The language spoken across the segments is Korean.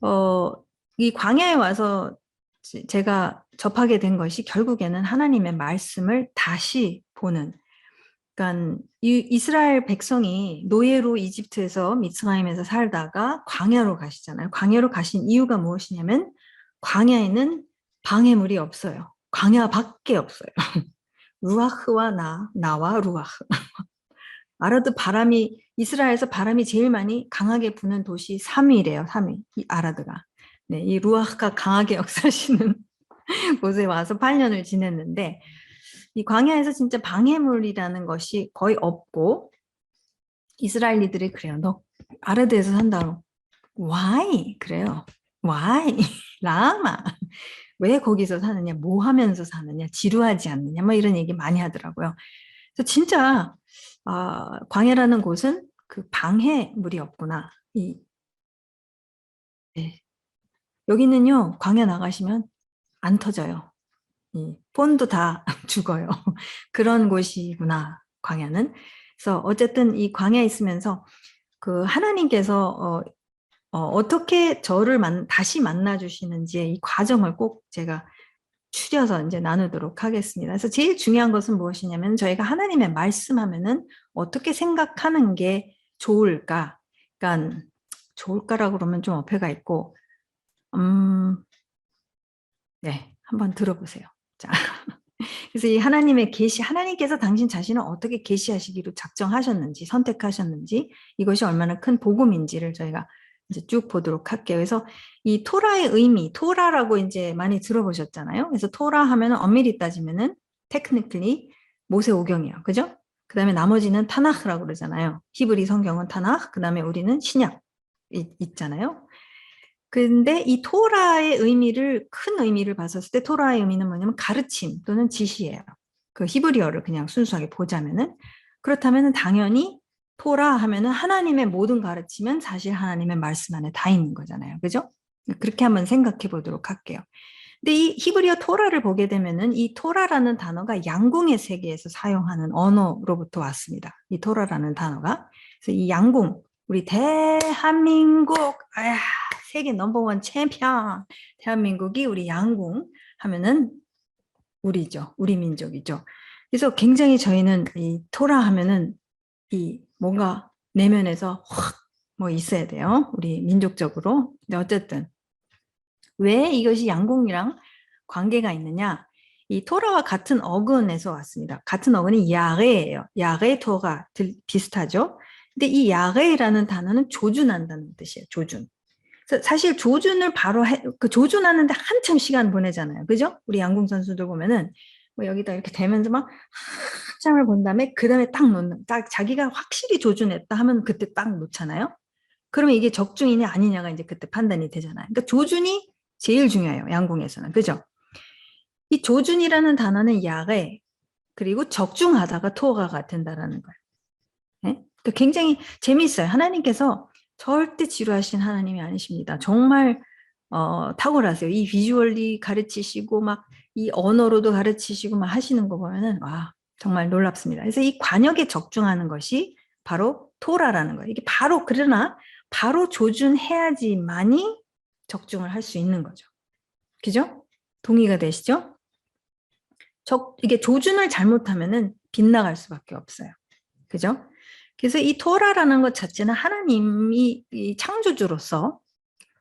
어, 이 광야에 와서 제가 접하게 된 것이 결국에는 하나님의 말씀을 다시 보는, 그러니까 이스라엘 백성이 노예로 이집트에서 미스라임에서 살다가 광야로 가시잖아요. 광야로 가신 이유가 무엇이냐면 광야에는 방해물이 없어요. 광야밖에 없어요. 루아흐와 나와 루아흐. 아라드 바람이 이스라엘에서 바람이 제일 많이 강하게 부는 도시 3위래요. 3위. 이 아라드가. 네, 이 루아흐가 강하게 역사하시는 곳에 와서 8년을 지냈는데 이 광야에서 진짜 방해물이라는 것이 거의 없고 이스라엘리들이 그래요. 너 아라드에서 산다고. Why? 그래요. Why? 라마. 왜 거기서 사느냐? 뭐 하면서 사느냐? 지루하지 않느냐? 뭐 이런 얘기 많이 하더라고요. 그래서 진짜 광야라는 곳은 그 방해물이 없구나. 네. 여기는요. 광야 나가시면 안 터져요. 폰도 다 죽어요. 그런 곳이구나. 광야는. 그래서 어쨌든 이 광야에 있으면서 그 하나님께서 어떻게 저를 다시 만나 주시는지의 이 과정을 꼭 제가 추려서 이제 나누도록 하겠습니다. 그래서 제일 중요한 것은 무엇이냐면 저희가 하나님의 말씀하면은 어떻게 생각하는 게 좋을까? 그러니까 좋을까라고 그러면 좀 어폐가 있고, 네, 한번 들어보세요. 자, 그래서 이 하나님의 계시, 하나님께서 당신 자신을 어떻게 계시하시기로 작정하셨는지, 선택하셨는지, 이것이 얼마나 큰 복음인지를 저희가 이제 쭉 보도록 할게요. 그래서 이 토라의 의미, 토라라고 이제 많이 들어보셨잖아요. 그래서 토라 하면은 엄밀히 따지면은 테크니컬리 모세오경이에요. 그죠? 그 다음에 나머지는 타나흐라고 그러잖아요. 히브리 성경은 타나흐, 그 다음에 우리는 신약 있잖아요. 근데 이 토라의 의미를, 큰 의미를 봤었을 때 토라의 의미는 뭐냐면 가르침 또는 지시예요. 그 히브리어를 그냥 순수하게 보자면은. 그렇다면은 당연히 토라 하면은 하나님의 모든 가르침은 사실 하나님의 말씀 안에 다 있는 거잖아요. 그죠? 그렇게 한번 생각해 보도록 할게요. 근데 이 히브리어 토라를 보게 되면은 이 토라라는 단어가 양궁의 세계에서 사용하는 언어로부터 왔습니다. 이 토라라는 단어가. 그래서 이 양궁, 우리 대한민국, 세계 넘버원 챔피언, 대한민국이 우리 양궁 하면은 우리죠. 우리 민족이죠. 그래서 굉장히 저희는 이 토라 하면은 이 뭔가 내면에서 확 뭐 있어야 돼요. 우리 민족적으로. 근데 어쨌든 왜 이것이 양궁이랑 관계가 있느냐? 이 토라와 같은 어근에서 왔습니다. 같은 어근이 야레예요. 야레 토가 비슷하죠? 근데 이 야레라는 단어는 조준한다는 뜻이에요. 조준. 사실 조준을 바로 그 조준하는데 한참 시간 보내잖아요. 그죠? 우리 양궁 선수들 보면은 뭐 여기다 이렇게 대면서 막 한참을 본 다음에 그 다음에 딱 놓는, 딱 자기가 확실히 조준했다 하면 그때 딱 놓잖아요. 그러면 이게 적중이냐 아니냐가 이제 그때 판단이 되잖아요. 그러니까 조준이 제일 중요해요. 양궁에서는. 그죠? 이 조준이라는 단어는 야게 그리고 적중하다가 토가가 된다라는 거예요. 네? 그러니까 굉장히 재미있어요. 하나님께서 절대 지루하신 하나님이 아니십니다. 정말 탁월하세요. 이 비주얼리 가르치시고 막 이 언어로도 가르치시고 막 하시는 거 보면은 와 정말 놀랍습니다. 그래서 이 관역에 적중하는 것이 바로 토라라는 거예요. 이게 바로 그러나 바로 조준해야지만이 적중을 할 수 있는 거죠. 그죠? 동의가 되시죠? 이게 조준을 잘못하면은 빗나갈 수밖에 없어요. 그죠? 그래서 이 토라라는 것 자체는 하나님이 이 창조주로서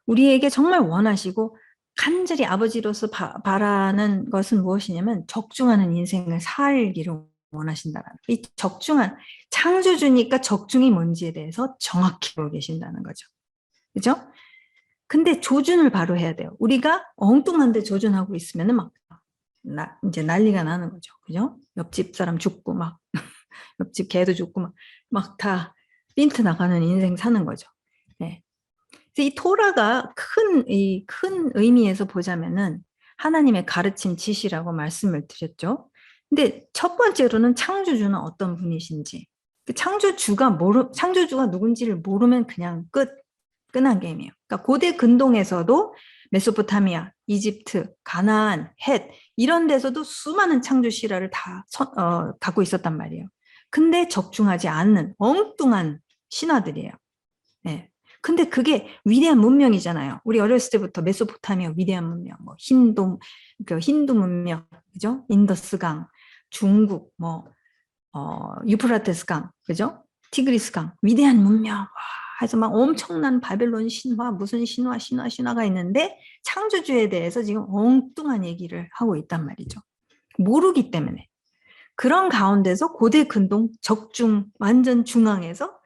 우리에게 정말 원하시고 간절히 아버지로서 바라는 것은 무엇이냐면 적중하는 인생을 살기를 원하신다는 이 적중한 창조주니까 적중이 뭔지에 대해서 정확히 알고 계신다는 거죠. 그죠? 근데 조준을 바로 해야 돼요. 우리가 엉뚱한데 조준하고 있으면은 막 이제 난리가 나는 거죠. 그죠? 옆집 사람 죽고 막 옆집 개도 죽고 막 다 핀트 나가는 인생 사는 거죠. 네. 이 토라가 큰 의미에서 보자면은 하나님의 가르침 지시라고 말씀을 드렸죠. 근데 첫 번째로는 창조주는 어떤 분이신지, 창조주가 누군지를 모르면 그냥 끝난 게임이에요. 그러니까 고대 근동에서도 메소포타미아, 이집트, 가나안, 헷 이런 데서도 수많은 창조 실화를 다 갖고 있었단 말이에요. 근데 적중하지 않는 엉뚱한 신화들이에요. 네. 근데 그게 위대한 문명이잖아요. 우리 어렸을 때부터 메소포타미아 위대한 문명, 뭐 힌두 문명, 그죠? 인더스강, 중국, 뭐 유프라테스강, 그죠? 티그리스강, 위대한 문명. 와, 해서 막 엄청난 바벨론 신화, 무슨 신화가 있는데 창조주에 대해서 지금 엉뚱한 얘기를 하고 있단 말이죠. 모르기 때문에. 그런 가운데서 고대 근동 적중 완전 중앙에서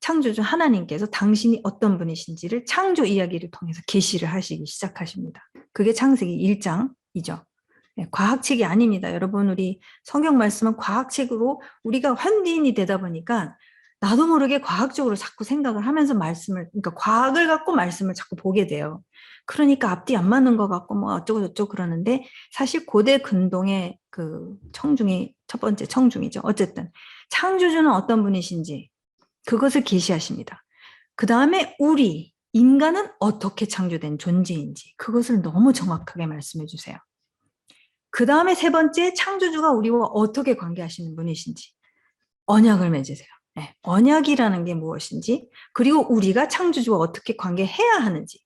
창조주 하나님께서 당신이 어떤 분이신지를 창조 이야기를 통해서 계시를 하시기 시작하십니다. 그게 창세기 1장이죠. 네, 과학책이 아닙니다. 여러분, 우리 성경 말씀은 과학책으로 우리가 현대인이 되다 보니까 나도 모르게 과학적으로 자꾸 생각을 하면서 그러니까 과학을 갖고 말씀을 자꾸 보게 돼요. 그러니까 앞뒤 안 맞는 것 같고 뭐 어쩌고 저쩌고 그러는데 사실 고대 근동의 그 청중이 첫 번째 청중이죠. 어쨌든 창조주는 어떤 분이신지 그것을 계시하십니다. 그 다음에 우리 인간은 어떻게 창조된 존재인지 그것을 너무 정확하게 말씀해 주세요. 그 다음에 세 번째 창조주가 우리와 어떻게 관계하시는 분이신지 언약을 맺으세요. 네, 언약이라는 게 무엇인지 그리고 우리가 창조주와 어떻게 관계해야 하는지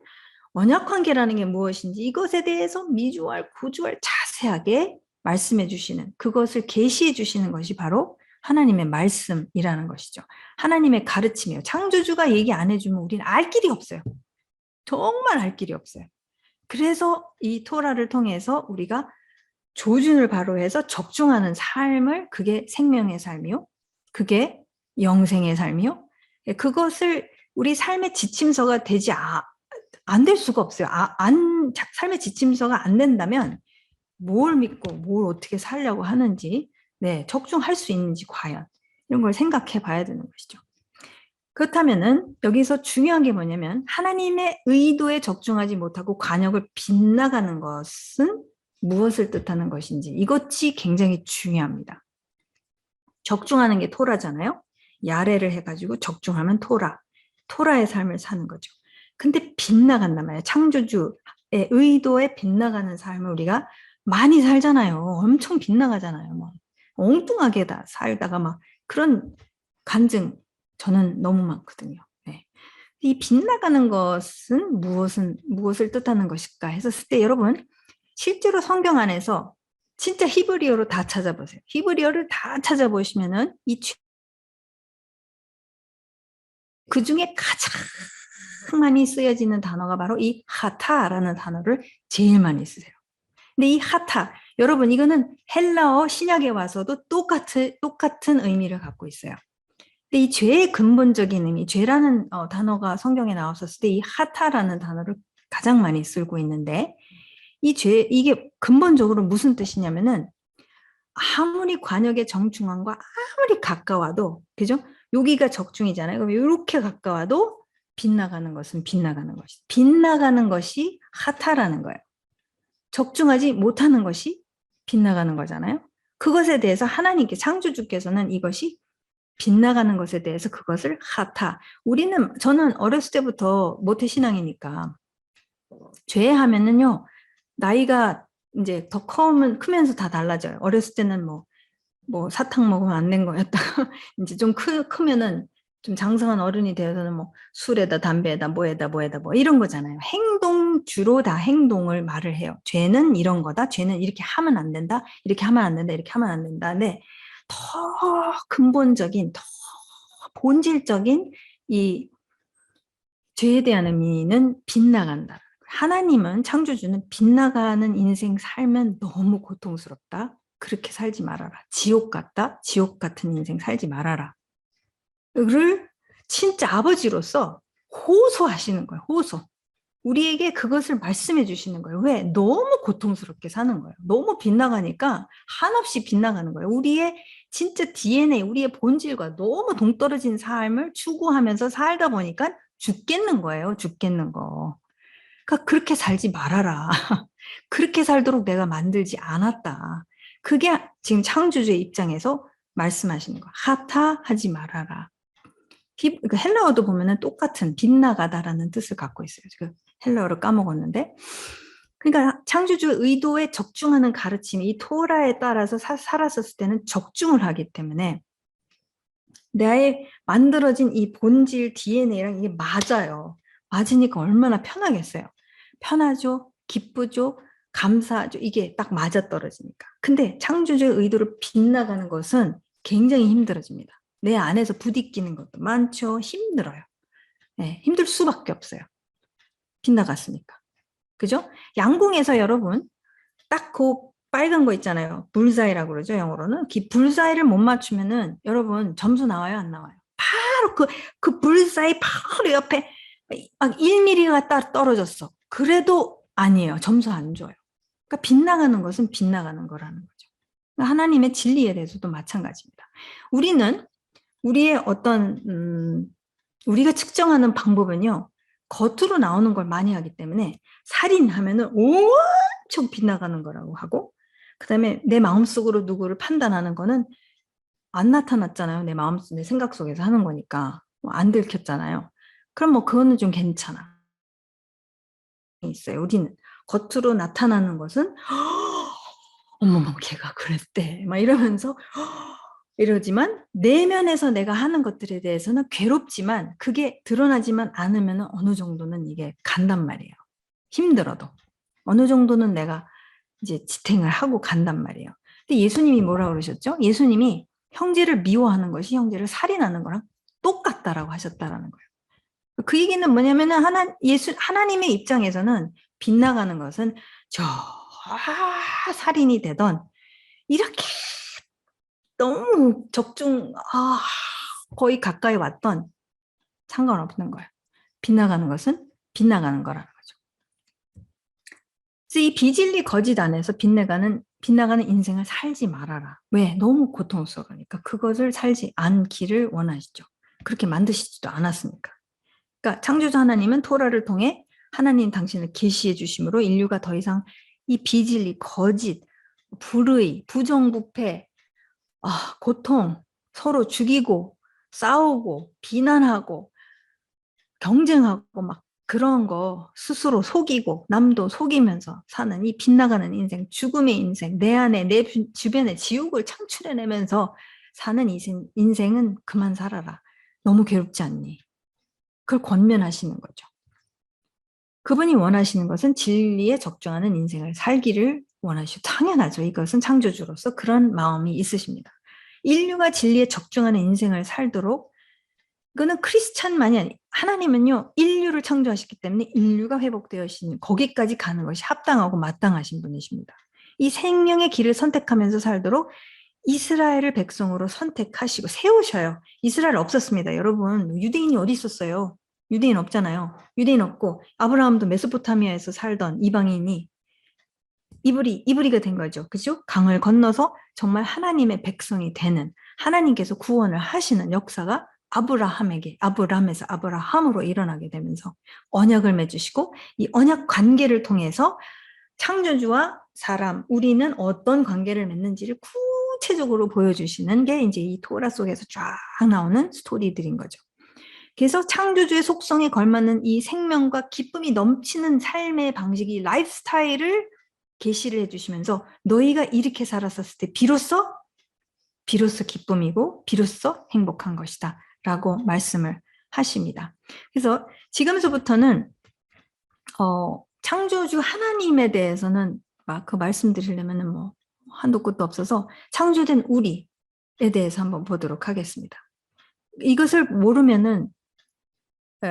언약 관계라는 게 무엇인지 이것에 대해서 미주알, 구주알 자세하게 말씀해 주시는 그것을 계시해 주시는 것이 바로 하나님의 말씀이라는 것이죠. 하나님의 가르침이에요. 창조주가 얘기 안 해주면 우리는 알 길이 없어요. 정말 알 길이 없어요. 그래서 이 토라를 통해서 우리가 조준을 바로 해서 적중하는 삶을 그게 생명의 삶이요. 그게 영생의 삶이요. 그것을 우리 삶의 지침서가 되지 안 될 수가 없어요. 삶의 지침서가 안 된다면 뭘 믿고 뭘 어떻게 살려고 하는지 네, 적중할 수 있는지 과연 이런 걸 생각해 봐야 되는 것이죠. 그렇다면은 여기서 중요한 게 뭐냐면 하나님의 의도에 적중하지 못하고 관역을 빗나가는 것은 무엇을 뜻하는 것인지 이것이 굉장히 중요합니다. 적중하는 게 토라잖아요. 야레를 해가지고 적중하면 토라의 삶을 사는 거죠. 근데 빗나간단 말이에요. 창조주의 의도에 빗나가는 삶을 우리가 많이 살잖아요. 엄청 빗나가잖아요. 뭐 엉뚱하게 다 살다가 막 그런 간증 저는 너무 많거든요. 네. 이 빗나가는 것은 무엇을 뜻하는 것일까 했었을 때 여러분 실제로 성경 안에서 진짜 히브리어로 다 찾아보세요. 히브리어를 다 찾아보시면은 그 중에 가장 많이 쓰여지는 단어가 바로 이 하타라는 단어를 제일 많이 쓰세요. 근데 이 하타, 여러분 이거는 헬라어 신약에 와서도 똑같은 의미를 갖고 있어요. 근데 이 죄의 근본적인 의미, 죄라는 단어가 성경에 나왔었을 때 이 하타라는 단어를 가장 많이 쓰고 있는데 이게 근본적으로 무슨 뜻이냐면은 아무리 관역의 정중앙과 아무리 가까워도 그죠? 여기가 적중이잖아요. 그럼 이렇게 가까워도 빗나가는 것은 빗나가는 것이 빗나가는 것이 하타라는 거예요. 적중하지 못하는 것이 빗나가는 거잖아요. 그것에 대해서 하나님께 창조주께서는 이것이 빗나가는 것에 대해서 그것을 하타. 저는 어렸을 때부터 모태신앙이니까 죄하면은요 나이가 이제 더 크면서 다 달라져요. 어렸을 때는 뭐 사탕 먹으면 안 된 거였다가 이제 좀 크면은 좀 장성한 어른이 되어서는 뭐 술에다 담배에다 뭐에다 뭐 이런 거잖아요. 주로 다 행동을 말을 해요. 죄는 이런 거다. 죄는 이렇게 하면 안 된다. 이렇게 하면 안 된다. 이렇게 하면 안 된다. 근데 더 근본적인, 더 본질적인 이 죄에 대한 의미는 빗나간다. 하나님은 창조주는 빗나가는 인생 살면 너무 고통스럽다. 그렇게 살지 말아라. 지옥 같다. 지옥 같은 인생 살지 말아라. 를 진짜 아버지로서 호소하시는 거예요. 호소. 우리에게 그것을 말씀해 주시는 거예요. 왜? 너무 고통스럽게 사는 거예요. 너무 빗나가니까 한없이 빗나가는 거예요. 우리의 진짜 DNA, 우리의 본질과 너무 동떨어진 삶을 추구하면서 살다 보니까 죽겠는 거예요. 죽겠는 거. 그러니까 그렇게 살지 말아라. 그렇게 살도록 내가 만들지 않았다. 그게 지금 창조주의 입장에서 말씀하시는 거. 하타하지 말아라. 헬라어도 보면은 똑같은 빗나가다라는 뜻을 갖고 있어요. 지금 헬라어를 까먹었는데. 그러니까 창조주의 의도에 적중하는 가르침이 이 토라에 따라서 살았었을 때는 적중을 하기 때문에 나의 만들어진 이 본질 DNA랑 이게 맞아요. 맞으니까 얼마나 편하겠어요. 편하죠, 기쁘죠, 감사하죠. 이게 딱 맞아떨어지니까. 근데 창조주의 의도를 빗나가는 것은 굉장히 힘들어집니다. 내 안에서 부딪히는 것도 많죠. 힘들어요. 네, 힘들 수밖에 없어요. 빗나갔으니까. 그죠? 양궁에서 여러분 딱 그 빨간 거 있잖아요. 불사이라고 그러죠. 영어로는. 불사이를 못 맞추면은 여러분 점수 나와요, 안 나와요? 바로 그 불사이 바로 옆에 막 1mm가 딱 떨어졌어. 그래도 아니에요. 점수 안 줘요. 그러니까 빗나가는 것은 빗나가는 거라는 거죠. 그러니까 하나님의 진리에 대해서도 마찬가지입니다. 우리는 우리의 어떤 우리가 측정하는 방법은요. 겉으로 나오는 걸 많이 하기 때문에 살인하면은 엄청 빗나가는 거라고 하고, 그다음에 내 마음속으로 누구를 판단하는 거는 안 나타났잖아요. 내 마음속, 내 생각 속에서 하는 거니까 안 들켰잖아요. 그럼 뭐 그거는 좀 괜찮아. 있어요. 우리는 겉으로 나타나는 것은 어머머 걔가 그랬대 막 이러면서 이러지만 내면에서 내가 하는 것들에 대해서는 괴롭지만 그게 드러나지만 않으면 어느 정도는 이게 간단 말이에요. 힘들어도 어느 정도는 내가 이제 지탱을 하고 간단 말이에요. 근데 예수님이 뭐라 그러셨죠? 예수님이 형제를 미워하는 것이 형제를 살인하는 거랑 똑같다라고 하셨다라는 거예요. 그 얘기는 뭐냐면은 하나님의 입장에서는 빗나가는 것은 저 살인이 되던 이렇게 너무 거의 가까이 왔던 상관없는 거예요. 빗나가는 것은 빗나가는 거라는 거죠. 그래서 이 비진리 거짓 안에서 빗나가는 인생을 살지 말아라. 왜? 너무 고통스러우니까 그것을 살지 않기를 원하시죠. 그렇게 만드시지도 않았으니까. 그러니까 창조주 하나님은 토라를 통해 하나님 당신을 계시해 주심으로 인류가 더 이상 이 비진리, 거짓, 불의, 부정부패, 고통, 서로 죽이고 싸우고 비난하고 경쟁하고 막 그런 거 스스로 속이고 남도 속이면서 사는 이 빗나가는 인생, 죽음의 인생, 내 안에 내 주변에 지옥을 창출해내면서 사는 인생은 그만 살아라. 너무 괴롭지 않니? 그걸 권면하시는 거죠. 그분이 원하시는 것은 진리에 적정하는 인생을 살기를 원하시고 당연하죠. 이것은 창조주로서 그런 마음이 있으십니다. 인류가 진리에 적정하는 인생을 살도록 이거는 크리스찬만이 아니 하나님은요 인류를 창조하셨기 때문에 인류가 회복되어지는 거기까지 가는 것이 합당하고 마땅하신 분이십니다. 이 생명의 길을 선택하면서 살도록 이스라엘을 백성으로 선택하시고 세우셔요. 이스라엘 없었습니다. 여러분 유대인이 어디 있었어요? 유대인 없잖아요. 유대인 없고 아브라함도 메소포타미아에서 살던 이방인이 이브리가 된 거죠. 그죠? 강을 건너서 정말 하나님의 백성이 되는 하나님께서 구원을 하시는 역사가 아브라함에서 아브라함으로 일어나게 되면서 언약을 맺으시고 이 언약 관계를 통해서 창조주와 사람, 우리는 어떤 관계를 맺는지를 구체적으로 보여주시는 게 이제 이 토라 속에서 쫙 나오는 스토리들인 거죠. 그래서 창조주의 속성에 걸맞는 이 생명과 기쁨이 넘치는 삶의 방식이 라이프 스타일을 계시를 해주시면서 너희가 이렇게 살았었을 때 비로소 기쁨이고 비로소 행복한 것이다 라고 말씀을 하십니다. 그래서 지금서부터는 창조주 하나님에 대해서는 막 그 말씀드리려면 뭐 한도 끝도 없어서 창조된 우리에 대해서 한번 보도록 하겠습니다. 이것을 모르면은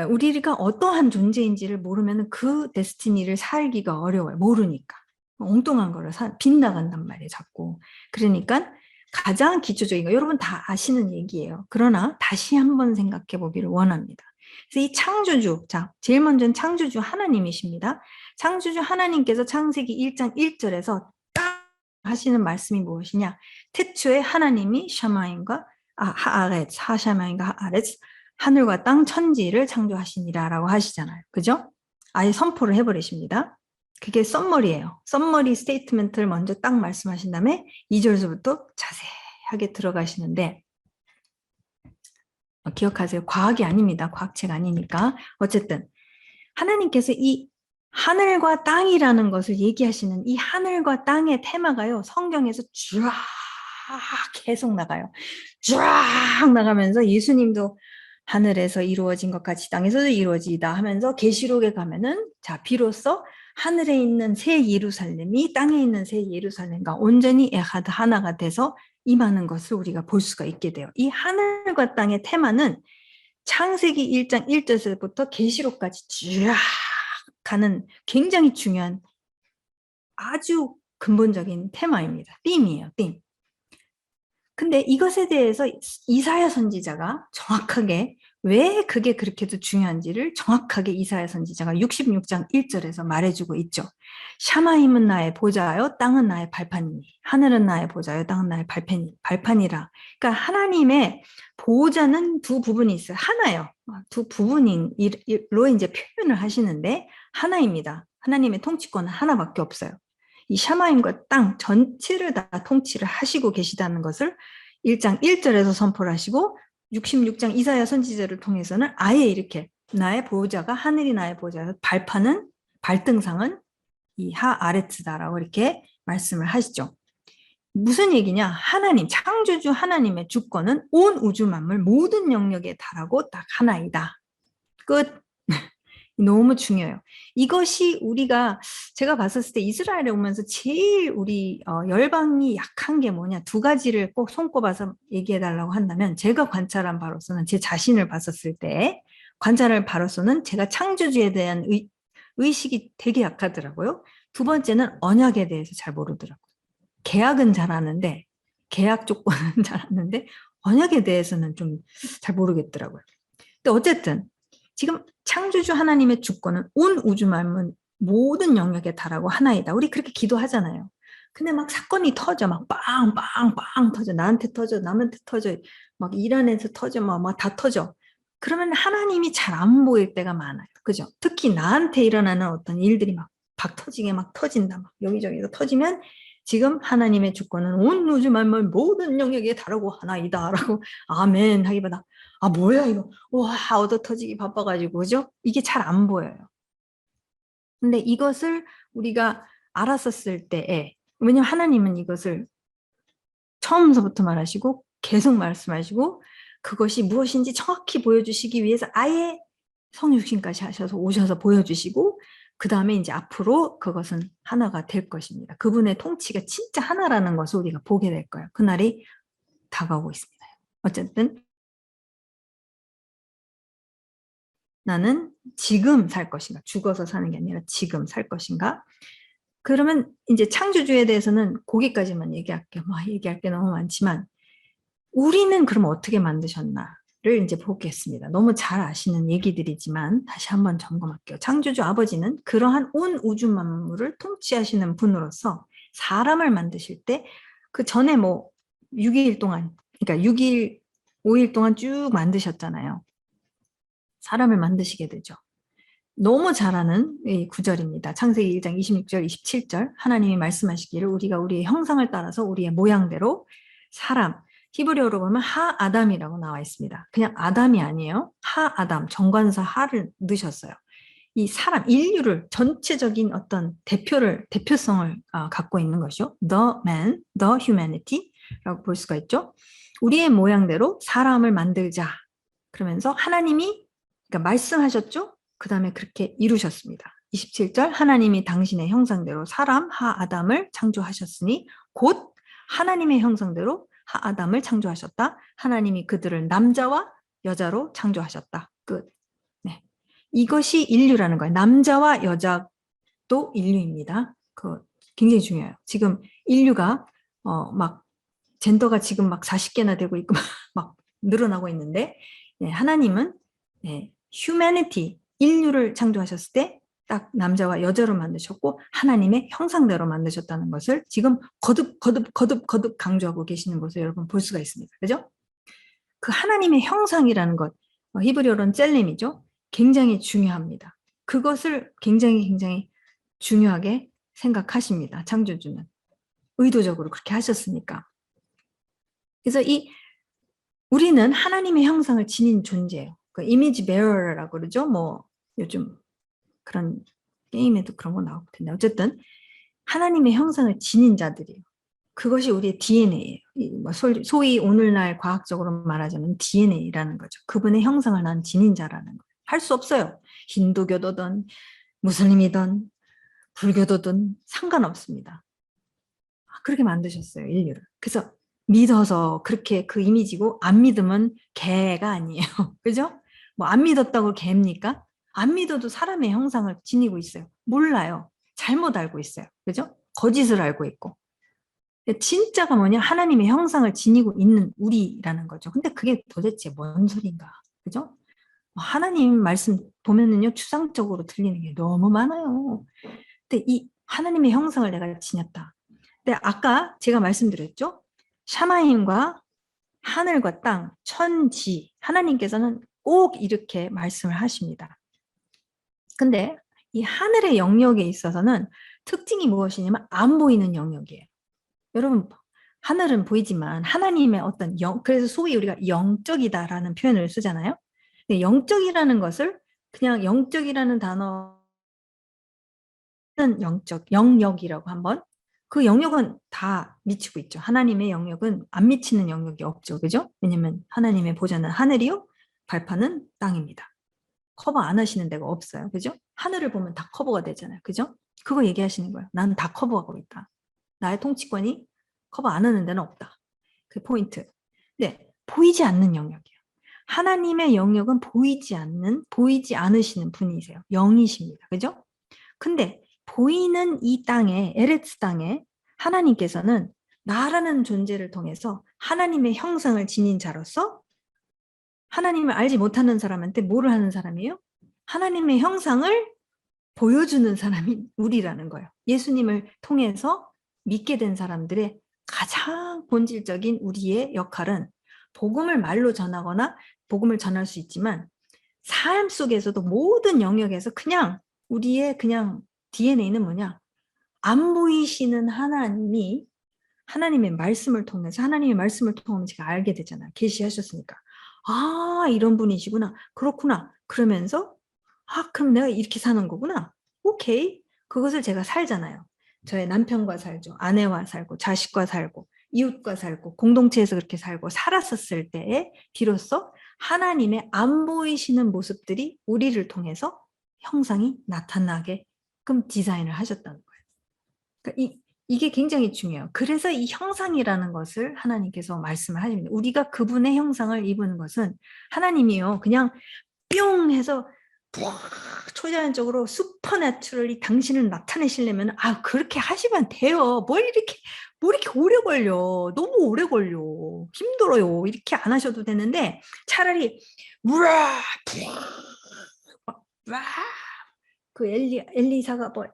우리가 어떠한 존재인지를 모르면은 그 데스티니를 살기가 어려워요. 모르니까. 엉뚱한 거를 빗나간단 말이에요, 자꾸. 그러니까 가장 기초적인 거, 여러분 다 아시는 얘기예요. 그러나 다시 한번 생각해 보기를 원합니다. 그래서 이 창조주, 자, 제일 먼저는 창조주 하나님이십니다. 창조주 하나님께서 창세기 1장 1절에서 딱 하시는 말씀이 무엇이냐? 태초에 하나님이 샤마임과 하아렛, 하샤마임과 하아렛, 하늘과 땅, 천지를 창조하시니라라고 하시잖아요. 그죠? 아예 선포를 해버리십니다. 그게 썸머리예요. 썸머리 스테이트멘트를 먼저 딱 말씀하신 다음에 2절서부터 자세하게 들어가시는데 기억하세요. 과학이 아닙니다. 과학책 아니니까. 어쨌든 하나님께서 이 하늘과 땅이라는 것을 얘기하시는 이 하늘과 땅의 테마가요. 성경에서 쫙 계속 나가요. 쫙 나가면서 예수님도 하늘에서 이루어진 것 같이 땅에서도 이루어지다 하면서 계시록에 가면은 자 비로소 하늘에 있는 새 예루살렘이 땅에 있는 새 예루살렘과 온전히 에하드 하나가 돼서 임하는 것을 우리가 볼 수가 있게 돼요. 이 하늘과 땅의 테마는 창세기 1장 1절에서부터 계시록까지 쭉 가는 굉장히 중요한 아주 근본적인 테마입니다. 띠임이에요. 띠임. 근데 이것에 대해서 이사야 선지자가 정확하게 왜 그게 그렇게도 중요한지를 정확하게 이사야 선지자가 66장 1절에서 말해주고 있죠. 샤마임은 나의 보좌요 땅은 나의 발판이니 하늘은 나의 보좌요 땅은 나의 발판이라. 그러니까 하나님의 보좌는 두 부분이 있어요. 하나요. 두 부분으로 이제 표현을 하시는데 하나입니다. 하나님의 통치권은 하나밖에 없어요. 이 샤마임과 땅 전체를 다 통치를 하시고 계시다는 것을 1장 1절에서 선포를 하시고 66장 이사야 선지자를 통해서는 아예 이렇게 나의 보호자가 하늘이 나의 보호자, 발판은 발등상은 이 하아레츠다라고 이렇게 말씀을 하시죠. 무슨 얘기냐? 하나님, 창조주 하나님의 주권은 온 우주 만물 모든 영역에 달하고 딱 하나이다. 끝. 너무 중요해요. 이것이 우리가 제가 봤었을 때 이스라엘에 오면서 제일 우리 열방이 약한 게 뭐냐 두 가지를 꼭 손꼽아서 얘기해 달라고 한다면 제가 관찰한 바로서는 제 자신을 봤었을 때 관찰할 바로서는 제가 창조주에 대한 의식이 되게 약하더라고요. 두 번째는 언약에 대해서 잘 모르더라고요. 계약은 잘 아는데 계약 조건은 잘 아는데 언약에 대해서는 좀 잘 모르겠더라고요. 근데 어쨌든 지금 창조주 하나님의 주권은 온 우주 만물 모든 영역에 달하고 하나이다. 우리 그렇게 기도하잖아요. 근데 막 사건이 터져. 막 빵빵빵 터져. 나한테 터져. 남한테 터져. 막 이란에서 터져. 막 다 터져. 그러면 하나님이 잘 안 보일 때가 많아요. 그죠? 특히 나한테 일어나는 어떤 일들이 막 박 터지게 막 터진다. 막 여기저기서 터지면 지금 하나님의 주권은 온 우주 만물 모든 영역에 다르고 하나이다. 라고 아멘 하기보다 아 뭐야 이거 와 얻어 터지기 바빠가지고 그죠? 이게 잘 안 보여요. 근데 이것을 우리가 알았었을 때에 왜냐면 하나님은 이것을 처음서부터 말하시고 계속 말씀하시고 그것이 무엇인지 정확히 보여주시기 위해서 아예 성육신까지 하셔서 오셔서 보여주시고 그 다음에 이제 앞으로 그것은 하나가 될 것입니다. 그분의 통치가 진짜 하나라는 것을 우리가 보게 될 거예요. 그날이 다가오고 있습니다. 어쨌든 나는 지금 살 것인가? 죽어서 사는 게 아니라 지금 살 것인가? 그러면 이제 창조주에 대해서는 거기까지만 얘기할게요. 얘기할 게 너무 많지만 우리는 그럼 어떻게 만드셨나를 이제 보겠습니다. 너무 잘 아시는 얘기들이지만 다시 한번 점검할게요. 창조주 아버지는 그러한 온 우주 만물을 통치하시는 분으로서 사람을 만드실 때 그 전에 뭐 6일 동안 그러니까 6일, 5일 동안 쭉 만드셨잖아요. 사람을 만드시게 되죠. 너무 잘 아는 이 구절입니다. 창세기 1장 26절, 27절 하나님이 말씀하시기를 우리가 우리의 형상을 따라서 우리의 모양대로 사람, 히브리어로 보면 하아담이라고 나와 있습니다. 그냥 아담이 아니에요. 하아담, 정관사 하를 넣으셨어요. 이 사람, 인류를 전체적인 어떤 대표성을 갖고 있는 것이죠. The man, the humanity라고 볼 수가 있죠. 우리의 모양대로 사람을 만들자. 그러면서 하나님이 그러니까 말씀하셨죠. 그 다음에 그렇게 이루셨습니다. 27절 하나님이 당신의 형상대로 사람 하아담을 창조하셨으니 곧 하나님의 형상대로 하아담을 창조하셨다. 하나님이 그들을 남자와 여자로 창조하셨다. 끝. 네. 이것이 인류라는 거예요. 남자와 여자도 인류입니다. 굉장히 중요해요. 지금 인류가 막 젠더가 지금 막 40개나 되고 있고 막 늘어나고 있는데 네, 하나님은 네, humanity, 인류를 창조하셨을 때 딱 남자와 여자로 만드셨고 하나님의 형상대로 만드셨다는 것을 지금 거듭 강조하고 계시는 것을 여러분 볼 수가 있습니다. 그죠? 그 하나님의 형상이라는 것, 히브리어로는 젤렘이죠. 굉장히 중요합니다. 그것을 굉장히 중요하게 생각하십니다. 창조주는. 의도적으로 그렇게 하셨으니까. 그래서 우리는 하나님의 형상을 지닌 존재예요. 그 이미지 베어러라고 그러죠. 뭐 요즘 그런 게임에도 그런 거 나올 텐데 어쨌든 하나님의 형상을 지닌 자들이에요. 그것이 우리의 DNA예요. 소위 오늘날 과학적으로 말하자면 DNA라는 거죠. 그분의 형상을 난 지닌 자라는 거예요. 할 수 없어요. 힌두교도든 무슬림이든 불교도든 상관없습니다. 그렇게 만드셨어요, 인류를. 그래서 믿어서 그렇게 그 이미지고 안 믿으면 개가 아니에요. 그죠? 뭐 안 믿었다고 개입니까? 안 믿어도 사람의 형상을 지니고 있어요. 몰라요. 잘못 알고 있어요. 그죠? 거짓을 알고 있고. 진짜가 뭐냐? 하나님의 형상을 지니고 있는 우리라는 거죠. 근데 그게 도대체 뭔 소린가? 그죠? 하나님 말씀 보면은요, 추상적으로 들리는 게 너무 많아요. 근데 이 하나님의 형상을 내가 지녔다. 근데 아까 제가 말씀드렸죠? 샤마임과 하늘과 땅, 천지, 하나님께서는 꼭 이렇게 말씀을 하십니다. 근데 이 하늘의 영역에 있어서는 특징이 무엇이냐면 안 보이는 영역이에요. 여러분, 하늘은 보이지만 하나님의 어떤 그래서 소위 우리가 영적이다라는 표현을 쓰잖아요. 근데 영적이라는 것을 그냥 영적이라는 단어는 영역이라고 한번, 그 영역은 다 미치고 있죠. 하나님의 영역은 안 미치는 영역이 없죠. 그죠? 왜냐면 하나님의 보좌는 하늘이요, 발판은 땅입니다. 커버 안 하시는 데가 없어요. 그죠? 하늘을 보면 다 커버가 되잖아요. 그죠? 그거 얘기하시는 거예요. 나는 다 커버하고 있다. 나의 통치권이 커버 안 하는 데는 없다. 그 포인트. 네, 보이지 않는 영역이에요. 하나님의 영역은 보이지 않으시는 분이세요. 영이십니다. 그죠? 근데 보이는 이 땅에, 에레츠 땅에 하나님께서는 나라는 존재를 통해서 하나님의 형상을 지닌 자로서 하나님을 알지 못하는 사람한테 뭐를 하는 사람이에요? 하나님의 형상을 보여주는 사람이 우리라는 거예요. 예수님을 통해서 믿게 된 사람들의 가장 본질적인 우리의 역할은 복음을 말로 전하거나 복음을 전할 수 있지만 삶 속에서도 모든 영역에서 그냥 우리의 그냥 DNA는 뭐냐? 안 보이시는 하나님이 하나님의 말씀을 통해서 하나님의 말씀을 통하면 제가 알게 되잖아요. 계시하셨으니까. 아, 이런 분이시구나. 그렇구나. 그러면서 그럼 내가 이렇게 사는 거구나. 오케이. 그것을 제가 살잖아요. 저의 남편과 살죠. 아내와 살고 자식과 살고 이웃과 살고 공동체에서 그렇게 살고 살았었을 때에 비로소 하나님의 안 보이시는 모습들이 우리를 통해서 형상이 나타나게끔 디자인을 하셨다는 거예요. 그러니까 이게 굉장히 중요해요. 그래서 이 형상이라는 것을 하나님께서 말씀을 하십니다. 우리가 그분의 형상을 입은 것은 하나님이요, 그냥 뿅 해서 초자연적으로 슈퍼내추럴리 당신을 나타내시려면 그렇게 하시면 돼요. 뭘 이렇게 오래 걸려. 너무 오래 걸려. 힘들어요. 이렇게 안 하셔도 되는데 차라리 우라 그 엘리사가 뭐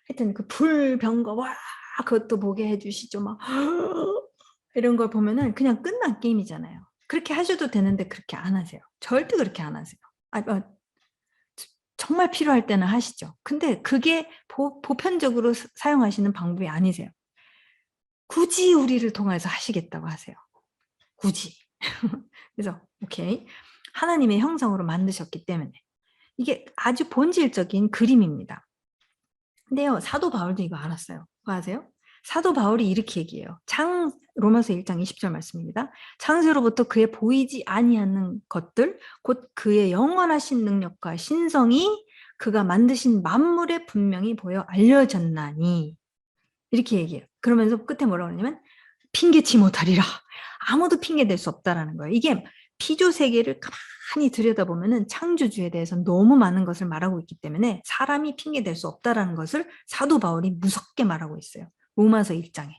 하여튼 그 불병거 그것도 보게 해주시죠. 막 이런 걸 보면은 그냥 끝난 게임이잖아요. 그렇게 하셔도 되는데 그렇게 안 하세요. 절대 그렇게 안 하세요. 정말 필요할 때는 하시죠. 근데 그게 보편적으로 사용하시는 방법이 아니세요. 굳이 우리를 통해서 하시겠다고 하세요. 굳이. 그래서 오케이. 하나님의 형상으로 만드셨기 때문에 이게 아주 본질적인 그림입니다. 근데요, 사도 바울도 이거 알았어요. 뭐 아세요? 사도 바울이 이렇게 얘기해요. 로마서 1장 20절 말씀입니다. 창세로부터 그의 보이지 아니하는 것들, 곧 그의 영원하신 능력과 신성이 그가 만드신 만물에 분명히 보여 알려졌나니. 이렇게 얘기해요. 그러면서 끝에 뭐라고 하냐면 핑계치 못하리라. 아무도 핑계댈 수 없다라는 거예요. 이게 피조 세계를 가만히 들여다보면은 창조주에 대해서 너무 많은 것을 말하고 있기 때문에 사람이 핑계댈 수 없다라는 것을 사도 바울이 무섭게 말하고 있어요. 로마서 1장에.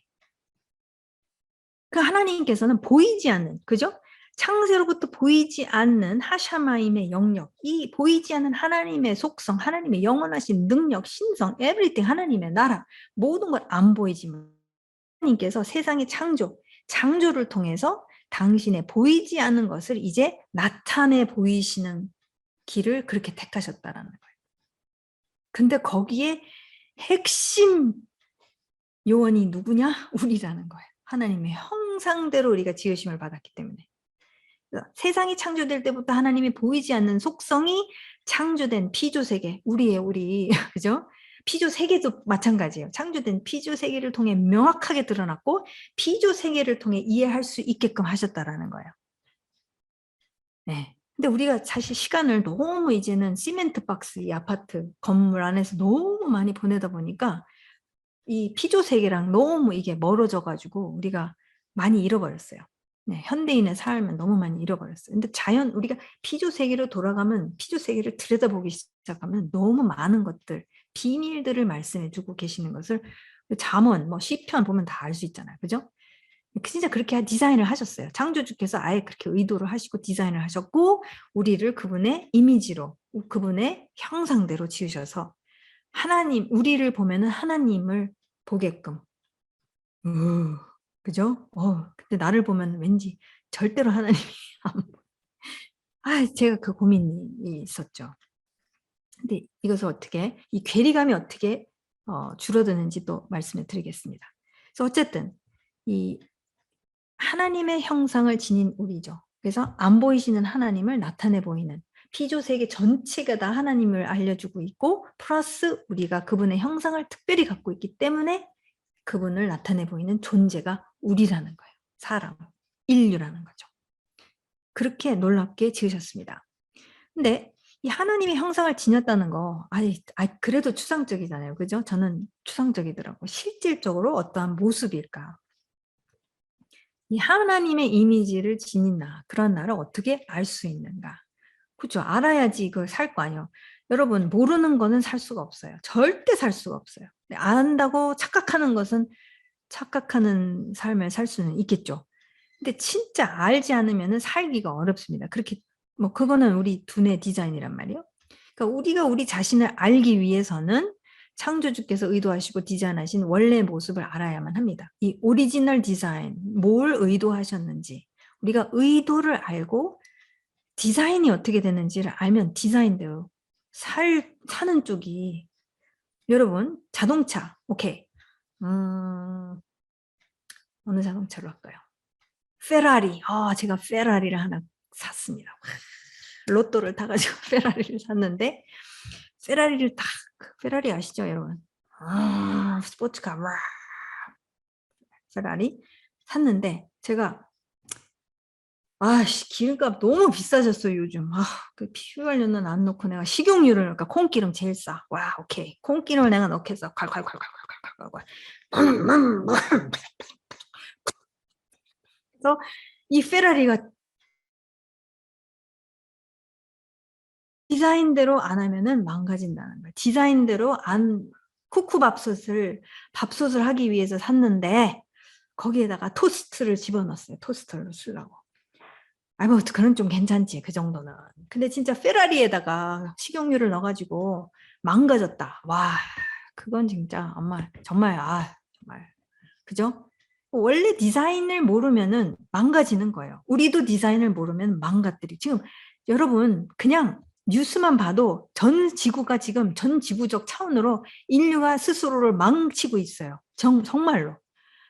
그 하나님께서는 보이지 않는, 그죠? 창세로부터 보이지 않는 하샤마임의 영역, 이 보이지 않는 하나님의 속성, 하나님의 영원하신 능력, 신성, everything, 하나님의 나라, 모든 걸 안 보이지만 하나님께서 세상의 창조를 통해서 당신의 보이지 않는 것을 이제 나타내 보이시는 길을 그렇게 택하셨다라는 거예요. 근데 거기에 핵심 요원이 누구냐? 우리라는 거예요. 하나님의 형상대로 우리가 지으심을 받았기 때문에. 세상이 창조될 때부터 하나님이 보이지 않는 속성이 창조된 피조세계, 우리, 그죠? 피조 세계도 마찬가지예요. 창조된 피조 세계를 통해 명확하게 드러났고 피조 세계를 통해 이해할 수 있게끔 하셨다라는 거예요. 네. 근데 우리가 사실 시간을 너무 이제는 시멘트 박스, 이 아파트 건물 안에서 너무 많이 보내다 보니까 이 피조 세계랑 너무 이게 멀어져 가지고 우리가 많이 잃어버렸어요. 네, 현대인의 삶을 너무 많이 잃어버렸어요. 근데 자연 우리가 피조 세계로 돌아가면 피조 세계를 들여다보기 시작하면 너무 많은 것들, 비밀들을 말씀해 주고 계시는 것을 잠언, 뭐 시편 보면 다 알 수 있잖아요. 그죠? 진짜 그렇게 디자인을 하셨어요. 창조주께서 아예 그렇게 의도를 하시고 디자인을 하셨고 우리를 그분의 이미지로 그분의 형상대로 지으셔서 하나님 우리를 보면은 하나님을 보게끔 그죠? 근데 나를 보면 왠지 절대로 하나님이 안 제가 그 고민이 있었죠. 근데 이것을 어떻게 이 괴리감이 어떻게 줄어드는지 또 말씀을 드리겠습니다. 그래서 어쨌든 이 하나님의 형상을 지닌 우리죠. 그래서 안 보이시는 하나님을 나타내 보이는 피조 세계 전체가 다 하나님을 알려주고 있고 플러스 우리가 그분의 형상을 특별히 갖고 있기 때문에 그분을 나타내 보이는 존재가 우리라는 거예요. 사람, 인류라는 거죠. 그렇게 놀랍게 지으셨습니다. 근데 이 하나님의 형상을 지녔다는 거 그래도 추상적이잖아요. 그죠? 저는 추상적이더라고요. 실질적으로 어떠한 모습일까? 이 하나님의 이미지를 지닌 나, 그런 나를 어떻게 알 수 있는가? 그죠? 알아야지 이걸 살 거 아니에요. 여러분 모르는 거는 살 수가 없어요. 절대 살 수가 없어요. 안다고 착각하는 것은 착각하는 삶을 살 수는 있겠죠. 근데 진짜 알지 않으면은 살기가 어렵습니다. 그렇게 뭐 그거는 우리 두뇌 디자인이란 말이에요. 그러니까 우리가 우리 자신을 알기 위해서는 창조주께서 의도하시고 디자인하신 원래 모습을 알아야만 합니다. 이 오리지널 디자인, 뭘 의도하셨는지 우리가 의도를 알고 디자인이 어떻게 되는지를 알면 디자인대로 사는 쪽이 여러분 자동차 오케이 어느 자동차로 할까요? 페라리. 제가 페라리를 하나 샀습니다. 로또를 타가지고 페라리를 샀는데 페라리를 딱 페라리 아시죠 여러분? 스포츠카 페라리 샀는데 제가 기름값 너무 비싸졌어요 요즘. 그 피부관리는 안 넣고 내가 식용유를 그러니까 콩기름 제일 싸. 와 오케이 콩기름을 내가 넣겠어. 콸콸콸콸콸콸콸. 그래서 이 페라리가 디자인대로 안 하면은 망가진다는 거예요. 디자인대로 밥솥을 하기 위해서 샀는데 거기에다가 토스트를 집어넣었어요. 토스트를 쓰려고. 뭐 그건 좀 괜찮지 그 정도는. 근데 진짜 페라리에다가 식용유를 넣어가지고 망가졌다. 와 그건 진짜 정말 정말 그죠? 원래 디자인을 모르면은 망가지는 거예요. 우리도 디자인을 모르면 망가뜨리. 지금 여러분 그냥 뉴스만 봐도 전 지구가 지금 전 지구적 차원으로 인류가 스스로를 망치고 있어요. 정말로.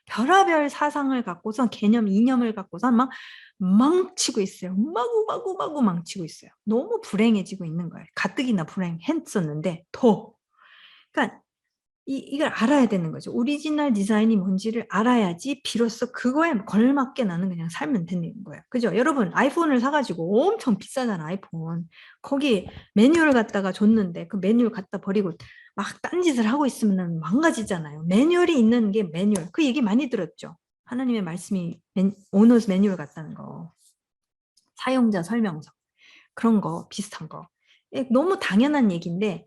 별의별 사상을 갖고선 개념, 이념을 갖고선 막 망치고 있어요. 마구 망치고 있어요. 너무 불행해지고 있는 거예요. 가뜩이나 불행했었는데 더. 그러니까 이걸 알아야 되는 거죠. 오리지널 디자인이 뭔지를 알아야지 비로소 그거에 걸맞게 나는 그냥 살면 되는 거예요. 그죠? 여러분 아이폰을 사가지고 엄청 비싸잖아 아이폰. 거기 매뉴얼 갖다가 줬는데 그 매뉴얼 갖다 버리고 막 딴짓을 하고 있으면 망가지잖아요. 매뉴얼이 있는 게 매뉴얼. 그 얘기 많이 들었죠. 하나님의 말씀이 오너스 매뉴얼 같다는 거. 사용자 설명서. 그런 거 비슷한 거. 너무 당연한 얘기인데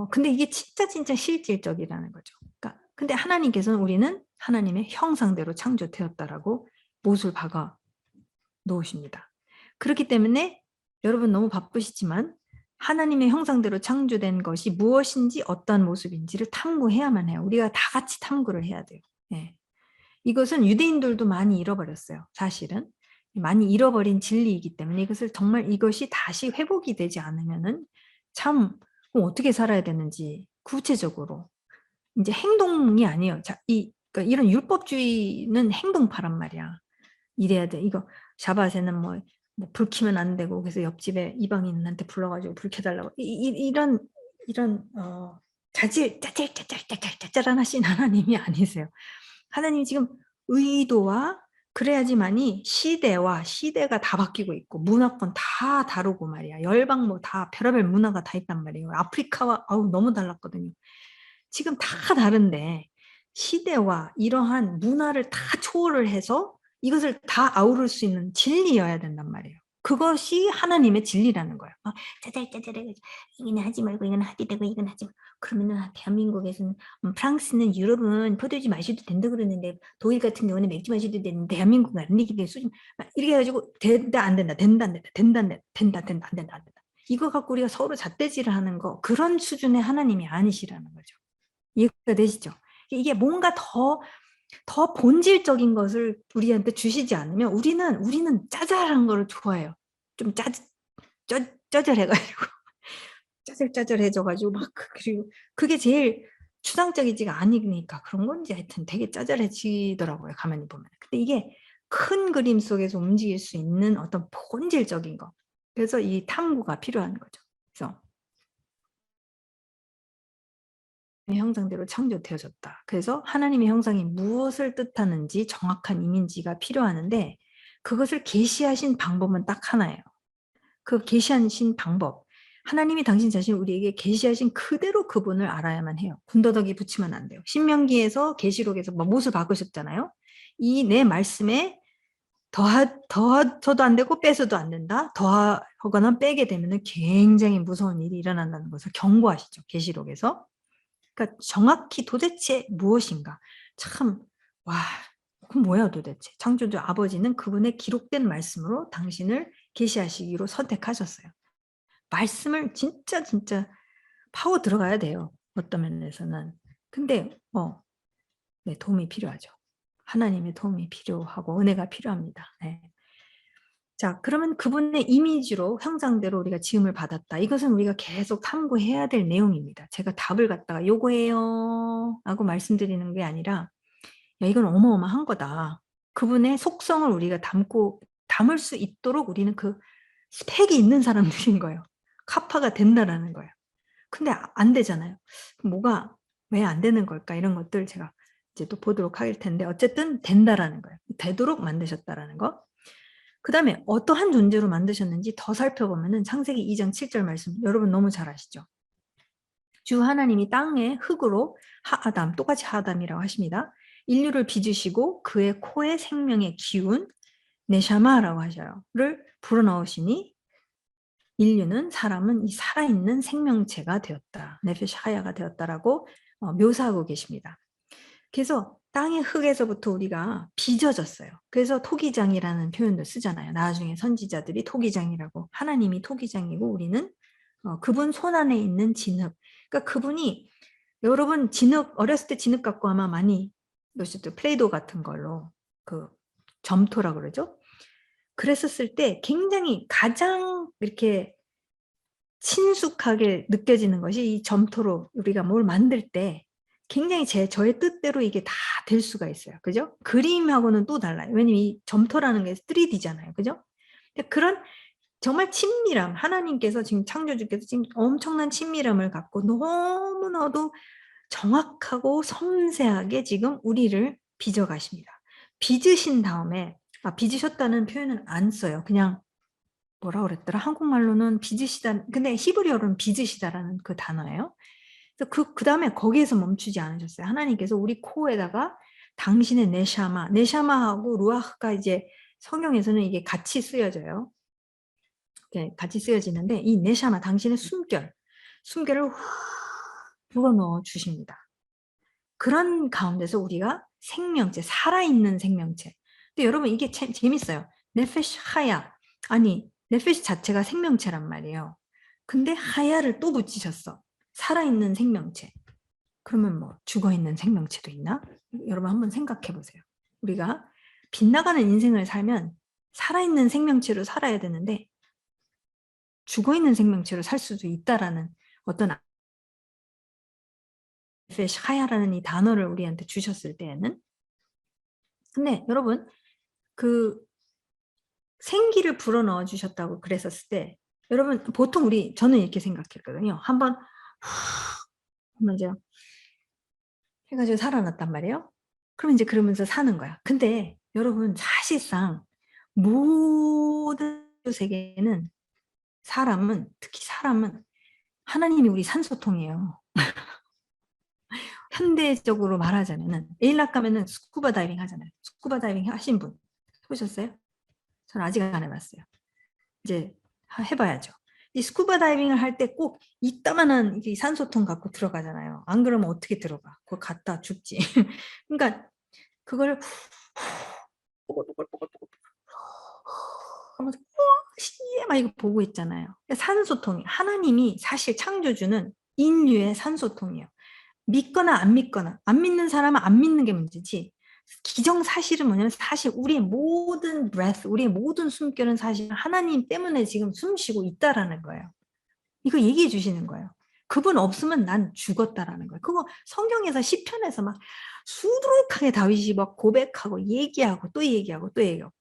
근데 이게 진짜 실질적이라는 거죠. 그러니까 근데 하나님께서는 우리는 하나님의 형상대로 창조되었다라고 못을 박아 놓으십니다. 그렇기 때문에 여러분 너무 바쁘시지만 하나님의 형상대로 창조된 것이 무엇인지 어떤 모습인지를 탐구해야만 해요. 우리가 다 같이 탐구를 해야 돼요. 예. 이것은 유대인들도 많이 잃어버렸어요. 사실은. 많이 잃어버린 진리이기 때문에 이것이 다시 회복이 되지 않으면은 참 어떻게 살아야 되는지 구체적으로 이제 행동이 아니에요. 그러니까 이런 율법주의는 행동파란 말이야. 이래야 돼. 이거 샤바세는 불 켜면 안 되고 그래서 옆집에 이방인한테 불러가지고 불 켜달라고 이런 짜잘짜잘짜잘짜잘한 하신 하나님이 아니세요. 하나님이 지금 의도와 그래야지만이 시대가 다 바뀌고 있고 문화권 다 다르고 말이야. 열방 뭐 다 별의별 문화가 다 있단 말이에요. 아프리카와 너무 달랐거든요. 지금 다 다른데 시대와 이러한 문화를 다 초월을 해서 이것을 다 아우를 수 있는 진리여야 된단 말이에요. 그것이 하나님의 진리라는 거예요. 짜잘짜잘해 이거는 하지 말고 이건 하게 되고 이건 하지 말고 그러면은 대한민국에서는 프랑스는 유럽은 포도주 마셔도 된다 그러는데 독일 같은 경우는 맥주 마셔도 되는데 대한민국은 안 되기 수준 이렇게 해가지고 된다 안 된다 된다 안 된다 된다 안 된다 된다 된다 안 된다 안 된다 이거 갖고 우리가 서로 잣대질을 하는 거 그런 수준의 하나님이 아니시라는 거죠. 이해가 되시죠? 이게 뭔가 더 본질적인 것을 우리한테 주시지 않으면 우리는 짜잘한 거를 좋아해요. 좀 짜잘해가지고 짜잘짜잘해져가지고 막 그리고 그게 제일 추상적이지가 않으니까 그런 건지 하여튼 되게 짜잘해지더라고요. 가만히 보면. 근데 이게 큰 그림 속에서 움직일 수 있는 어떤 본질적인 거. 그래서 이 탐구가 필요한 거죠. 그래서 형상대로 창조되어졌다. 그래서 하나님의 형상이 무엇을 뜻하는지 정확한 이미지가 필요하는데 그것을 계시하신 방법은 딱 하나예요. 그 계시하신 방법. 하나님이 당신 자신을 우리에게 계시하신 그대로 그분을 알아야만 해요. 군더더기 붙이면 안 돼요. 신명기에서 계시록에서 못을 바꾸셨잖아요. 이 내 말씀에 더서도 안 되고 빼서도 안 된다. 더하거나 빼게 되면 굉장히 무서운 일이 일어난다는 것을 경고하시죠. 계시록에서. 그러니까 정확히 도대체 무엇인가. 참 와 그럼 뭐야 도대체. 창조주 아버지는 그분의 기록된 말씀으로 당신을 계시하시기로 선택하셨어요. 말씀을 진짜 파고 들어가야 돼요. 어떤 면에서는. 근데 네, 도움이 필요하죠. 하나님의 도움이 필요하고 은혜가 필요합니다. 네. 자, 그러면 그분의 이미지로 형상대로 우리가 지음을 받았다. 이것은 우리가 계속 탐구해야 될 내용입니다. 제가 답을 갖다가 요거예요 하고 말씀드리는 게 아니라 야, 이건 어마어마한 거다. 그분의 속성을 우리가 담을 수 있도록 우리는 그 스펙이 있는 사람들인 거예요. 카파가 된다라는 거예요. 근데 안 되잖아요. 뭐가 왜 안 되는 걸까? 이런 것들 제가 이제 또 보도록 할 텐데 어쨌든 된다라는 거예요. 되도록 만드셨다라는 거. 그 다음에 어떠한 존재로 만드셨는지 더 살펴보면은 창세기 2장 7절 말씀 여러분 너무 잘 아시죠? 주 하나님이 땅의 흙으로 하아담 똑같이 하아담이라고 하십니다. 인류를 빚으시고 그의 코에 생명의 기운 네샤마라고 하셔요.를 불어넣으시니 인류는 사람은 이 살아있는 생명체가 되었다. 네페시 하야가 되었다라고 묘사하고 계십니다. 그래서 땅의 흙에서부터 우리가 빚어졌어요. 그래서 토기장이라는 표현도 쓰잖아요. 나중에 선지자들이 토기장이라고. 하나님이 토기장이고 우리는 그분 손 안에 있는 진흙. 그러니까 그분이 여러분 진흙 어렸을 때 진흙 갖고 아마 많이 노셨죠. 플레이도 같은 걸로 그 점토라고 그러죠. 그랬었을 때 굉장히 가장 이렇게 친숙하게 느껴지는 것이 이 점토로 우리가 뭘 만들 때 굉장히 저의 뜻대로 이게 다 될 수가 있어요. 그죠? 그림하고는 또 달라요. 왜냐면 이 점토라는 게 3D잖아요. 그죠? 그런 정말 친밀함, 하나님께서 지금 창조주께서 지금 엄청난 친밀함을 갖고 너무나도 정확하고 섬세하게 지금 우리를 빚어 가십니다. 빚으신 다음에 빚으셨다는 표현은 안 써요. 그냥 뭐라 그랬더라? 한국말로는 빚으시다. 근데 히브리어로는 빚으시다라는 그 단어예요. 그래서 그 다음에 거기에서 멈추지 않으셨어요. 하나님께서 우리 코에다가 당신의 네샤마하고 루아흐가 이제 성경에서는 이게 같이 쓰여져요. 네, 같이 쓰여지는데 이 네샤마, 당신의 숨결을 후 불어넣어 주십니다. 그런 가운데서 우리가 생명체, 살아있는 생명체. 근데 여러분 이게 참 재밌어요. 네페시 하야. 아니 네페시 자체가 생명체란 말이에요. 근데 하야를 또 붙이셨어. 살아있는 생명체. 그러면 뭐 죽어있는 생명체도 있나? 여러분 한번 생각해 보세요. 우리가 빗나가는 인생을 살면 살아있는 생명체로 살아야 되는데 죽어있는 생명체로 살 수도 있다라는 어떤 하야라는 이 단어를 우리한테 주셨을 때에는 근데 여러분 그 생기를 불어넣어 주셨다고 그랬었을 때 여러분 보통 저는 이렇게 생각했거든요. 한번 먼저 해가지고 살아났단 말이에요. 그럼 이제 그러면서 사는 거야. 근데 여러분 사실상 모든 세계는 사람은, 특히 사람은 하나님이 우리 산소통이에요. 현대적으로 말하자면은 에일락 가면은 스쿠버 다이빙 하잖아요. 스쿠버 다이빙 하신 분 해보셨어요? 저는 아직 안 해봤어요. 이제 해봐야죠. 이 스쿠버 다이빙을 할 때 꼭 이따만한 이 산소통 갖고 들어가잖아요. 안 그러면 어떻게 들어가? 그거 갔다 죽지. 그러니까 그걸 하면서 시에 막 이거 보고 있잖아요. 산소통이 하나님이 사실 창조주는 인류의 산소통이에요. 믿거나 안 믿거나 안 믿는 사람은 안 믿는 게 문제지. 기정사실은 뭐냐면 사실 우리의 모든 breath, 우리의 모든 숨결은 사실 하나님 때문에 지금 숨 쉬고 있다라는 거예요. 이거 얘기해 주시는 거예요. 그분 없으면 난 죽었다라는 거예요. 그거 성경에서 시편에서 막 수두룩하게 다윗이 막 고백하고 얘기하고 또 얘기하고 또 얘기하고.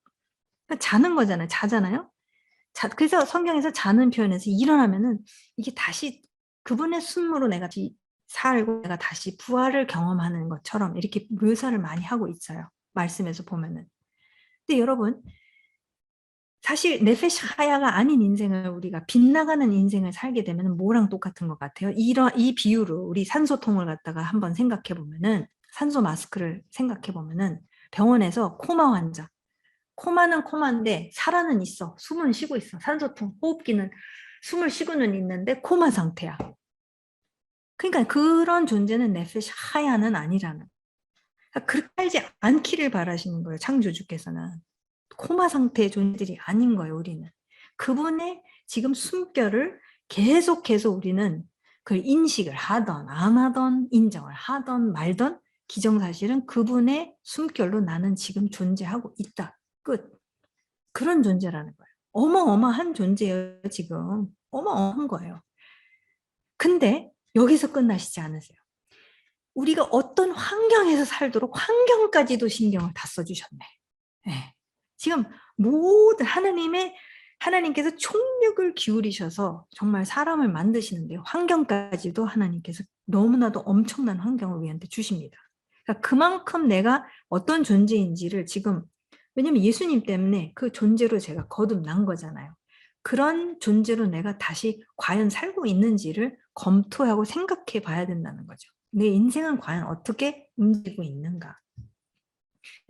그러니까 자는 거잖아요. 자잖아요. 그래서 성경에서 자는 표현에서 일어나면은 이게 다시 그분의 숨으로 내가 살고 내가 다시 부활을 경험하는 것처럼 이렇게 묘사를 많이 하고 있어요. 말씀에서 보면은. 근데 여러분 사실 네페시 하야가 아닌 인생을 우리가 빗나가는 인생을 살게 되면 뭐랑 똑같은 것 같아요? 이 비유로 우리 산소통을 갖다가 한번 생각해 보면은 산소 마스크를 생각해 보면은 병원에서 코마 환자 코마는 코마인데 살아는 있어. 숨은 쉬고 있어. 산소통, 호흡기는 숨을 쉬고는 있는데 코마 상태야. 그러니까 그런 존재는 네페시 하야는 아니라는. 그러니까 그렇게 살지 않기를 바라시는 거예요. 창조주께서는. 코마 상태의 존재들이 아닌 거예요. 우리는. 그분의 지금 숨결을 계속해서 우리는 그걸 인식을 하던 안 하던 인정을 하던 말던 기정사실은 그분의 숨결로 나는 지금 존재하고 있다. 끝. 그런 존재라는 거예요. 어마어마한 존재예요, 지금. 어마어마한 거예요. 근데 여기서 끝나시지 않으세요. 우리가 어떤 환경에서 살도록 환경까지도 신경을 다 써주셨네. 네. 지금 모든 하나님께서 총력을 기울이셔서 정말 사람을 만드시는데 환경까지도 하나님께서 너무나도 엄청난 환경을 우리한테 주십니다. 그러니까 그만큼 내가 어떤 존재인지를 지금 왜냐면 예수님 때문에 그 존재로 제가 거듭난 거잖아요. 그런 존재로 내가 다시 과연 살고 있는지를 검토하고 생각해 봐야 된다는 거죠. 내 인생은 과연 어떻게 움직이고 있는가.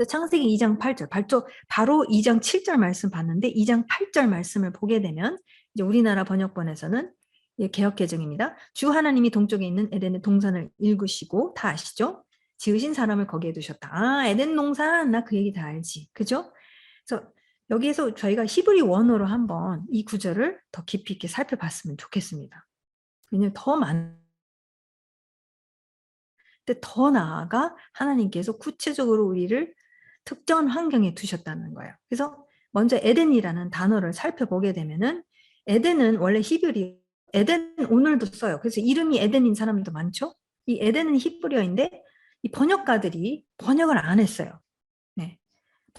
창세기 2장 8절, 바로 2장 7절 말씀 봤는데 2장 8절 말씀을 보게 되면 이제 우리나라 번역본에서는 개역개정입니다. 주 하나님이 동쪽에 있는 에덴의 동산을 읽으시고 다 아시죠? 지으신 사람을 거기에 두셨다. 아, 에덴 동산 나 그 얘기 다 알지. 그죠? 그래서 여기에서 저희가 히브리 원어로 한번 이 구절을 더 깊이 있게 살펴봤으면 좋겠습니다. 왜냐면 근데 더 나아가 하나님께서 구체적으로 우리를 특정한 환경에 두셨다는 거예요. 그래서 먼저 에덴이라는 단어를 살펴보게 되면은 에덴은 원래 히브리 에덴 오늘도 써요. 그래서 이름이 에덴인 사람도 많죠. 이 에덴은 히브리어인데 이 번역가들이 번역을 안 했어요. 네.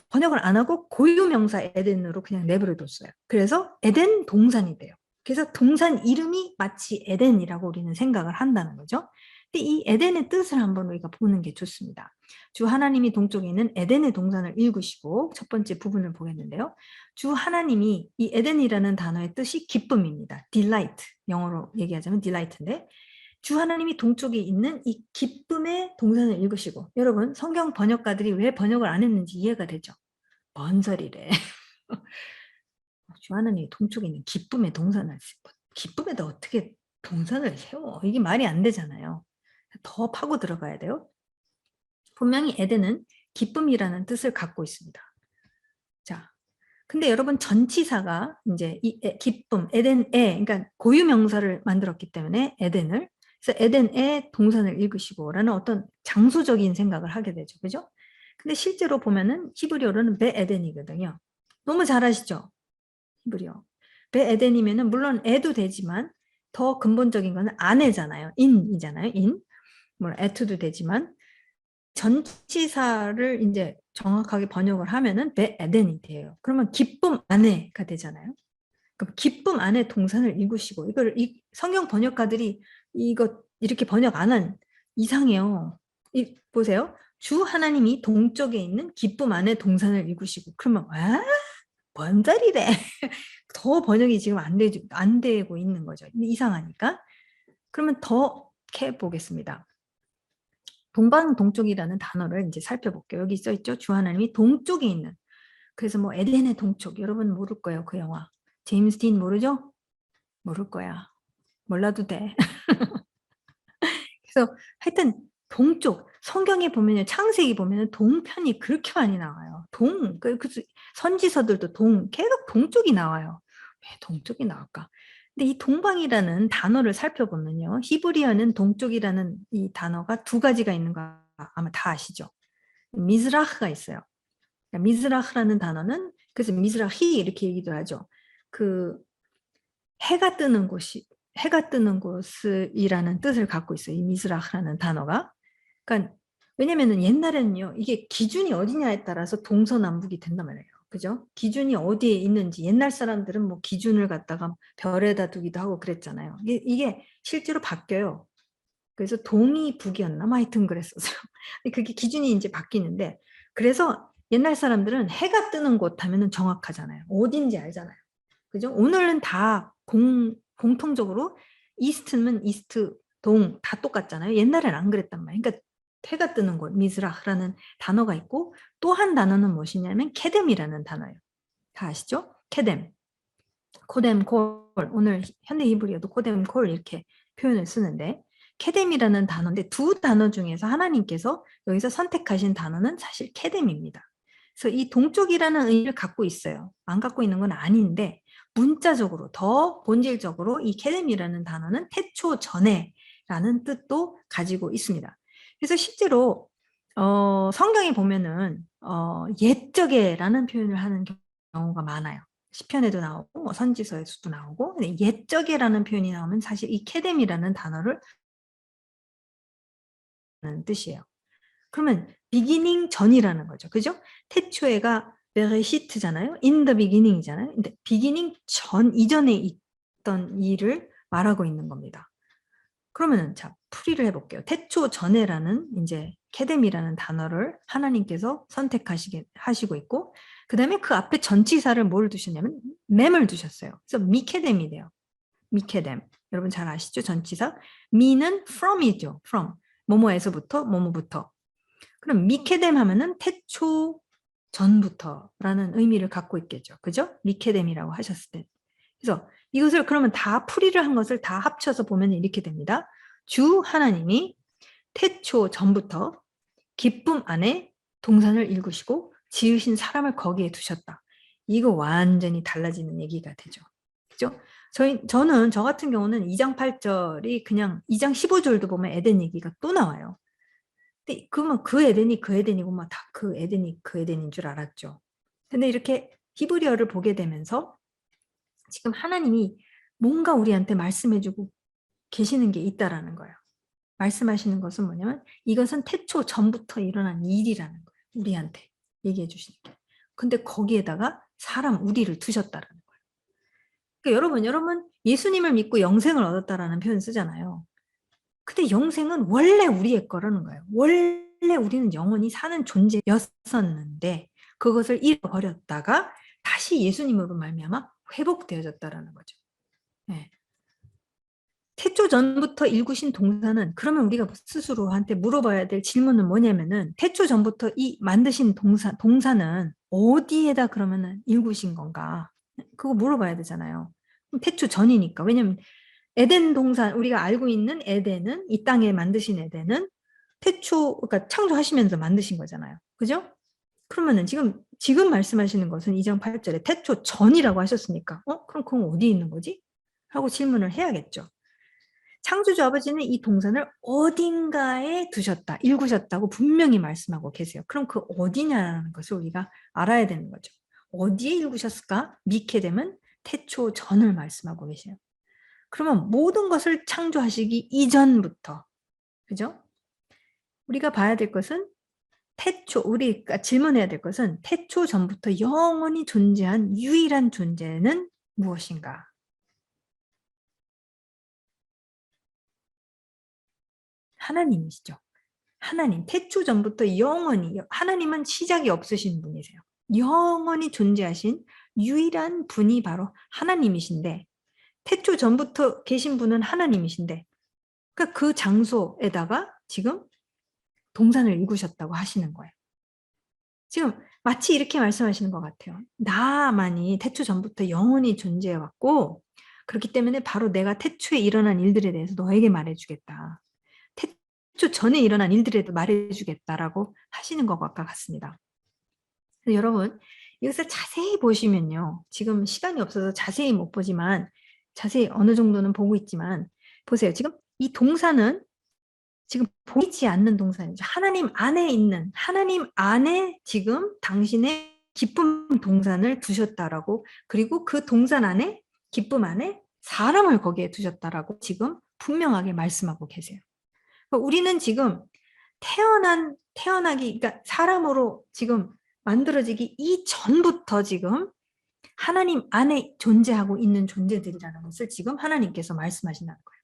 번역을 안 하고 고유명사 에덴으로 그냥 내버려 뒀어요. 그래서 에덴 동산이 돼요. 그래서 동산 이름이 마치 에덴이라고 우리는 생각을 한다는 거죠. 근데 이 에덴의 뜻을 한번 우리가 보는 게 좋습니다. 주 하나님이 동쪽에 있는 에덴의 동산을 읽으시고 첫 번째 부분을 보겠는데요. 주 하나님이 이 에덴이라는 단어의 뜻이 기쁨입니다. delight, 영어로 얘기하자면 delight인데 주 하나님이 동쪽에 있는 이 기쁨의 동산을 읽으시고 여러분 성경 번역가들이 왜 번역을 안 했는지 이해가 되죠? 뭔 소리래. 주 하나님이 동쪽에 있는 기쁨의 동산을 기쁨에다 어떻게 동산을 세워? 이게 말이 안 되잖아요. 더 파고 들어가야 돼요. 분명히 에덴은 기쁨이라는 뜻을 갖고 있습니다. 자, 근데 여러분 전치사가 이제 이 기쁨, 에덴에, 그러니까 고유명사를 만들었기 때문에 에덴을 그래서 에덴의 동산을 읽으시고라는 어떤 장소적인 생각을 하게 되죠, 그죠? 근데 실제로 보면은 히브리어로는 베에덴이거든요. 너무 잘 아시죠? 히브리어. 베에덴이면은 물론 애도 되지만 더 근본적인 거는 아내잖아요. 인이잖아요. 인. 뭐 애투도 되지만 전치사를 이제 정확하게 번역을 하면은 베에덴이 돼요. 그러면 기쁨 아내가 되잖아요. 그럼 기쁨 안에 동산을 읽으시고 이걸 이 성경 번역가들이 이거 이렇게 번역 안 한 이상해요. 보세요. 주 하나님이 동쪽에 있는 기쁨 안에 동산을 이루시고. 그러면 뭔 소리래. 더 번역이 지금 안 되고 있는 거죠. 이상하니까. 그러면 더 해보겠습니다. 동방동쪽이라는 단어를 이제 살펴볼게요. 여기 써있죠. 주 하나님이 동쪽에 있는. 그래서 뭐 에덴의 동쪽. 여러분 모를 거예요. 그 영화. 제임스 딘 모르죠? 모를 거야. 몰라도 돼. 그래서 하여튼 동쪽. 성경에 보면 창세기 보면 동편이 그렇게 많이 나와요. 선지서들도 계속 동쪽이 나와요. 왜 동쪽이 나올까? 근데 이 동방이라는 단어를 살펴보면요. 히브리어는 동쪽이라는 이 단어가 두 가지가 있는 거 아마 다 아시죠? 미즈라흐가 있어요. 미즈라흐라는 단어는 그래서 미즈라히 이렇게 얘기도 하죠. 그 해가 뜨는 곳이라는 뜻을 갖고 있어요. 이 미즈라흐라는 단어가. 그러니까 왜냐면은 옛날에는요. 이게 기준이 어디냐에 따라서 동서남북이 된단 말이에요. 그죠? 기준이 어디에 있는지 옛날 사람들은 뭐 기준을 갖다가 별에다 두기도 하고 그랬잖아요. 이게 실제로 바뀌어요. 그래서 동이 북이었나? 하여튼 그랬었어요. 그게 기준이 이제 바뀌는데 그래서 옛날 사람들은 해가 뜨는 곳 하면은 정확하잖아요. 어딘지 알잖아요. 그죠? 오늘은 다 공통적으로 이스트면 이스트, 동 다 똑같잖아요. 옛날엔 안 그랬단 말이에요. 그러니까 해가 뜨는 곳, 미즈라흐라는 단어가 있고 또 한 단어는 무엇이냐면 케뎀이라는 단어예요. 다 아시죠? 케뎀. 코뎀 콜. 오늘 현대 히브리어도 코뎀 콜 이렇게 표현을 쓰는데 케뎀이라는 단어인데 두 단어 중에서 하나님께서 여기서 선택하신 단어는 사실 케뎀입니다. 그래서 이 동쪽이라는 의미를 갖고 있어요. 안 갖고 있는 건 아닌데 문자적으로 더 본질적으로 이 케뎀이라는 단어는 태초 전에라는 뜻도 가지고 있습니다. 그래서 실제로 성경에 보면은 옛적에라는 표현을 하는 경우가 많아요. 시편에도 나오고 뭐 선지서에서도 나오고 근데 옛적에라는 표현이 나오면 사실 이 케뎀이라는 단어를 하는 뜻이에요. 그러면 비기닝 전이라는 거죠. 그죠? 태초에가 베레시트잖아요. in the beginning이잖아요. 근데 비기닝 전 이전에 있던 일을 말하고 있는 겁니다. 그러면은 자, 풀이를 해볼게요. 태초 전에라는 이제 케뎀이라는 단어를 하나님께서 하시고 있고 그 다음에 그 앞에 전치사를 뭘 두셨냐면 맴을 두셨어요. 그래서 미케뎀이 돼요. 미케뎀. 여러분 잘 아시죠? 전치사. 미는 from이죠. from. 뭐뭐에서부터 뭐뭐부터. 그럼 미케뎀 하면은 태초 전부터라는 의미를 갖고 있겠죠. 그죠? 미케뎀이라고 하셨을 때. 그래서 이것을 그러면 다 풀이를 한 것을 다 합쳐서 보면 이렇게 됩니다. 주 하나님이 태초 전부터 기쁨 안에 동산을 일구시고 지으신 사람을 거기에 두셨다. 이거 완전히 달라지는 얘기가 되죠. 그죠? 저는 저 같은 경우는 2장 8절이 그냥 2장 15절도 보면 에덴 얘기가 또 나와요. 근데 그러면 그 에덴이 그 에덴이고 막 다 그 에덴이 그 에덴인 줄 알았죠. 근데 이렇게 히브리어를 보게 되면서 지금 하나님이 뭔가 우리한테 말씀해주고 계시는 게 있다라는 거예요. 말씀하시는 것은 뭐냐면 이것은 태초 전부터 일어난 일이라는 거예요. 우리한테 얘기해 주시는 게. 근데 거기에다가 사람 우리를 두셨다라는 거예요. 그러니까 여러분 예수님을 믿고 영생을 얻었다라는 표현 쓰잖아요. 근데 영생은 원래 우리의 거라는 거예요. 원래 우리는 영원히 사는 존재였었는데 그것을 잃어버렸다가 다시 예수님으로 말미암아 회복되어졌다라는 거죠. 네. 태초 전부터 일구신 동사는 그러면 우리가 스스로한테 물어봐야 될 질문은 뭐냐면은 태초 전부터 이 만드신 동사는 어디에다 그러면은 일구신 건가? 그거 물어봐야 되잖아요. 태초 전이니까. 왜냐면 에덴 동산 우리가 알고 있는 에덴은 이 땅에 만드신 에덴은 태초 그러니까 창조하시면서 만드신 거잖아요. 그죠? 그러면은 지금 말씀하시는 것은 2장 8절에 태초 전이라고 하셨으니까 그럼 그건 어디 있는 거지? 하고 질문을 해야겠죠. 창조주 아버지는 이 동산을 어딘가에 두셨다, 일구셨다고 분명히 말씀하고 계세요. 그럼 그 어디냐라는 것을 우리가 알아야 되는 거죠. 어디에 일구셨을까? 미케뎀은 태초 전을 말씀하고 계세요. 그러면 모든 것을 창조하시기 이전부터, 그죠? 우리가 봐야 될 것은 우리가 질문해야 될 것은 태초 전부터 영원히 존재한 유일한 존재는 무엇인가? 하나님이시죠. 하나님, 태초 전부터 영원히, 하나님은 시작이 없으신 분이세요. 영원히 존재하신 유일한 분이 바로 하나님이신데, 태초 전부터 계신 분은 하나님이신데, 그러니까 그 장소에다가 지금 동산을 일구셨다고 하시는 거예요. 지금 마치 이렇게 말씀하시는 것 같아요. 나만이 태초 전부터 영원히 존재해왔고, 그렇기 때문에 바로 내가 태초에 일어난 일들에 대해서 너에게 말해주겠다. 태초 전에 일어난 일들에도 말해주겠다라고 하시는 것과 같습니다. 그래서 여러분, 이것을 자세히 보시면요. 지금 시간이 없어서 자세히 못 보지만, 자세히 어느 정도는 보고 있지만, 보세요. 지금 이 동사는 지금 보이지 않는 동사이죠. 하나님 안에 있는, 하나님 안에 지금 당신의 기쁨 동산을 두셨다라고, 그리고 그 동산 안에, 기쁨 안에 사람을 거기에 두셨다라고 지금 분명하게 말씀하고 계세요. 그러니까 우리는 지금 태어나기, 그러니까 사람으로 지금 만들어지기 이전부터 지금 하나님 안에 존재하고 있는 존재들이라는 것을 지금 하나님께서 말씀하신다는 거예요.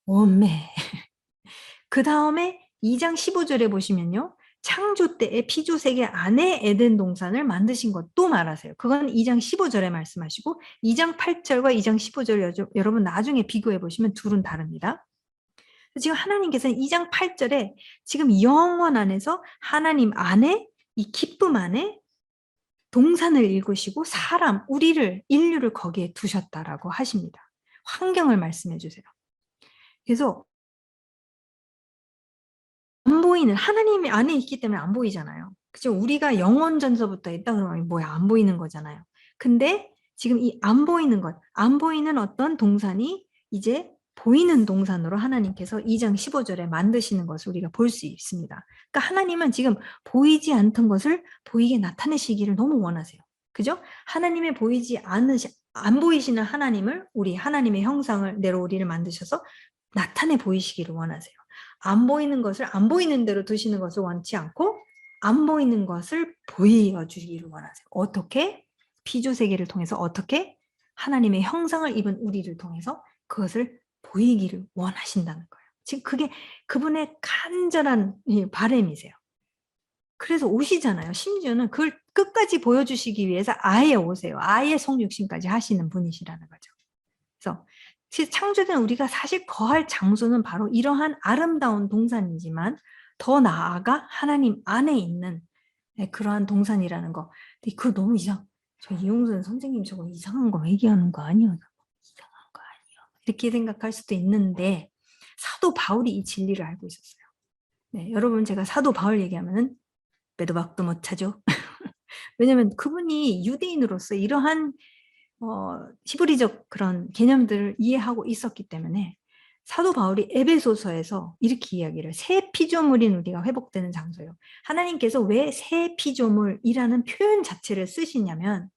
오메. 그 다음에 2장 15절에 보시면요. 창조 때에 피조세계 안에 에덴 동산을 만드신 것도 말하세요. 그건 2장 15절에 말씀하시고 2장 8절과 2장 15절 여러분 나중에 비교해 보시면 둘은 다릅니다. 지금 하나님께서는 2장 8절에 지금 영원 안에서 하나님 안에 이 기쁨 안에 동산을 일구시고 사람, 우리를, 인류를 거기에 두셨다라고 하십니다. 환경을 말씀해 주세요. 그래서 안 보이는, 하나님이 안에 있기 때문에 안 보이잖아요. 그죠? 우리가 영원 전서부터 있다 그러면 뭐야? 안 보이는 거잖아요. 근데 지금 이 안 보이는 것, 안 보이는 어떤 동산이 이제 보이는 동산으로 하나님께서 2장 15절에 만드시는 것을 우리가 볼 수 있습니다. 그러니까 하나님은 지금 보이지 않던 것을 보이게 나타내시기를 너무 원하세요. 그죠? 하나님의 안 보이시는 하나님을, 우리 하나님의 형상을 내로 우리를 만드셔서 나타내 보이시기를 원하세요. 안 보이는 것을 안 보이는 대로 두시는 것을 원치 않고 안 보이는 것을 보여주기를 원하세요. 어떻게? 피조세계를 통해서 어떻게? 하나님의 형상을 입은 우리를 통해서 그것을 보이기를 원하신다는 거예요. 지금 그게 그분의 간절한 바람이세요. 그래서 오시잖아요. 심지어는 그걸 끝까지 보여주시기 위해서 아예 오세요. 아예 성육신까지 하시는 분이시라는 거죠. 그래서 창조된 우리가 사실 거할 장소는 바로 이러한 아름다운 동산이지만 더 나아가 하나님 안에 있는 그러한 동산이라는 거. 근데 그거 너무 저 이용선 선생님 저거 이상한 거 얘기하는 거 아니에요? 이상한 거 아니에요? 이렇게 생각할 수도 있는데 사도 바울이 이 진리를 알고 있었어요. 네, 여러분 제가 사도 바울 얘기하면은 빼도 박도 못 차죠. 왜냐면 그분이 유대인으로서 이러한 히브리적 그런 개념들을 이해하고 있었기 때문에 사도 바울이 에베소서에서 이렇게 이야기를, 새 피조물인 우리가 회복되는 장소예요. 하나님께서 왜 새 피조물이라는 표현 자체를 쓰시냐면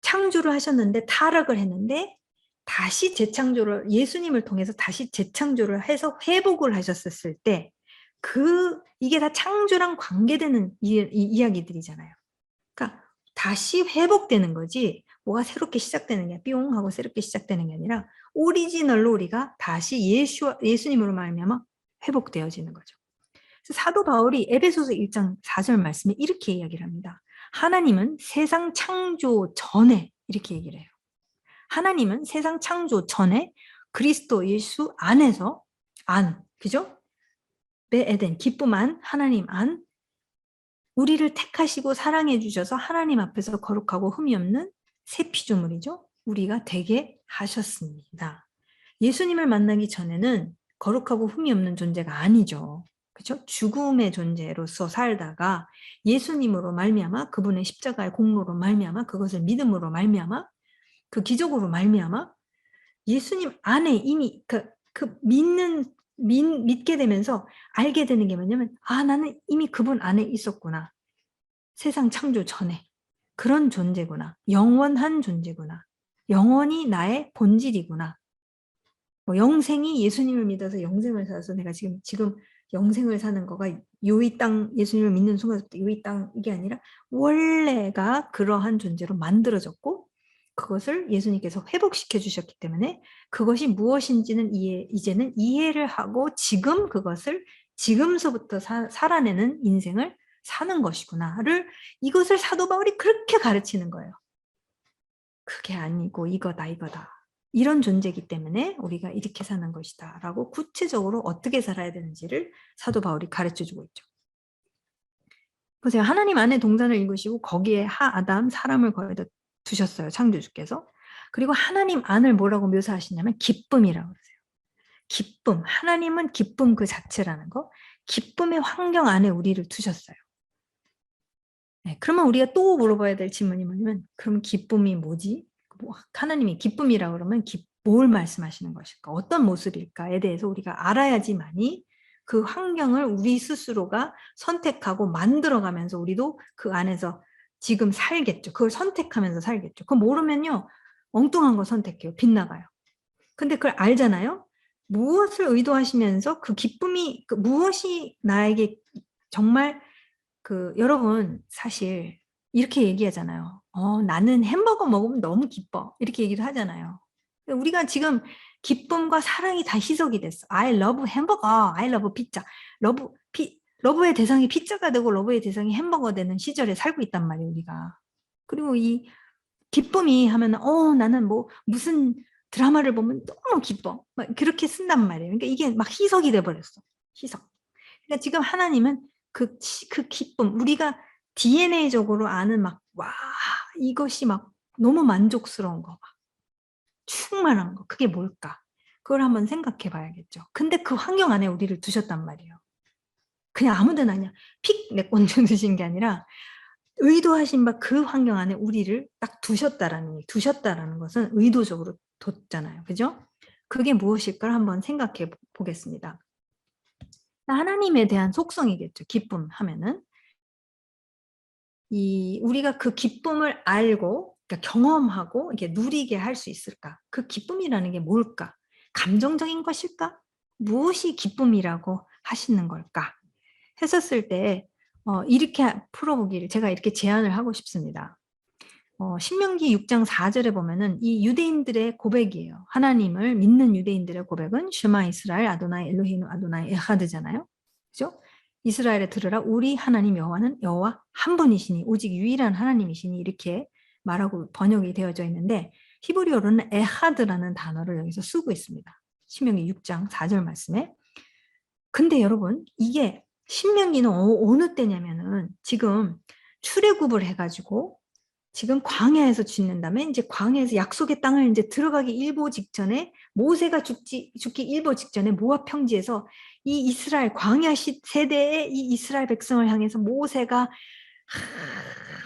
창조를 하셨는데 타락을 했는데 다시 재창조를, 예수님을 통해서 다시 재창조를 해서 회복을 하셨을 때 이게 다 창조랑 관계되는 이야기들이잖아요. 그러니까 다시 회복되는 거지 뭐가 새롭게 시작되는 게 뿅 하고 새롭게 시작되는 게 아니라 오리지널로 우리가 다시 예수님으로 말미암아 회복되어지는 거죠. 그래서 사도 바울이 에베소서 1장 4절 말씀에 이렇게 이야기를 합니다. 하나님은 세상 창조 전에, 이렇게 얘기를 해요. 하나님은 세상 창조 전에 그리스도 예수 안에서, 그죠? 베에덴, 기쁨 안, 하나님 안, 우리를 택하시고 사랑해 주셔서 하나님 앞에서 거룩하고 흠이 없는 새 피조물이죠. 우리가 되게 하셨습니다. 예수님을 만나기 전에는 거룩하고 흠이 없는 존재가 아니죠. 그렇죠? 죽음의 존재로서 살다가 예수님으로 말미암아, 그분의 십자가의 공로로 말미암아, 그것을 믿음으로 말미암아, 그 기적으로 말미암아 예수님 안에 이미 믿게 되면서 알게 되는 게 뭐냐면 나는 이미 그분 안에 있었구나. 세상 창조 전에 그런 존재구나. 영원한 존재구나. 영원히 나의 본질이구나. 영생이 예수님을 믿어서 영생을 살아서 내가 지금 영생을 사는 거가 이 땅, 예수님을 믿는 순간부터 이 땅, 이게 아니라 원래가 그러한 존재로 만들어졌고 그것을 예수님께서 회복시켜 주셨기 때문에 그것이 무엇인지는 이제는 이해를 하고 지금 그것을 지금서부터 살아내는 인생을 사는 것이구나를 이것을 사도 바울이 그렇게 가르치는 거예요. 그게 아니고 이거다. 이런 존재이기 때문에 우리가 이렇게 사는 것이다 라고 구체적으로 어떻게 살아야 되는지를 사도 바울이 가르쳐주고 있죠. 보세요. 하나님 안에 동산을 읽으시고 거기에 아담 사람을 거기다 두셨어요. 창조주께서. 그리고 하나님 안을 뭐라고 묘사하시냐면 기쁨이라고 그러세요. 기쁨. 하나님은 기쁨 그 자체라는 거. 기쁨의 환경 안에 우리를 두셨어요. 네, 그러면 우리가 또 물어봐야 될 질문이 뭐냐면 그럼 기쁨이 뭐지? 하나님이 기쁨이라고 그러면 뭘 말씀하시는 것일까? 어떤 모습일까에 대해서 우리가 알아야지만이 그 환경을 우리 스스로가 선택하고 만들어가면서 우리도 그 안에서 지금 살겠죠. 그걸 선택하면서 살겠죠. 그거 모르면요. 엉뚱한 거 선택해요. 빗나가요. 근데 그걸 알잖아요. 무엇을 의도하시면서 그 기쁨이 무엇이 나에게 정말 여러분 사실 이렇게 얘기하잖아요. 나는 햄버거 먹으면 너무 기뻐. 이렇게 얘기를 하잖아요. 우리가 지금 기쁨과 사랑이 다 희석이 됐어. I love 햄버거. I love 피자. 러브의 대상이 피자가 되고 러브의 대상이 햄버거 되는 시절에 살고 있단 말이에요, 우리가. 그리고 이 기쁨이 하면 나는 뭐 무슨 드라마를 보면 너무 기뻐. 막 그렇게 쓴단 말이에요. 그러니까 이게 막 희석이 돼 버렸어. 희석. 그러니까 지금 하나님은 그 기쁨, 우리가 DNA적으로 아는 이것이 막 너무 만족스러운 거, 충만한 거, 그게 뭘까? 그걸 한번 생각해 봐야겠죠. 근데 그 환경 안에 우리를 두셨단 말이에요. 그냥 아무 데나 그냥 픽 내꽂혀 두신 게 아니라 의도하신 바 그 환경 안에 우리를 딱 두셨다라는 것은 의도적으로 뒀잖아요. 그죠? 그게 무엇일까를 한번 생각해 보겠습니다. 하나님에 대한 속성이겠죠. 기쁨 하면은. 우리가 그 기쁨을 알고, 그러니까 경험하고, 이렇게 누리게 할 수 있을까? 그 기쁨이라는 게 뭘까? 감정적인 것일까? 무엇이 기쁨이라고 하시는 걸까? 했었을 때, 이렇게 풀어보기를 제가 이렇게 제안을 하고 싶습니다. 신명기 6장 4절에 보면은 이 유대인들의 고백이에요. 하나님을 믿는 유대인들의 고백은 슈마 이스라엘 아도나이 엘로히누 아도나이 에하드잖아요. 그죠? 이스라엘에 들으라 우리 하나님 여호와는 여호와 한 분이시니 오직 유일한 하나님이시니 이렇게 말하고 번역이 되어져 있는데 히브리어로는 에하드라는 단어를 여기서 쓰고 있습니다. 신명기 6장 4절 말씀에. 근데 여러분 이게 신명기는 어느 때냐면은 지금 출애굽을 해가지고 지금 광야에서 짓는 다음에 이제 광야에서 약속의 땅을 이제 들어가기 일보 직전에 모세가 죽기 일보 직전에 모압 평지에서 이 이스라엘 광야 세대의 이 이스라엘 백성을 향해서 모세가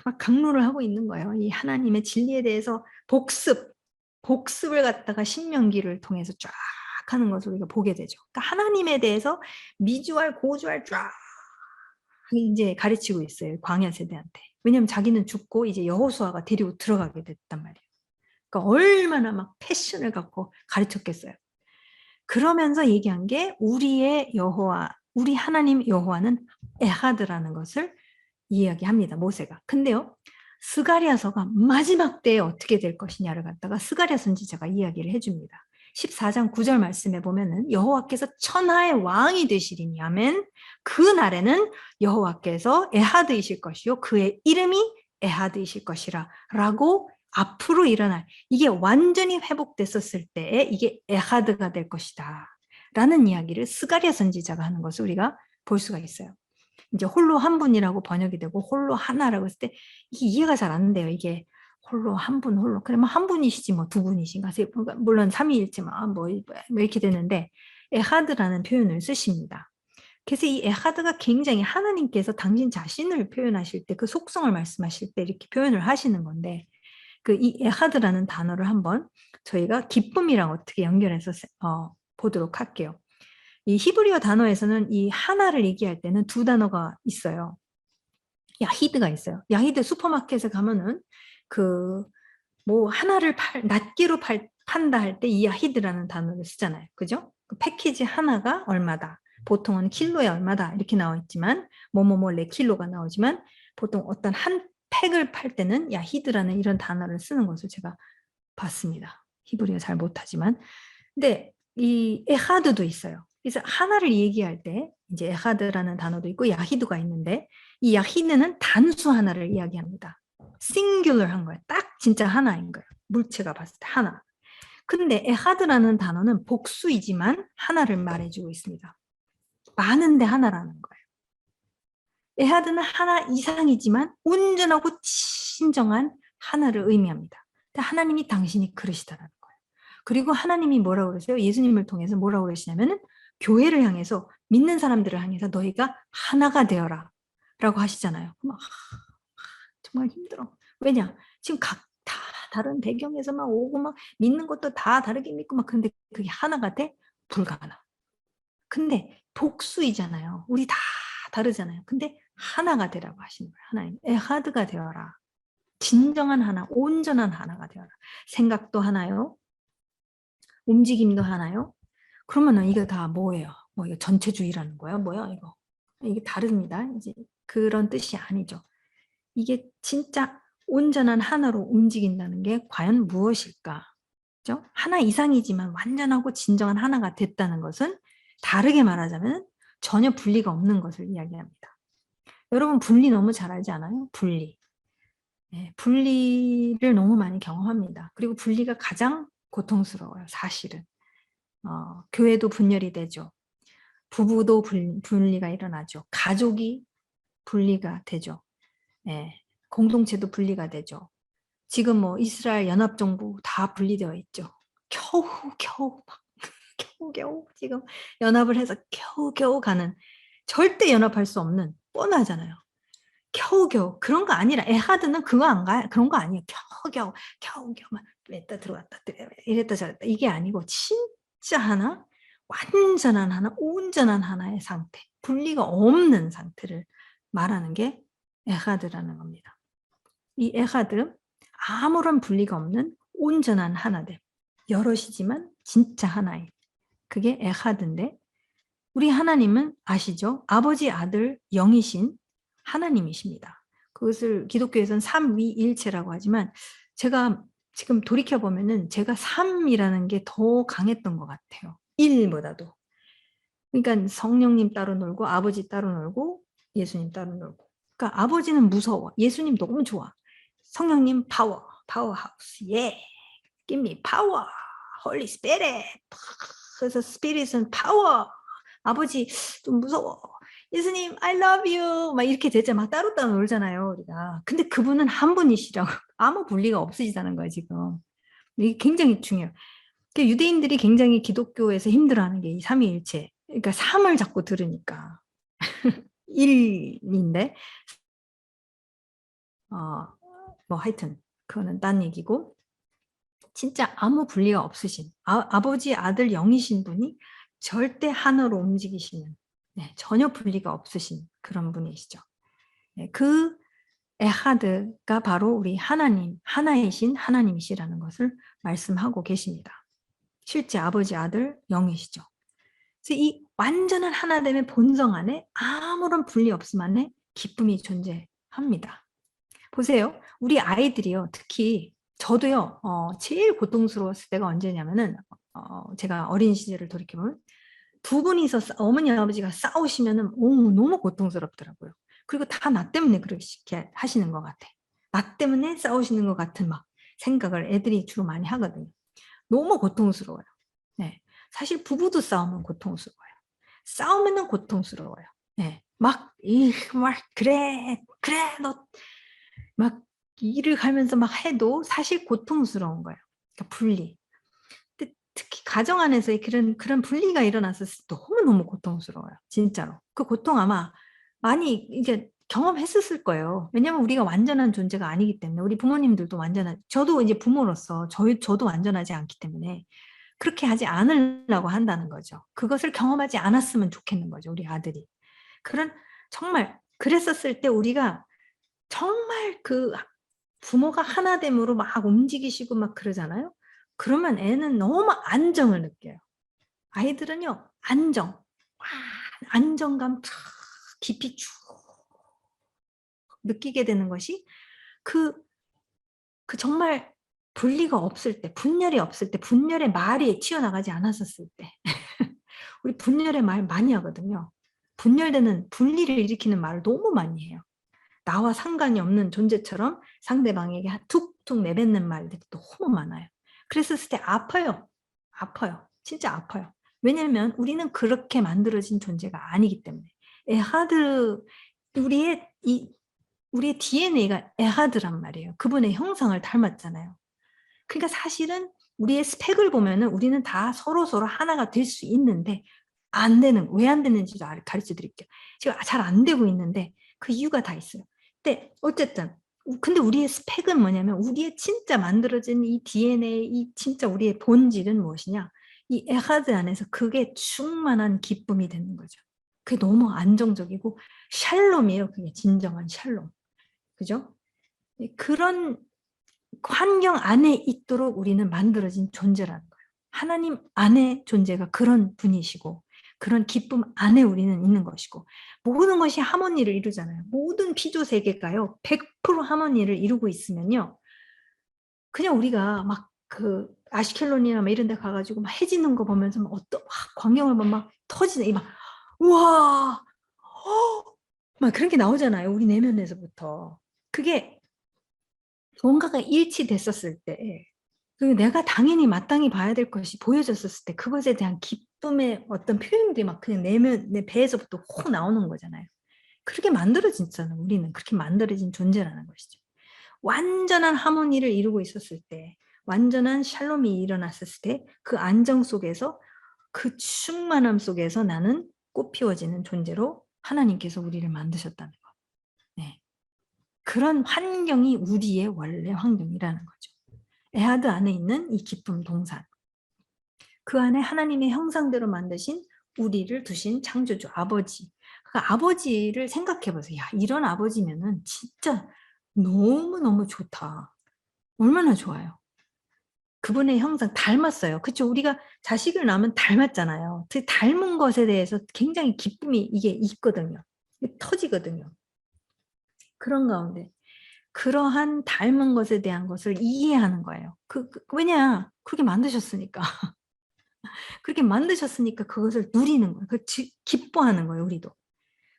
막 강론을 하고 있는 거예요. 이 하나님의 진리에 대해서 복습을 갖다가 신명기를 통해서 쫙 하는 것을 우리가 보게 되죠. 그러니까 하나님에 대해서 미주알 고주알 쫙 이제 가르치고 있어요. 광야 세대한테. 왜냐면 자기는 죽고 이제 여호수아가 데리고 들어가게 됐단 말이에요. 그러니까 얼마나 막 패션을 갖고 가르쳤겠어요. 그러면서 얘기한 게 우리의 여호와, 우리 하나님 여호와는 에하드라는 것을 이야기합니다. 모세가. 근데요. 스가랴서가 마지막 때에 어떻게 될 것이냐를 갖다가 스가랴 선지자가 이야기를 해줍니다. 14장 9절 말씀에 보면은 여호와께서 천하의 왕이 되시리니 아멘. 그 날에는 여호와께서 에하드이실 것이요 그의 이름이 에하드이실 것이라 라고 앞으로 일어날 이게 완전히 회복됐었을 때에 이게 에하드가 될 것이다 라는 이야기를 스가랴 선지자가 하는 것을 우리가 볼 수가 있어요. 이제 홀로 한 분이라고 번역이 되고 홀로 하나라고 했을 때 이게 이해가 잘 안 돼요. 이게 홀로 한 분 홀로 그러면 한 분이시지 뭐 두 분이신가 물론 삼위일체만 뭐 이렇게 되는데 에하드라는 표현을 쓰십니다. 그래서 이 에하드가 굉장히 하나님께서 당신 자신을 표현하실 때 그 속성을 말씀하실 때 이렇게 표현을 하시는 건데 이 에하드라는 단어를 한번 저희가 기쁨이랑 어떻게 연결해서 보도록 할게요. 이 히브리어 단어에서는 이 하나를 얘기할 때는 두 단어가 있어요. 야히드가 있어요. 야히드 슈퍼마켓에 가면은 뭐 하나를 낱개로 판다 할 때 이 야히드라는 단어를 쓰잖아요. 그죠? 그 패키지 하나가 얼마다. 보통은 킬로에 얼마다 이렇게 나와 있지만 뭐뭐뭐 4킬로가 나오지만 보통 어떤 한 팩을 팔 때는 야히드라는 이런 단어를 쓰는 것을 제가 봤습니다. 히브리어 잘 못하지만. 근데 이 에하드도 있어요. 그래서 하나를 얘기할 때 이제 에하드라는 단어도 있고 야히드가 있는데 이 야히드는 단수 하나를 이야기합니다. 싱귤러한 거예요. 딱 진짜 하나인 거예요. 물체가 봤을 때 하나. 근데 에하드라는 단어는 복수이지만 하나를 말해주고 있습니다. 많은데 하나라는 거예요. 에하드는 하나 이상이지만 온전하고 진정한 하나를 의미합니다. 하나님이 당신이 그러시다라는 거예요. 그리고 하나님이 뭐라고 그러세요? 예수님을 통해서 뭐라고 그러시냐면은 교회를 향해서 믿는 사람들을 향해서 너희가 하나가 되어라 라고 하시잖아요. 막 정말 힘들어. 왜냐? 지금 각 다 다른 배경에서 막 오고 막 믿는 것도 다 다르게 믿고 막 그런데 그게 하나가 돼? 불가능하. 근데 복수이잖아요. 우리 다 다르잖아요. 근데 하나가 되라고 하시는 거예요. 하나님. 에하드가 되어라. 진정한 하나, 온전한 하나가 되어라. 생각도 하나요? 움직임도 하나요? 그러면은 이거 다 뭐예요? 뭐 이거 전체주의라는 거야? 뭐야 이거? 이게 다릅니다. 이제 그런 뜻이 아니죠. 이게 진짜 온전한 하나로 움직인다는 게 과연 무엇일까? 그죠? 하나 이상이지만 완전하고 진정한 하나가 됐다는 것은 다르게 말하자면 전혀 분리가 없는 것을 이야기합니다. 여러분 분리 너무 잘 알지 않아요? 분리. 네, 분리를 너무 많이 경험합니다. 그리고 분리가 가장 고통스러워요. 사실은. 교회도 분열이 되죠. 부부도 분리가 일어나죠. 가족이 분리가 되죠. 네, 공동체도 분리가 되죠. 지금 뭐 이스라엘 연합정부 다 분리되어 있죠. 겨우 막 겨우 지금 연합을 해서 겨우 가는 절대 연합할 수 없는 뻔하잖아요. 겨우 그런 거 아니라 에하드는 그거 안 가. 그런 거 아니에요. 겨우 막 이랬다 들어왔다 이랬다 저랬다 이게 아니고 진짜 하나 완전한 하나 온전한 하나의 상태 분리가 없는 상태를 말하는 게 에하드라는 겁니다. 이 에하드 아무런 분리가 없는 온전한 하나됨 여럿이지만 진짜 하나인 그게 에하드인데 우리 하나님은 아시죠? 아버지 아들 영이신 하나님이십니다. 그것을 기독교에서는 삼위일체라고 하지만 제가 지금 돌이켜보면은 제가 3이라는 게 더 강했던 것 같아요. 1보다도. 그러니까 성령님 따로 놀고 아버지 따로 놀고 예수님 따로 놀고 그러니까 아버지는 무서워. 예수님 너무 좋아. 성령님 파워하우스 예 give me power Holy Spirit 그래서 스피릿은 파워 아버지 좀 무서워 예수님 I love you 막 이렇게 되자 막 따로따로 놀잖아요 우리가. 근데 그분은 한 분이시라고 아무 분리가 없으시다는 거예요 지금. 이게 굉장히 중요해요. 유대인들이 굉장히 기독교에서 힘들어하는 게 이 삼위일체 그러니까 3을 자꾸 들으니까 1인데 뭐 하여튼 그거는 딴 얘기고 진짜 아무 분리가 없으신 아버지 아들 영이신 분이 절대 하나로 움직이시는 네, 전혀 분리가 없으신 그런 분이시죠. 네, 그 에하드가 바로 우리 하나님 하나이신 하나님이시라는 것을 말씀하고 계십니다. 실제 아버지 아들 영이시죠. 그래서 이 완전한 하나됨의 본성 안에 아무런 분리 없음 안에 기쁨이 존재합니다. 보세요. 우리 아이들이요. 특히 저도요. 제일 고통스러웠을 때가 언제냐면은 제가 어린 시절을 돌이켜보면 두 분이서 어머니 아버지가 싸우시면은 너무 고통스럽더라고요. 그리고 다 나 때문에 그렇게 하시는 것 같아. 나 때문에 싸우시는 것 같은 막 생각을 애들이 주로 많이 하거든요. 너무 고통스러워요. 네. 사실 부부도 싸우면 고통스러워요. 싸우면은 고통스러워요. 네. 그래, 너 막 일을 가면서 막 해도 사실 고통스러운 거예요. 그러니까 분리. 근데 특히 가정 안에서의 그런 분리가 일어나서 너무너무 고통스러워요. 진짜로. 그 고통 아마 많이 이게 경험했었을 거예요. 왜냐면 우리가 완전한 존재가 아니기 때문에 우리 부모님들도 저도 이제 부모로서 저도 완전하지 않기 때문에 그렇게 하지 않으려고 한다는 거죠. 그것을 경험하지 않았으면 좋겠는 거죠. 우리 아들이. 정말 그랬었을 때 우리가 정말 그 부모가 하나됨으로 막 움직이시고 막 그러잖아요. 그러면 애는 너무 안정을 느껴요. 아이들은요. 안정감 깊이 쭉 느끼게 되는 것이 그 정말 분리가 없을 때, 분열이 없을 때, 분열의 말이 튀어나가지 않았었을 때. 우리 분열의 말 많이 하거든요. 분열되는, 분리를 일으키는 말을 너무 많이 해요. 나와 상관이 없는 존재처럼 상대방에게 툭툭 내뱉는 말들이 너무 많아요. 그랬을 때 아파요. 아파요. 진짜 아파요. 왜냐면 우리는 그렇게 만들어진 존재가 아니기 때문에. 에하드, 우리의 DNA가 에하드란 말이에요. 그분의 형상을 닮았잖아요. 그러니까 사실은 우리의 스펙을 보면은 우리는 다 서로서로 하나가 될 수 있는데 안 되는, 왜 안 되는지도 가르쳐 드릴게요. 지금 잘 안 되고 있는데 그 이유가 다 있어요. 근데 어쨌든 근데 우리의 스펙은 뭐냐면 우리의 진짜 만들어진 이 DNA, 이 진짜 우리의 본질은 무엇이냐? 이 에하드 안에서 그게 충만한 기쁨이 되는 거죠. 그게 너무 안정적이고 샬롬이에요. 그게 진정한 샬롬. 그죠? 그런 환경 안에 있도록 우리는 만들어진 존재라는 거예요. 하나님 안에 존재가 그런 분이시고 그런 기쁨 안에 우리는 있는 것이고 모든 것이 하모니를 이루잖아요. 모든 피조 세계가요. 100% 하모니를 이루고 있으면요. 그냥 우리가 막 그 아시켈론이나 막 이런 데 가가지고 막 해지는 거 보면서 막 광경을 보면 막 터지네. 막 우와 막 그런 게 나오잖아요. 우리 내면에서부터. 그게 뭔가가 일치됐었을 때 그리고 내가 당연히 마땅히 봐야 될 것이 보여졌었을 때 그것에 대한 기쁨의 어떤 표현들이 막 그냥 내 배에서부터 확 나오는 거잖아요. 그렇게 만들어졌잖아요. 우리는 그렇게 만들어진 존재라는 것이죠. 완전한 하모니를 이루고 있었을 때, 완전한 샬롬이 일어났을 때 그 안정 속에서 그 충만함 속에서 나는 꽃피워지는 존재로 하나님께서 우리를 만드셨다는 것. 네. 그런 환경이 우리의 원래 환경이라는 거죠. 에하드 안에 있는 이 기쁨 동산. 그 안에 하나님의 형상대로 만드신 우리를 두신 창조주 아버지. 그 아버지를 생각해 보세요. 야, 이런 아버지면은 진짜 너무너무 좋다. 얼마나 좋아요. 그분의 형상 닮았어요. 그쵸? 우리가 자식을 낳으면 닮았잖아요. 그 닮은 것에 대해서 굉장히 기쁨이 이게 있거든요. 터지거든요. 그런 가운데 그러한 닮은 것에 대한 것을 이해하는 거예요. 왜냐? 그렇게 만드셨으니까. 그렇게 만드셨으니까 그것을 누리는 거예요. 기뻐하는 거예요, 우리도.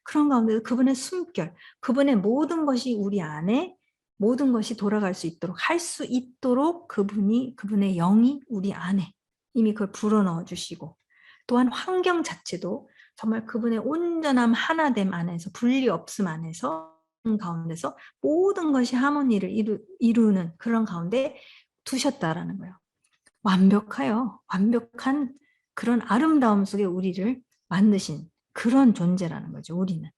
그런 가운데 그분의 숨결, 그분의 모든 것이 우리 안에 모든 것이 돌아갈 수 있도록 할 수 있도록 그분의 영이 우리 안에 이미 그걸 불어넣어 주시고 또한 환경 자체도 정말 그분의 온전함 하나됨 안에서 분리 없음 안에서 가운데서 모든 것이 하모니를 이루는 그런 가운데 두셨다라는 거예요. 완벽해요. 완벽한 그런 아름다움 속에 우리를 만드신 그런 존재라는 거죠. 우리는.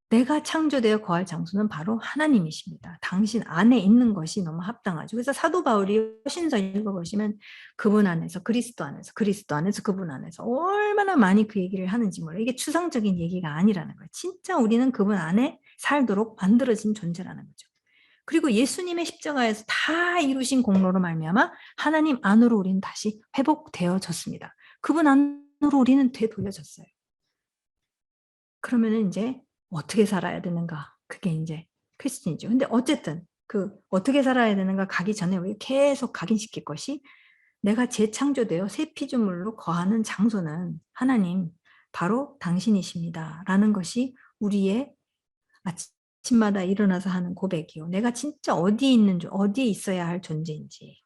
내가 창조되어 거할 장소는 바로 하나님이십니다. 당신 안에 있는 것이 너무 합당하죠. 그래서 사도 바울이 신서 읽어보시면 그분 안에서 그리스도 안에서 그리스도 안에서 그분 안에서 얼마나 많이 그 얘기를 하는지 몰라요. 이게 추상적인 얘기가 아니라는 거예요. 진짜 우리는 그분 안에 살도록 만들어진 존재라는 거죠. 그리고 예수님의 십자가에서 다 이루신 공로로 말미암아 하나님 안으로 우리는 다시 회복되어졌습니다. 그분 안으로 우리는 되돌려졌어요. 그러면은 이제 어떻게 살아야 되는가? 그게 이제 퀘스천이죠. 근데 어쨌든 그 어떻게 살아야 되는가 가기 전에 우리 계속 각인시킬 것이 내가 재창조되어 새 피조물로 거하는 장소는 하나님 바로 당신이십니다. 라는 것이 우리의 아침마다 일어나서 하는 고백이요. 내가 진짜 어디에 있어야 할 존재인지.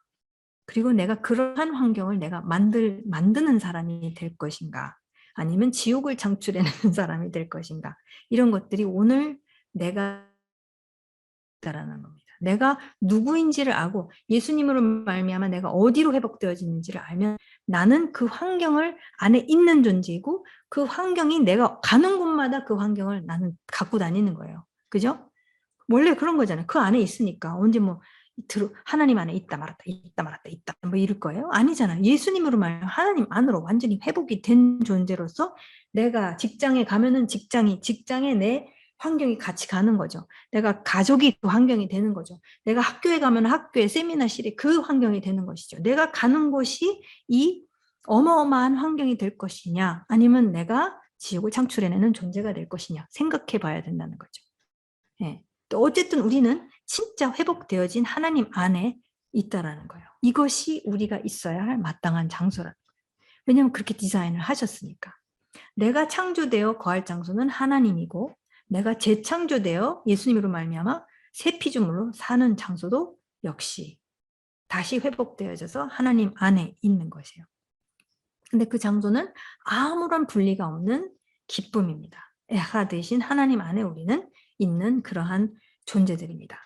그리고 내가 그러한 환경을 내가 만드는 사람이 될 것인가. 아니면 지옥을 창출해내는 사람이 될 것인가. 이런 것들이 오늘 내가 있다라는 겁니다. 내가 누구인지를 알고 예수님으로 말미암아 내가 어디로 회복되어지는지를 알면 나는 그 환경을 안에 있는 존재이고 그 환경이 내가 가는 곳마다 그 환경을 나는 갖고 다니는 거예요. 그죠? 원래 그런 거잖아요. 그 안에 있으니까 언제 뭐 하나님 안에 있다 말았다 있다 말았다 있다 뭐 이럴 거예요? 아니잖아요. 예수님으로 말하면 하나님 안으로 완전히 회복이 된 존재로서 내가 직장에 가면은 직장에 내 환경이 같이 가는 거죠. 내가 가족이 그 환경이 되는 거죠. 내가 학교에 가면 학교에 세미나실에 그 환경이 되는 것이죠. 내가 가는 곳이 이 어마어마한 환경이 될 것이냐 아니면 내가 지옥을 창출해내는 존재가 될 것이냐 생각해 봐야 된다는 거죠. 예. 또 어쨌든 우리는 진짜 회복되어진 하나님 안에 있다라는 거예요. 이것이 우리가 있어야 할 마땅한 장소라는 거예요. 왜냐하면 그렇게 디자인을 하셨으니까. 내가 창조되어 거할 장소는 하나님이고 내가 재창조되어 예수님으로 말미암아 새 피조물로 사는 장소도 역시 다시 회복되어져서 하나님 안에 있는 것이에요. 근데 그 장소는 아무런 분리가 없는 기쁨입니다. 에하 대신 하나님 안에 우리는 있는 그러한 존재들입니다.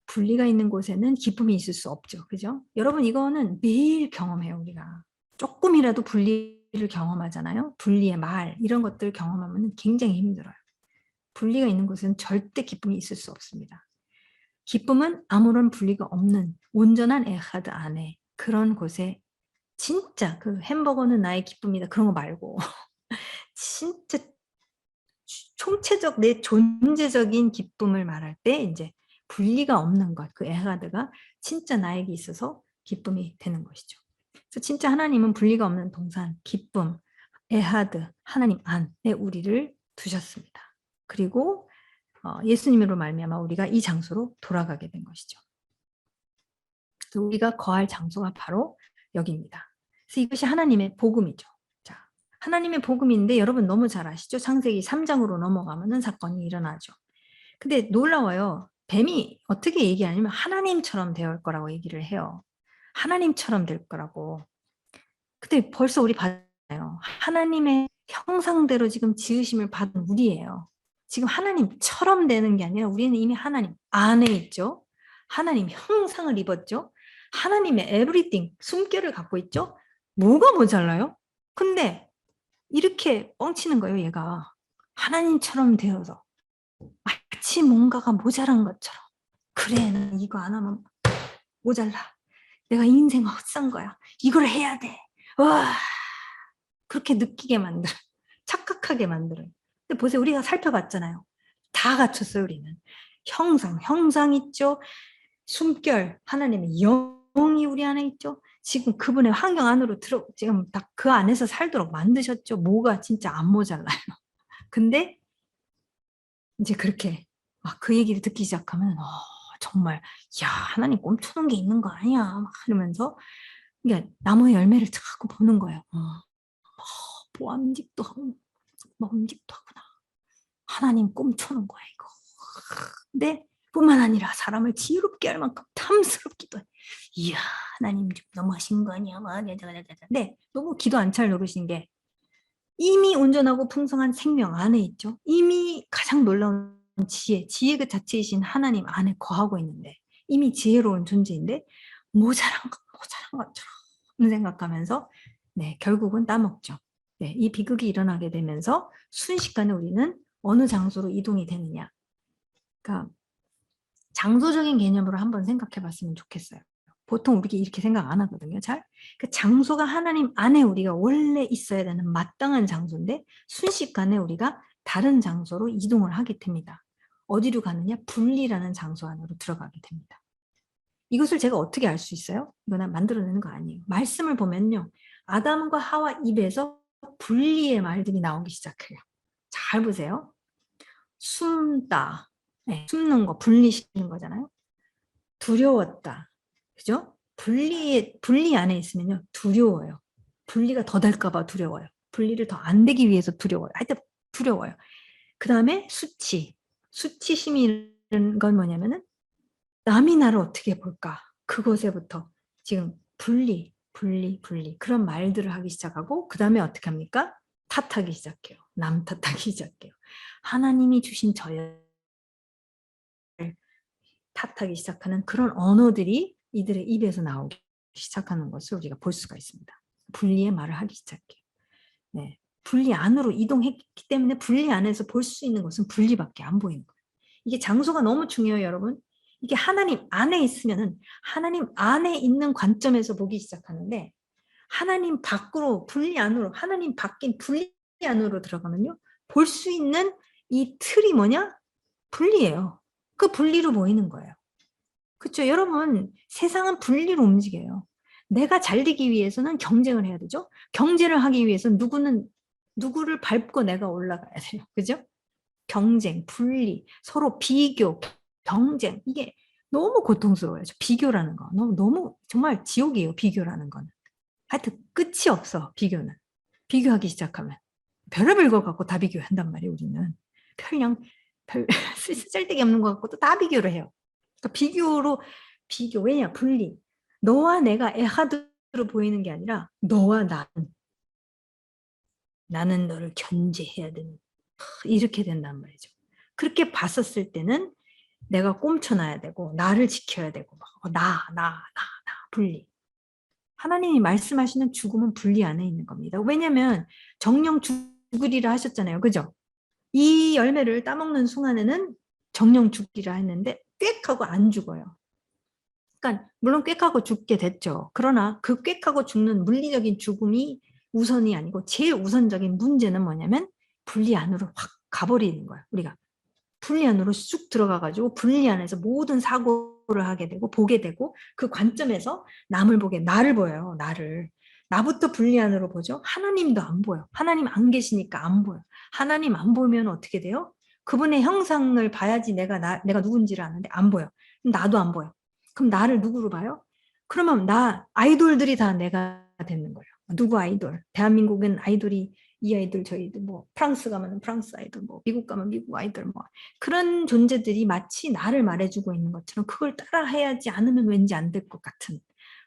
분리가 있는 곳에는 기쁨이 있을 수 없죠. 그죠? 여러분 이거는 매일 경험해요. 우리가. 조금이라도 분리를 경험하잖아요. 분리의 말 이런 것들 경험하면 굉장히 힘들어요. 분리가 있는 곳에는 절대 기쁨이 있을 수 없습니다. 기쁨은 아무런 분리가 없는 온전한 에하드 안에 그런 곳에 진짜 그 햄버거는 나의 기쁨이다 그런 거 말고 진짜 총체적 내 존재적인 기쁨을 말할 때 이제 분리가 없는 것, 그 에하드가 진짜 나에게 있어서 기쁨이 되는 것이죠. 그래서 진짜 하나님은 분리가 없는 동산, 기쁨, 에하드, 하나님 안에 우리를 두셨습니다. 그리고 예수님으로 말미암아 우리가 이 장소로 돌아가게 된 것이죠. 그래서 우리가 거할 장소가 바로 여기입니다. 그래서 이것이 하나님의 복음이죠. 자, 하나님의 복음인데 여러분 너무 잘 아시죠? 창세기 3장으로 넘어가면은 사건이 일어나죠. 근데 놀라워요. 뱀이 어떻게 얘기하냐면 하나님처럼 될 거라고 얘기를 해요. 하나님처럼 될 거라고. 근데 벌써 우리 봤잖아요. 하나님의 형상대로 지금 지으심을 받은 우리예요. 지금 하나님처럼 되는 게 아니라 우리는 이미 하나님 안에 있죠. 하나님 형상을 입었죠. 하나님의 everything, 숨결을 갖고 있죠. 뭐가 모자라요? 근데 이렇게 뻥치는 거예요, 얘가. 하나님처럼 되어서. 마치 뭔가가 모자란 것처럼. 그래, 난 이거 안 하면 모자라. 내가 인생 헛산 거야. 이걸 해야 돼. 와, 그렇게 느끼게 만들어. 착각하게 만들어. 근데 보세요. 우리가 살펴봤잖아요. 다 갖췄어요, 우리는. 형상 있죠. 숨결, 하나님의 영이 우리 안에 있죠. 지금 그분의 환경 안으로 지금 딱 그 안에서 살도록 만드셨죠. 뭐가 진짜 안 모자라요. 근데 이제 그렇게 그 얘기를 듣기 시작하면 정말 야 하나님 꼼추는 게 있는 거 아니야 막 이러면서 그러니까 나무의 열매를 자꾸 보는 거예요. 보암직도 하고 먹음직도 하구나. 하나님 꼼추는 거야 이거. 근데 뿐만 아니라 사람을 지혜롭게 할 만큼 탐스럽기도 해. 이야 하나님 너무 하신 거 아니야. 네, 너무 기도 안 찰 노릇인 게 이미 온전하고 풍성한 생명 안에 있죠. 이미 가장 놀라운 지혜 그 자체이신 하나님 안에 거하고 있는데 이미 지혜로운 존재인데 모자란 것처럼 생각하면서 네, 결국은 따먹죠. 네, 이 비극이 일어나게 되면서 순식간에 우리는 어느 장소로 이동이 되느냐. 그러니까 장소적인 개념으로 한번 생각해 봤으면 좋겠어요. 보통 우리가 이렇게 생각 안 하거든요. 잘. 그 장소가 하나님 안에 우리가 원래 있어야 되는 마땅한 장소인데 순식간에 우리가 다른 장소로 이동을 하게 됩니다. 어디로 가느냐? 분리라는 장소 안으로 들어가게 됩니다. 이것을 제가 어떻게 알 수 있어요? 이거는 만들어내는 거 아니에요. 말씀을 보면요. 아담과 하와 입에서 분리의 말들이 나오기 시작해요. 잘 보세요. 숨다. 네, 숨는 거, 분리시키는 거잖아요. 두려웠다. 그죠? 분리 안에 있으면요. 두려워요. 분리가 더 될까봐 두려워요. 분리를 더 안 되기 위해서 두려워요. 하여튼 두려워요. 그 다음에 수치심이라는 건 뭐냐면은 남이 나를 어떻게 볼까? 그것에부터 지금 분리. 그런 말들을 하기 시작하고 그 다음에 어떻게 합니까? 탓하기 시작해요. 남 탓하기 시작해요. 하나님이 주신 저를 탓하기 시작하는 그런 언어들이 이들의 입에서 나오기 시작하는 것을 우리가 볼 수가 있습니다. 분리의 말을 하기 시작해요. 네. 분리 안으로 이동했기 때문에 분리 안에서 볼 수 있는 것은 분리밖에 안 보이는 거예요. 이게 장소가 너무 중요해요, 여러분. 이게 하나님 안에 있으면은 하나님 안에 있는 관점에서 보기 시작하는데 하나님 밖으로 분리 안으로 하나님 밖인 분리 안으로 들어가면요. 볼 수 있는 이 틀이 뭐냐? 분리예요. 그 분리로 보이는 거예요. 그렇죠. 여러분 세상은 분리로 움직여요. 내가 잘 되기 위해서는 경쟁을 해야 되죠. 경쟁을 하기 위해서는 누구를 밟고 내가 올라가야 돼요. 그죠? 경쟁, 분리, 서로 비교, 경쟁 이게 너무 고통스러워요. 비교라는 거. 너무 정말 지옥이에요. 비교라는 거는. 하여튼 끝이 없어. 비교는. 비교하기 시작하면. 별의별 거 갖고 다 비교한단 말이에요. 우리는. 그냥 별 쓸데기 없는 거 갖고 또 다 비교를 해요. 그러니까 비교. 왜냐? 분리. 너와 내가 에하드로 보이는 게 아니라 너와 나는 너를 견제해야 되는. 이렇게 된단 말이죠. 그렇게 봤었을 때는 내가 꼼쳐놔야 되고 나를 지켜야 되고 나 분리. 하나님이 말씀하시는 죽음은 분리 안에 있는 겁니다. 왜냐하면 정령 죽으리라 하셨잖아요. 그죠? 이 열매를 따먹는 순간에는 정령 죽기라 했는데 꽥하고 안 죽어요. 그러니까 물론 꽥하고 죽게 됐죠. 그러나 그 꽥하고 죽는 물리적인 죽음이 우선이 아니고 제일 우선적인 문제는 뭐냐면 분리 안으로 확 가버리는 거야. 우리가 분리 안으로 쑥 들어가가지고 분리 안에서 모든 사고를 하게 되고 보게 되고 그 관점에서 남을 보게 나를 보여요. 나부터 분리 안으로 보죠. 하나님도 안 보여. 하나님 안 계시니까 안 보여. 하나님 안 보면 어떻게 돼요? 그분의 형상을 봐야지 내가 누군지를 아는데 안 보여. 나도 안 보여. 그럼 나를 누구로 봐요? 그러면 아이돌들이 다 내가 되는 거예요. 누구 아이돌? 대한민국은 아이돌이 이 아이돌 저희들 뭐 프랑스 가면 프랑스 아이돌 뭐 미국 가면 미국 아이돌 뭐 그런 존재들이 마치 나를 말해주고 있는 것처럼 그걸 따라해야지 않으면 왠지 안 될 것 같은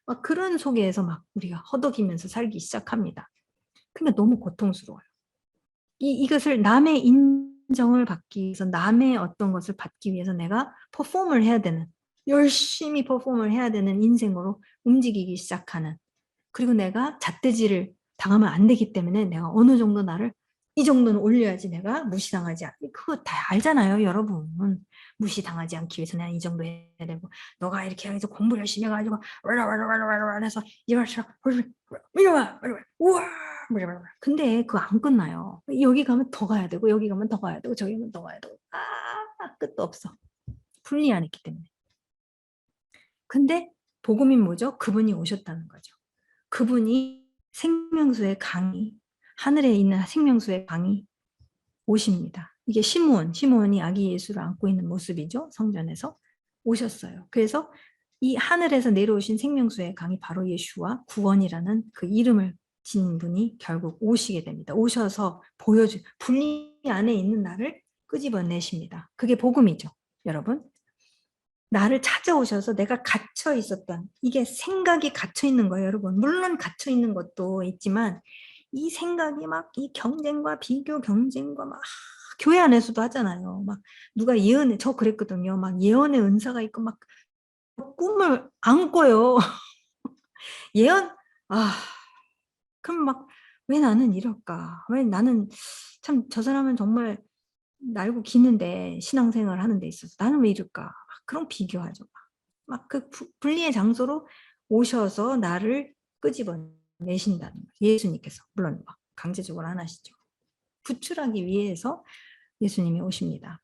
막 그런 속에서 막 우리가 허덕이면서 살기 시작합니다. 그러니까 너무 고통스러워요. 이것을 남의 인정을 받기 위해서 남의 어떤 것을 받기 위해서 내가 퍼폼을 해야 되는 열심히 퍼폼을 해야 되는 인생으로 움직이기 시작하는 그리고 내가 잣대질을 당하면 안 되기 때문에 내가 어느 정도 나를 이 정도는 올려야지 내가 무시당하지 않고 그거 다 알잖아요 여러분. 무시당하지 않기 위해서 내가 이 정도 해야 되고 너가 이렇게 해서 공부 열심히 해가지고 해서 이럴수록 우와 근데 그거 안 끝나요. 여기 가면 더 가야 되고 여기 가면 더 가야 되고 저기 가면 더 가야 되고 끝도 없어. 분리 안 했기 때문에. 근데 복음이 뭐죠? 그분이 오셨다는 거죠. 그분이 생명수의 강이 하늘에 있는 생명수의 강이 오십니다. 이게 시므온이 아기 예수를 안고 있는 모습이죠. 성전에서 오셨어요. 그래서 이 하늘에서 내려오신 생명수의 강이 바로 예수와 구원이라는 그 이름을 진 분이 결국 오시게 됩니다. 오셔서 분리 안에 있는 나를 끄집어내십니다. 그게 복음이죠. 여러분. 나를 찾아오셔서 내가 갇혀 있었던 이게 생각이 갇혀 있는 거예요, 여러분. 물론 갇혀 있는 것도 있지만 이 생각이 막 이 경쟁과 비교 경쟁과 막 교회 안에서도 하잖아요. 막 누가 저 그랬거든요. 막 예언의 은사가 있고 막 꿈을 안 꿔요. 예언 그럼 막 왜 나는 이럴까? 왜 나는 참 저 사람은 정말 날고 기는데 신앙생활 하는 데 있어서 나는 왜 이럴까? 그런 비교하죠. 막 그 분리의 장소로 오셔서 나를 끄집어내신다는 거예요. 예수님께서. 물론 막 강제적으로 안 하시죠. 구출하기 위해서 예수님이 오십니다.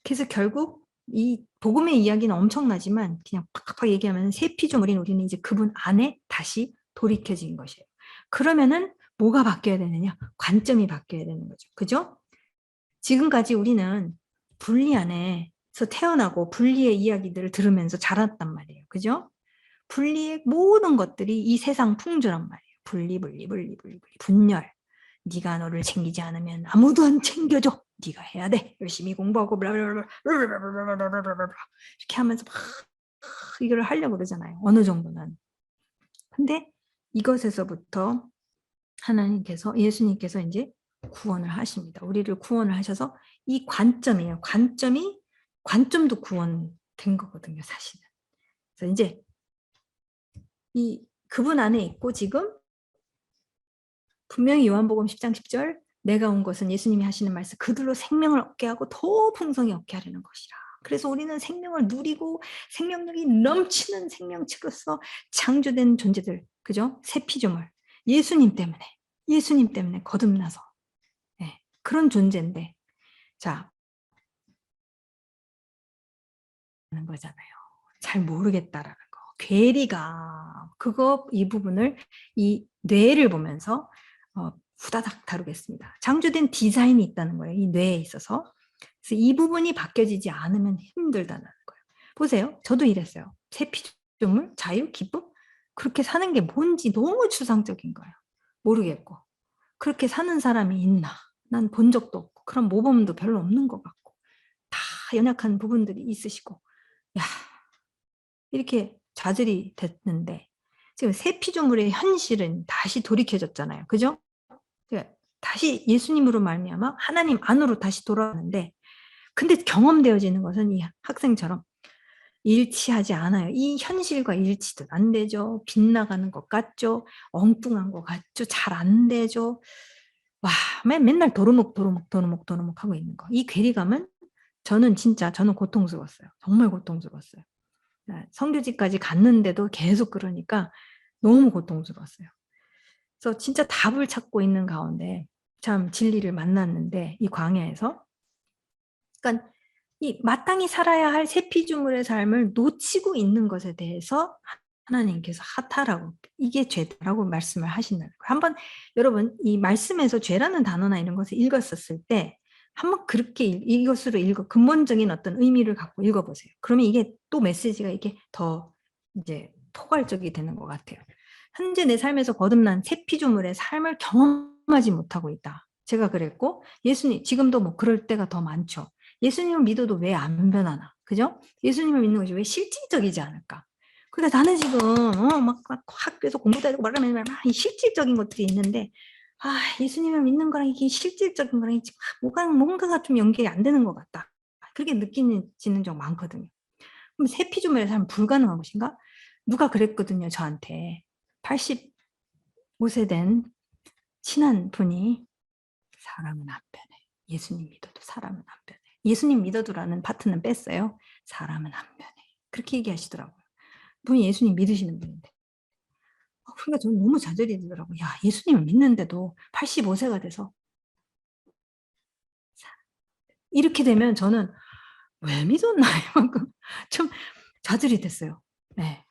그래서 결국 이 복음의 이야기는 엄청나지만 그냥 팍팍 얘기하면 새 피조물인 우리는 이제 그분 안에 다시 돌이켜진 것이에요. 그러면은 뭐가 바뀌어야 되느냐? 관점이 바뀌어야 되는 거죠. 그죠? 지금까지 우리는 분리 안에서 태어나고 분리의 이야기들을 들으면서 자랐단 말이에요. 그죠? 분리의 모든 것들이 이 세상 풍조란 말이에요. 분리, 분열. 네가 너를 챙기지 않으면 아무도 안 챙겨줘. 네가 해야 돼. 열심히 공부하고 이렇게 하면서 막 이걸 하려고 그러잖아요. 어느 정도는. 근데 이것에서부터 예수님께서 이제 구원을 하십니다. 우리를 구원을 하셔서 이 관점이에요. 관점도 구원된 거거든요, 사실은. 그래서 이제 그분 안에 있고 지금 분명히 요한복음 10장 10절 내가 온 것은 예수님이 하시는 말씀 그들로 생명을 얻게 하고 더 풍성히 얻게 하려는 것이라. 그래서 우리는 생명을 누리고 생명력이 넘치는 생명체로서 창조된 존재들. 그죠? 새 피조물. 예수님 때문에 거듭나서 네, 그런 존재인데 자 하는 거잖아요. 잘 모르겠다라는 거. 괴리가 이 부분을 이 뇌를 보면서 후다닥 다루겠습니다. 창조된 디자인이 있다는 거예요. 이 뇌에 있어서. 그래서 이 부분이 바뀌어지지 않으면 힘들다는 거예요. 보세요. 저도 이랬어요. 새 피조물, 자유, 기쁨? 그렇게 사는 게 뭔지 너무 추상적인 거예요. 모르겠고. 그렇게 사는 사람이 있나? 난 본 적도 없고 그런 모범도 별로 없는 것 같고 다 연약한 부분들이 있으시고 야 이렇게 좌절이 됐는데 지금 새 피조물의 현실은 다시 돌이켜졌잖아요. 그죠? 다시 예수님으로 말미암아 하나님 안으로 다시 돌아가는데 근데 경험되어지는 것은 이 학생처럼 일치하지 않아요. 이 현실과 일치도 안 되죠. 빗나가는 것 같죠. 엉뚱한 것 같죠. 잘 안 되죠. 와 맨날 도루묵 하고 있는 거. 이 괴리감은 저는 고통스러웠어요. 정말 고통스러웠어요. 선교지까지 갔는데도 계속 그러니까 너무 고통스러웠어요. 그래서 진짜 답을 찾고 있는 가운데 참 진리를 만났는데 이 광야에서 그러니까 이 마땅히 살아야 할 새 피조물의 삶을 놓치고 있는 것에 대해서 하나님께서 하타라고 이게 죄다라고 말씀을 하신다는 거예요. 한번 여러분 이 말씀에서 죄라는 단어나 이런 것을 읽었었을 때 한번 그렇게 이것으로 근본적인 어떤 의미를 갖고 읽어보세요. 그러면 이게 또 메시지가 이게 더 이제 포괄적이 되는 것 같아요. 현재 내 삶에서 거듭난 새 피조물의 삶을 경험하지 못하고 있다. 제가 그랬고 예수님 지금도 뭐 그럴 때가 더 많죠. 예수님을 믿어도 왜 안 변하나? 그죠? 예수님을 믿는 것이 왜 실질적이지 않을까? 근데 나는 지금 막 학교에서 공부도 해야 되고 말하면 막 이 실질적인 것들이 있는데 예수님을 믿는 거랑 이게 실질적인 거랑 지금 뭔가가 좀 연결이 안 되는 것 같다. 그렇게 느끼지는 좀 많거든요. 그럼 새 피조물의 삶은 불가능한 것인가? 누가 그랬거든요, 저한테. 85세 된 친한 분이 사람은 안 변해. 예수님 믿어도 사람은 안 변해. 예수님 믿어도라는 파트는 뺐어요. 사람은 안 변해. 그렇게 얘기하시더라고요. 분이 예수님 믿으시는 분인데. 그러니까 저는 너무 좌절이 되더라고요. 야, 예수님을 믿는데도 85세가 돼서 이렇게 되면 저는 왜 믿었나 이만큼 좀 좌절이 됐어요. 네.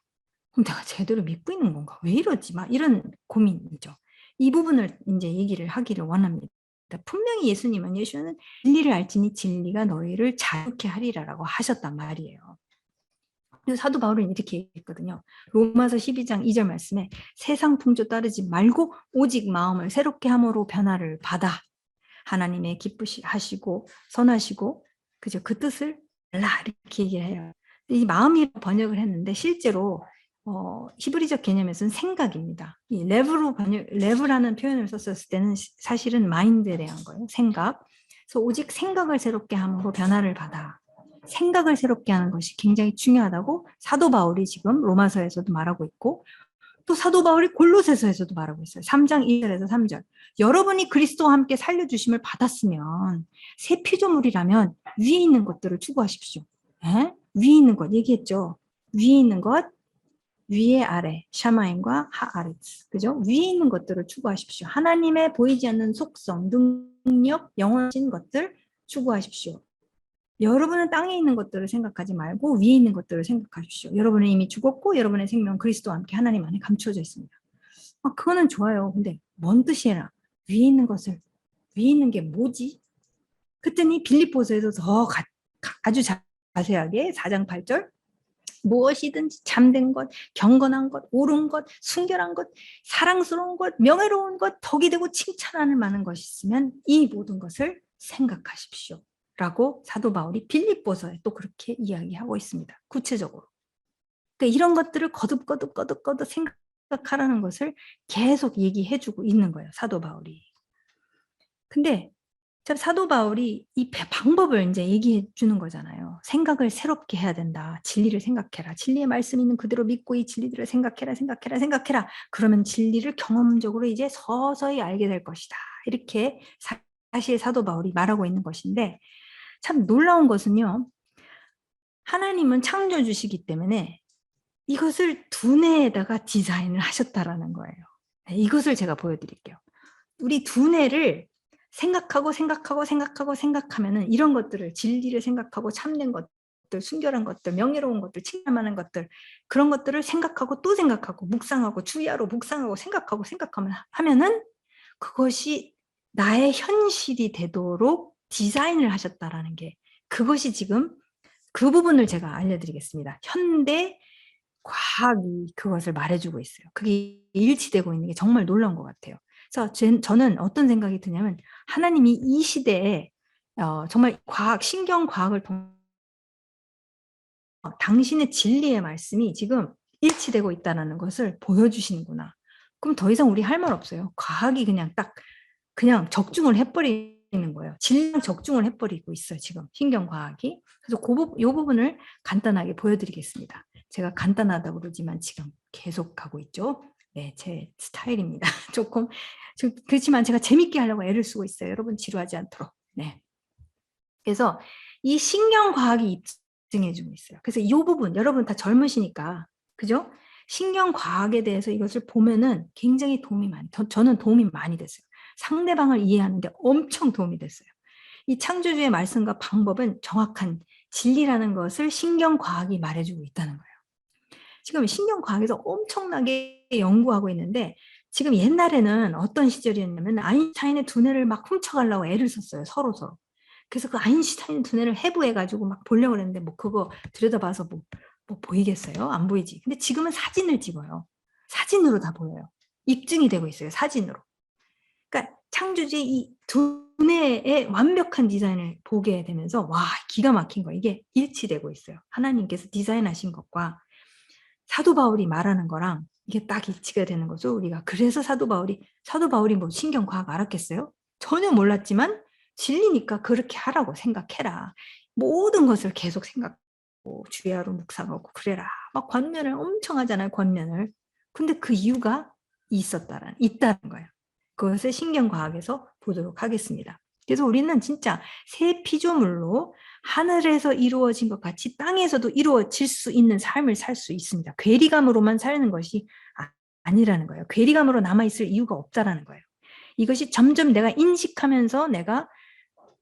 그럼 내가 제대로 믿고 있는 건가? 왜 이러지? 막 이런 고민이죠. 이 부분을 이제 얘기를 하기를 원합니다. 분명히 예수님은 진리를 알지니 진리가 너희를 자유케 하리라라고 하셨단 말이에요. 그래서 사도 바울은 이렇게 얘기했거든요. 로마서 12장 2절 말씀에 세상 풍조 따르지 말고 오직 마음을 새롭게 함으로 변화를 받아 하나님의 기쁘시하시고 선하시고 그죠? 그 뜻을 알라 이렇게 얘기해요. 이 마음이 번역을 했는데 실제로 히브리적 개념에서는 생각입니다. 이 레브라는 표현을 썼을 때는 사실은 마인드에 대한 거예요. 생각. 그래서 오직 생각을 새롭게 함으로 변화를 받아. 생각을 새롭게 하는 것이 굉장히 중요하다고 사도 바울이 지금 로마서에서도 말하고 있고 또 사도 바울이 골로새서에서도 말하고 있어요. 3장 2절에서 3절. 여러분이 그리스도와 함께 살려주심을 받았으면 새 피조물이라면 위에 있는 것들을 추구하십시오. 에? 위에 있는 것 얘기했죠. 위에 있는 것, 위에 아래, 샤마인과 하아르츠. 그죠? 위에 있는 것들을 추구하십시오. 하나님의 보이지 않는 속성, 능력, 영원하신 것들 추구하십시오. 여러분은 땅에 있는 것들을 생각하지 말고 위에 있는 것들을 생각하십시오. 여러분은 이미 죽었고 여러분의 생명은 그리스도와 함께 하나님 안에 감춰져 있습니다. 그거는 좋아요. 근데 뭔 뜻이야? 위에 있는 것을 위에 있는 게 뭐지? 그랬더니 빌립보서에서 더 아주 자세하게 4장 8절 무엇이든지 참된 것, 경건한 것, 옳은 것, 순결한 것, 사랑스러운 것, 명예로운 것, 덕이 되고 칭찬하는 많은 것이 있으면 이 모든 것을 생각하십시오. 라고 사도 바울이 빌립보서에 또 그렇게 이야기하고 있습니다. 구체적으로. 그러니까 이런 것들을 거듭 생각하라는 것을 계속 얘기해주고 있는 거예요. 사도 바울이. 근데 참 사도 바울이 이 방법을 이제 얘기해 주는 거잖아요. 생각을 새롭게 해야 된다. 진리를 생각해라. 진리의 말씀 있는 그대로 믿고 이 진리들을 생각해라. 그러면 진리를 경험적으로 이제 서서히 알게 될 것이다. 이렇게 사실 사도 바울이 말하고 있는 것인데 참 놀라운 것은요. 하나님은 창조주시기 때문에 이것을 두뇌에다가 디자인을 하셨다라는 거예요. 이것을 제가 보여드릴게요. 우리 두뇌를 생각하면은 이런 것들을 진리를 생각하고 참된 것들, 순결한 것들, 명예로운 것들, 칭찬하는 것들 그런 것들을 생각하고 또 생각하고 묵상하고 주의하러 묵상하고 하면은 그것이 나의 현실이 되도록 디자인을 하셨다라는 게 그것이 지금 그 부분을 제가 알려드리겠습니다. 현대 과학이 그것을 말해주고 있어요. 그게 일치되고 있는 게 정말 놀라운 것 같아요. 그래서 저는 어떤 생각이 드냐면 하나님이 이 시대에 정말 신경과학을 통해 당신의 진리의 말씀이 지금 일치되고 있다는 것을 보여주시는구나. 그럼 더 이상 우리 할 말 없어요. 과학이 그냥 적중을 해버리는 거예요. 질량 적중을 해버리고 있어요. 지금 신경과학이. 그래서 이 부분을 간단하게 보여드리겠습니다. 제가 간단하다고 그러지만 지금 계속 가고 있죠. 네, 제 스타일입니다. 조금 그렇지만 제가 재밌게 하려고 애를 쓰고 있어요. 여러분 지루하지 않도록. 네. 그래서 이 신경과학이 입증해주고 있어요. 그래서 이 부분 여러분 다 젊으시니까 그죠? 신경과학에 대해서 이것을 보면은 굉장히 저는 도움이 많이 됐어요. 상대방을 이해하는데 엄청 도움이 됐어요. 이 창조주의 말씀과 방법은 정확한 진리라는 것을 신경과학이 말해주고 있다는 거예요. 지금 신경과학에서 엄청나게 연구하고 있는데 지금 옛날에는 어떤 시절이었냐면 아인슈타인의 두뇌를 막 훔쳐가려고 애를 썼어요. 서로. 그래서 그 아인슈타인 두뇌를 해부해가지고 막 보려고 그랬는데 뭐 그거 들여다봐서 뭐 보이겠어요? 안 보이지. 근데 지금은 사진을 찍어요. 사진으로 다 보여요. 입증이 되고 있어요. 사진으로. 그러니까 창조주의 이 두뇌의 완벽한 디자인을 보게 되면서 와 기가 막힌 거 이게 일치되고 있어요. 하나님께서 디자인하신 것과 사도 바울이 말하는 거랑 이게 딱 일치가 되는 거죠. 우리가 그래서 사도 바울이 뭐 신경과학 알았겠어요? 전혀 몰랐지만 진리니까 그렇게 하라고 생각해라. 모든 것을 계속 생각하고 주야로 묵상하고 그래라. 막 권면을 엄청 하잖아요. 권면을. 근데 그 이유가 있다는 거예요. 그것을 신경과학에서 보도록 하겠습니다. 그래서 우리는 진짜 새 피조물로 하늘에서 이루어진 것 같이 땅에서도 이루어질 수 있는 삶을 살 수 있습니다. 괴리감으로만 사는 것이 아니라는 거예요. 괴리감으로 남아있을 이유가 없다라는 거예요. 이것이 점점 내가 인식하면서 내가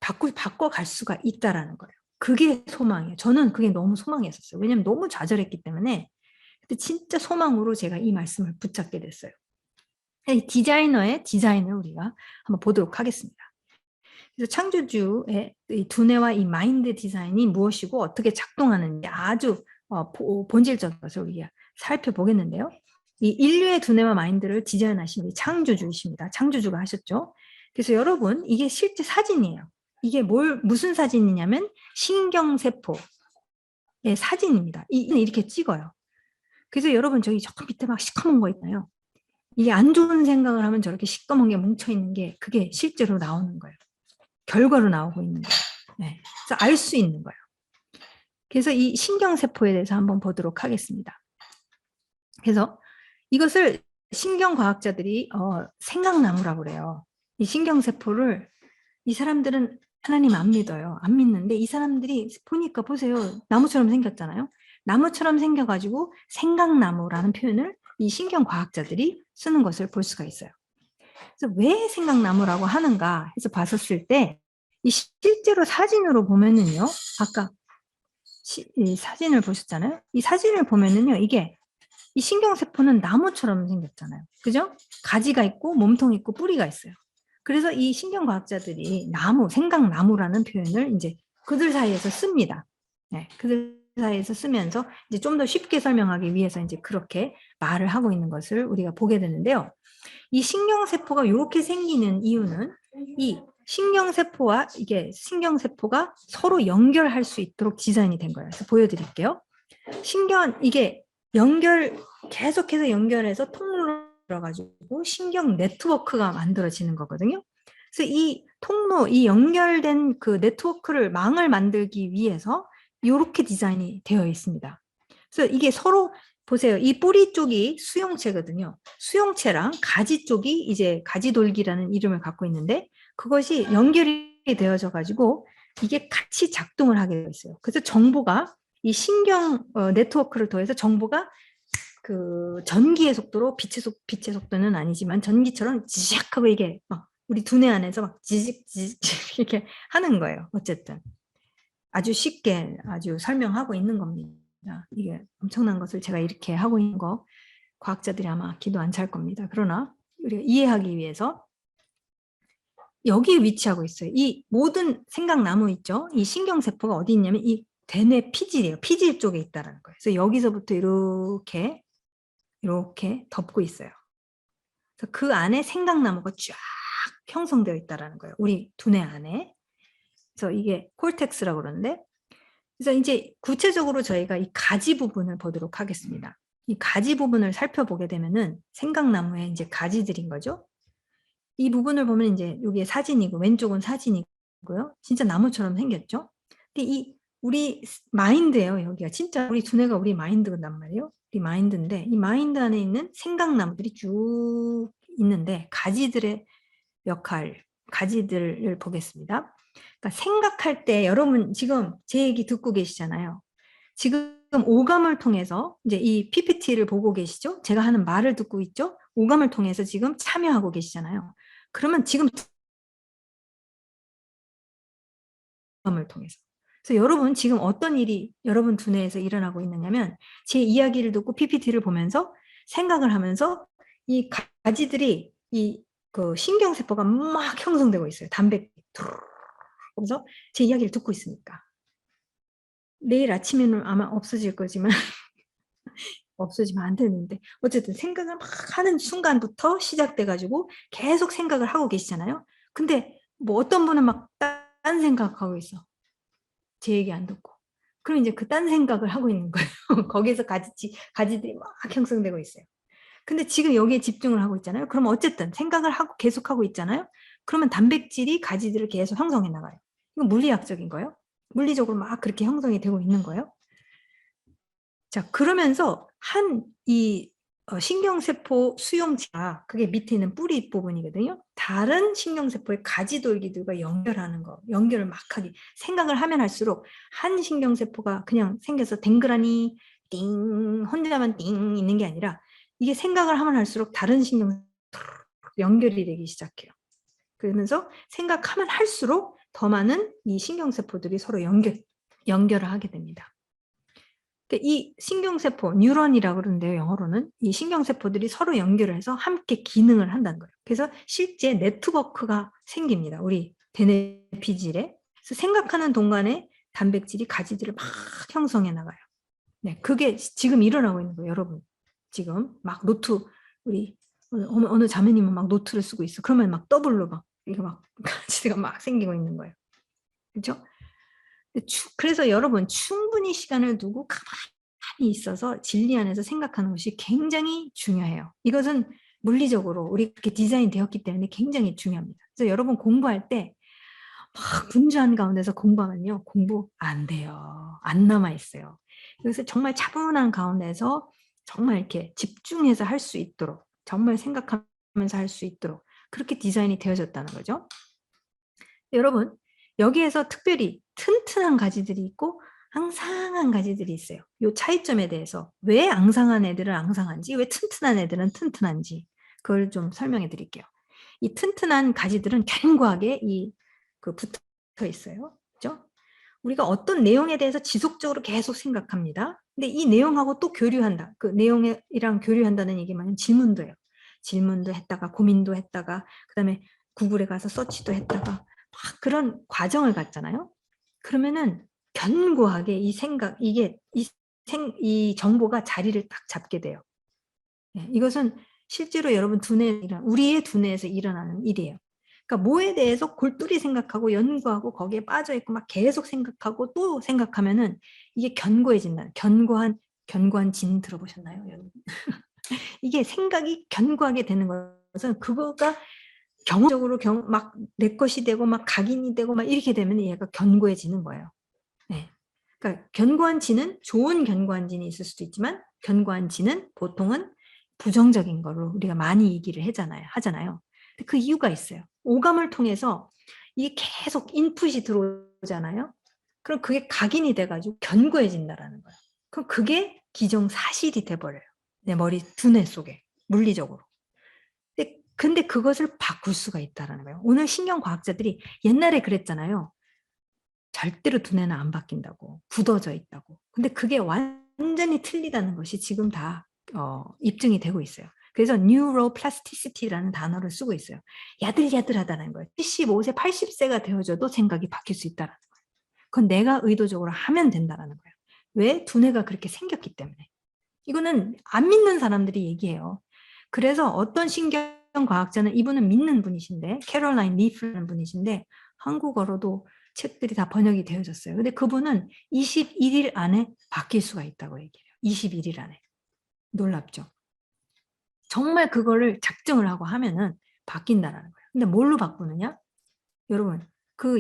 바꿔갈 수가 있다라는 거예요. 그게 소망이에요. 저는 그게 너무 소망이었어요. 왜냐면 너무 좌절했기 때문에. 근데 진짜 소망으로 제가 이 말씀을 붙잡게 됐어요. 이 디자이너의 디자인을 우리가 한번 보도록 하겠습니다. 그래서 창조주의 이 두뇌와 이 마인드 디자인이 무엇이고 어떻게 작동하는지 아주 본질적인 것을 우리가 살펴보겠는데요. 이 인류의 두뇌와 마인드를 디자인하신 우리 창조주이십니다. 창조주가 하셨죠. 그래서 여러분 이게 실제 사진이에요. 이게 무슨 사진이냐면 신경세포의 사진입니다. 이렇게 찍어요. 그래서 여러분 저기 저 밑에 막 시커먼 거 있나요? 이게 안 좋은 생각을 하면 저렇게 시꺼먼 게 뭉쳐있는 게 그게 실제로 나오는 거예요. 결과로 나오고 있는 거예요. 네. 그래서 알 수 있는 거예요. 그래서 이 신경세포에 대해서 한번 보도록 하겠습니다. 그래서 이것을 신경과학자들이 생각나무라고 그래요. 이 신경세포를 이 사람들은 하나님 안 믿어요. 안 믿는데 이 사람들이 보니까 보세요. 나무처럼 생겼잖아요. 나무처럼 생겨가지고 생각나무라는 표현을 이 신경과학자들이 쓰는 것을 볼 수가 있어요. 그래서 왜 생각나무라고 하는가 해서 봤었을 때 이 실제로 사진으로 보면은요. 아까 이 사진을 보셨잖아요. 이 사진을 보면은요. 이게 이 신경세포는 나무처럼 생겼잖아요. 그죠? 가지가 있고 몸통 있고 뿌리가 있어요. 그래서 이 신경과학자들이 생각나무라는 표현을 이제 그들 사이에서 씁니다. 네, 그들 사이에서 쓰면서 이제 좀 더 쉽게 설명하기 위해서 이제 그렇게 말을 하고 있는 것을 우리가 보게 되는데요. 이 신경세포가 이렇게 생기는 이유는 이 신경세포가 서로 연결할 수 있도록 디자인이 된 거예요. 그래서 보여드릴게요. 이게 계속해서 연결해서 통로로 들어가지고 신경 네트워크가 만들어지는 거거든요. 그래서 이 연결된 그 망을 만들기 위해서 이렇게 디자인이 되어 있습니다. 그래서 이게 서로 보세요. 이 뿌리 쪽이 수용체거든요. 수용체랑 가지 쪽이 이제 가지돌기라는 이름을 갖고 있는데 그것이 연결이 되어져 가지고 이게 같이 작동을 하게 되어 있어요. 그래서 정보가 이 신경 네트워크를 통해서 정보가 그 전기의 속도로 빛의 속도는 아니지만 전기처럼 지직하고 이게 막 우리 두뇌 안에서 막 지직 이렇게 하는 거예요. 어쨌든 아주 쉽게 아주 설명하고 있는 겁니다. 이게 엄청난 것을 제가 이렇게 하고 있는 거 과학자들이 아마 기도 안 찰 겁니다. 그러나 우리가 이해하기 위해서 여기에 위치하고 있어요. 이 모든 생각나무 있죠? 이 신경세포가 어디 있냐면 이 대뇌 피질이에요. 피질 쪽에 있다라는 거예요. 그래서 여기서부터 이렇게 덮고 있어요. 그래서 그 안에 생각나무가 쫙 형성되어 있다라는 거예요. 우리 두뇌 안에. 그래서 이게 콜텍스라고 그러는데, 그래서 이제 구체적으로 저희가 이 가지 부분을 보도록 하겠습니다. 이 가지 부분을 살펴보게 되면은 생각나무의 이제 가지들인 거죠. 이 부분을 보면 이제 여기에 사진이고 왼쪽은 사진이고요. 진짜 나무처럼 생겼죠. 근데 이 우리 마인드예요. 여기가 진짜 우리 두뇌가 우리 마인드란 말이에요. 우리 마인드인데 이 마인드 안에 있는 생각나무들이 쭉 있는데 가지들의 역할, 가지들을 보겠습니다. 그러니까 생각할 때 여러분 지금 제 얘기 듣고 계시잖아요. 지금 오감을 통해서 이제 이 PPT를 보고 계시죠? 제가 하는 말을 듣고 있죠? 오감을 통해서 지금 참여하고 계시잖아요. 그러면 지금 오감을 통해서. 그래서 여러분 지금 어떤 일이 여러분 두뇌에서 일어나고 있느냐면 제 이야기를 듣고 PPT를 보면서 생각을 하면서 이 가지들이 이 그 신경세포가 막 형성되고 있어요. 단백 그래서 제 이야기를 듣고 있으니까. 내일 아침에는 아마 없어질 거지만 없어지면 안 되는데 어쨌든 생각을 막 하는 순간부터 시작돼가지고 계속 생각을 하고 계시잖아요. 근데 뭐 어떤 분은 막 딴 생각하고 있어. 제 얘기 안 듣고. 그럼 이제 그 딴 생각을 하고 있는 거예요. 거기에서 가지들이 막 형성되고 있어요. 근데 지금 여기에 집중을 하고 있잖아요. 그럼 어쨌든 생각을 하고 계속 하고 있잖아요. 그러면 단백질이 가지들을 계속 형성해 나가요. 이건 물리학적인 거예요. 물리적으로 막 그렇게 형성이 되고 있는 거예요. 자, 그러면서 이 신경세포 수용체가 그게 밑에 있는 뿌리 부분이거든요. 다른 신경세포의 가지돌기들과 연결하는 거, 연결을 막 하기. 생각을 하면 할수록 한 신경세포가 그냥 생겨서 댕그라니 띵 혼자만 띵 있는 게 아니라 이게 생각을 하면 할수록 다른 신경 연결이 되기 시작해요. 그러면서 생각하면 할수록 더 많은 이 신경세포들이 서로 연결을 하게 됩니다. 이 신경세포, 뉴런이라고 그러는데요, 영어로는. 이 신경세포들이 서로 연결을 해서 함께 기능을 한다는 거예요. 그래서 실제 네트워크가 생깁니다. 우리 대뇌 피질에. 그래서 생각하는 동안에 단백질이 가지들을 막 형성해 나가요. 네, 그게 지금 일어나고 있는 거예요, 여러분. 지금 막 우리 어느 자매님은 막 노트를 쓰고 있어. 그러면 막 더블로 막 이게 막 가지가 막 생기고 있는 거예요. 그렇죠? 그래서 여러분 충분히 시간을 두고 가만히 있어서 진리 안에서 생각하는 것이 굉장히 중요해요. 이것은 물리적으로 우리 그렇게 디자인되었기 때문에 굉장히 중요합니다. 그래서 여러분 공부할 때 막 분주한 가운데서 공부하면요. 공부 안 돼요. 안 남아있어요. 그래서 정말 차분한 가운데서 정말 이렇게 집중해서 할 수 있도록 정말 생각하면서 할 수 있도록 그렇게 디자인이 되어졌다는 거죠. 여러분 여기에서 특별히 튼튼한 가지들이 있고 앙상한 가지들이 있어요. 이 차이점에 대해서 왜 앙상한 애들은 앙상한지 왜 튼튼한 애들은 튼튼한지 그걸 좀 설명해 드릴게요. 이 튼튼한 가지들은 견고하게 붙어 있어요. 그죠? 우리가 어떤 내용에 대해서 지속적으로 계속 생각합니다. 근데 이 내용하고 또 교류한다. 그 내용이랑 교류한다는 얘기 뭐냐면 질문도 해요. 질문도 했다가 고민도 했다가 그다음에 구글에 가서 서치도 했다가 막 그런 과정을 갖잖아요. 그러면은 견고하게 이 정보가 자리를 딱 잡게 돼요. 네, 이것은 실제로 여러분 우리의 두뇌에서 일어나는 일이에요. 그러니까 뭐에 대해서 골똘히 생각하고 연구하고 거기에 빠져있고 막 계속 생각하고 또 생각하면은 이게 견고해진다. 견고한 진 들어보셨나요, 여러분? 이게 생각이 견고하게 되는 것은 그거가 경험적으로 막 내 것이 되고 막 각인이 되고 막 이렇게 되면 얘가 견고해지는 거예요. 네. 그러니까 견고한 진은 좋은 견고한 진이 있을 수도 있지만 견고한 진은 보통은 부정적인 거로 우리가 많이 얘기를 하잖아요. 그 이유가 있어요. 오감을 통해서 이게 계속 인풋이 들어오잖아요. 그럼 그게 각인이 돼가지고 견고해진다라는 거예요. 그럼 그게 기정사실이 돼버려요. 내 머리 두뇌 속에 물리적으로. 근데 그것을 바꿀 수가 있다라는 거예요. 오늘 신경과학자들이 옛날에 그랬잖아요. 절대로 두뇌는 안 바뀐다고. 굳어져 있다고. 근데 그게 완전히 틀리다는 것이 지금 다 입증이 되고 있어요. 그래서 neuroplasticity라는 단어를 쓰고 있어요. 야들야들하다는 거예요. 75세, 80세가 되어져도 생각이 바뀔 수 있다는 거예요. 그건 내가 의도적으로 하면 된다라는 거예요. 왜? 두뇌가 그렇게 생겼기 때문에. 이거는 안 믿는 사람들이 얘기해요. 그래서 어떤 신경과학자는, 이분은 믿는 분이신데, 캐롤라인 리프라는 분이신데 한국어로도 책들이 다 번역이 되어졌어요. 근데 그분은 21일 안에 바뀔 수가 있다고 얘기해요. 21일 안에. 놀랍죠? 정말 그거를 작정을 하고 하면은 바뀐다라는 거예요. 근데 뭘로 바꾸느냐? 여러분, 그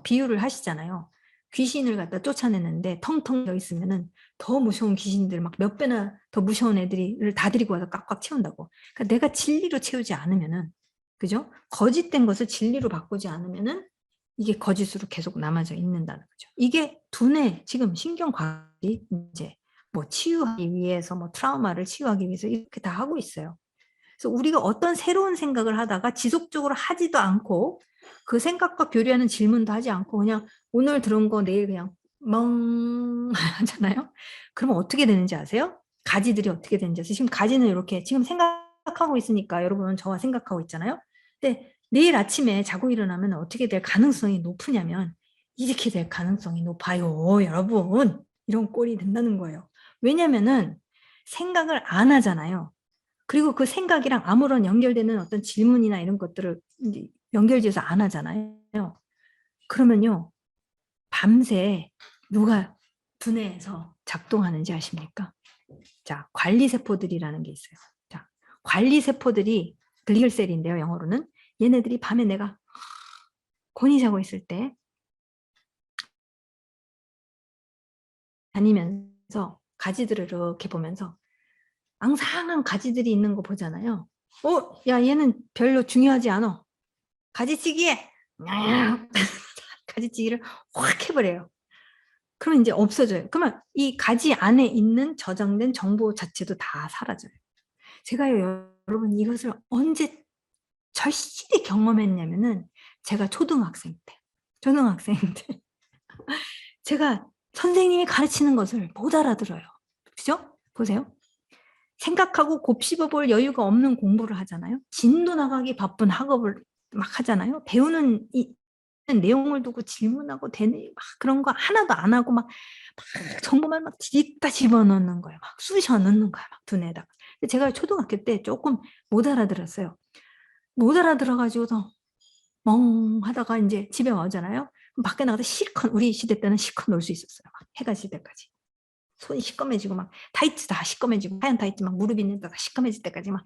비유를 하시잖아요. 귀신을 갖다 쫓아내는데 텅텅 비어 있으면은 더 무서운 귀신들, 막 몇 배나 더 무서운 애들을 다 데리고 와서 꽉꽉 채운다고. 그러니까 내가 진리로 채우지 않으면은, 그죠? 거짓된 것을 진리로 바꾸지 않으면은 이게 거짓으로 계속 남아져 있는다는 거죠. 이게 두뇌, 지금 신경과학이 이제 뭐 치유하기 위해서, 뭐 트라우마를 치유하기 위해서 이렇게 다 하고 있어요. 그래서 우리가 어떤 새로운 생각을 하다가 지속적으로 하지도 않고, 그 생각과 교류하는 질문도 하지 않고 그냥 오늘 들은 거 내일 그냥 멍 하잖아요. 그러면 어떻게 되는지 아세요? 가지들이 어떻게 되는지 아세요? 지금 가지는 이렇게 지금 생각하고 있으니까 여러분은 저와 생각하고 있잖아요. 근데 내일 아침에 자고 일어나면 어떻게 될 가능성이 높으냐면 이렇게 될 가능성이 높아요, 여러분. 이런 꼴이 된다는 거예요. 왜냐면은 생각을 안 하잖아요. 그리고 그 생각이랑 아무런 연결되는 어떤 질문이나 이런 것들을 이제 연결지어서 안 하잖아요. 그러면요, 밤새 누가 두뇌에서 작동하는지 아십니까? 자, 관리세포들이라는 게 있어요. 자, 관리세포들이 글리얼셀인데요, 영어로는. 얘네들이 밤에 내가 곤히 자고 있을 때 다니면서 가지들을 이렇게 보면서 앙상한 가지들이 있는 거 보잖아요. 야, 얘는 별로 중요하지 않아. 가지치기해! 가지치기를 확 해버려요. 그러면 이제 없어져요. 그러면 이 가지 안에 있는 저장된 정보 자체도 다 사라져요. 제가 여러분 이것을 언제 절실히 경험했냐면은 제가 초등학생 때 제가 선생님이 가르치는 것을 못 알아들어요. 그죠? 보세요. 생각하고 곱씹어 볼 여유가 없는 공부를 하잖아요. 진도 나가기 바쁜 학업을 막 하잖아요. 배우는 내용을 두고 질문하고 되는 막 그런 거 하나도 안 하고 막 정보만 막 뒤집다 집어넣는 거예요. 막 쑤셔 넣는 거야, 막 두뇌에다가. 제가 초등학교 때 조금 못 알아들었어요. 못 알아들어가지고서 멍 하다가 이제 집에 오잖아요. 밖에 나가서 실컷, 우리 시대 때는 실컷 놀 수 있었어요. 막 해가 질 때까지. 손이 시꺼매지고 막 타이츠 다 시꺼매지고 하얀 타이츠 막 무릎 있는 데가 시꺼매질 때까지 막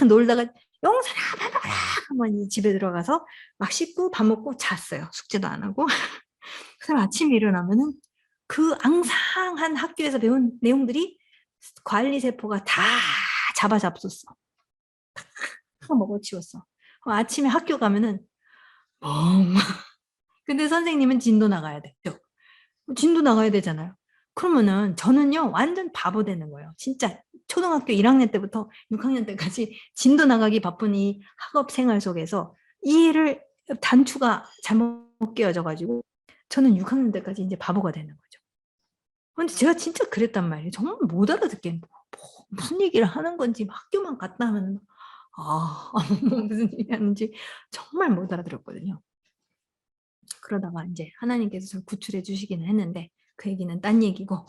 놀다가 영선아 봐봐라 하면 집에 들어가서 막 씻고 밥 먹고 잤어요. 숙제도 안 하고. 그래서 아침에 일어나면은 그 앙상한 학교에서 배운 내용들이 관리세포가 다 잡아잡혔어. 다 먹어치웠어. 아침에 학교 가면은 근데 선생님은 진도 나가야 돼요. 진도 나가야 되잖아요. 그러면은 저는요 완전 바보 되는 거예요. 진짜 초등학교 1학년 때부터 6학년 때까지 진도 나가기 바쁜 이 학업 생활 속에서 이해를 단추가 잘못 끼워져 가지고 저는 6학년 때까지 이제 바보가 되는 거죠. 근데 제가 진짜 그랬단 말이에요. 정말 못 알아듣겠는 무슨 얘기를 하는 건지 학교만 갔다 하면 무슨 얘기 하는지 정말 못 알아들었거든요. 그러다가 이제 하나님께서 저를 구출해 주시기는 했는데 그 얘기는 딴 얘기고.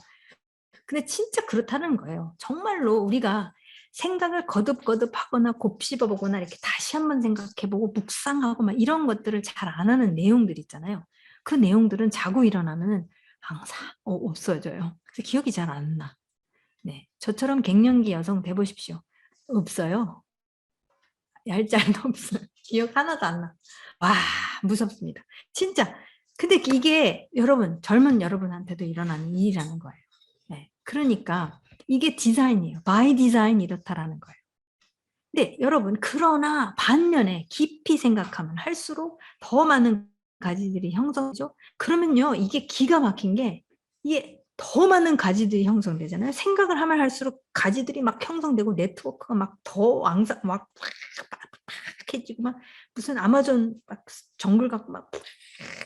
근데 진짜 그렇다는 거예요. 정말로 우리가 생각을 거듭거듭 하거나 곱씹어 보거나 이렇게 다시 한번 생각해 보고 묵상하고 막 이런 것들을 잘 안 하는 내용들 있잖아요. 그 내용들은 자고 일어나면 항상 없어져요. 그래서 기억이 잘 안 나. 네, 저처럼 갱년기 여성 돼 보십시오. 없어요. 얄짤도 없어요. 기억 하나도 안 나. 와, 무섭습니다. 진짜. 근데 이게 여러분, 젊은 여러분한테도 일어나는 일이라는 거예요. 네. 그러니까 이게 디자인이에요. 바이 디자인 이렇다라는 거예요. 근데 여러분, 그러나 반면에 깊이 생각하면 할수록 더 많은 가지들이 형성되죠. 그러면요, 이게 기가 막힌 게 이게 더 많은 가지들이 형성되잖아요. 생각을 하면 할수록 가지들이 막 형성되고 네트워크가 막 더 막 팍팍해지고 막 무슨 아마존 막 정글 같고 막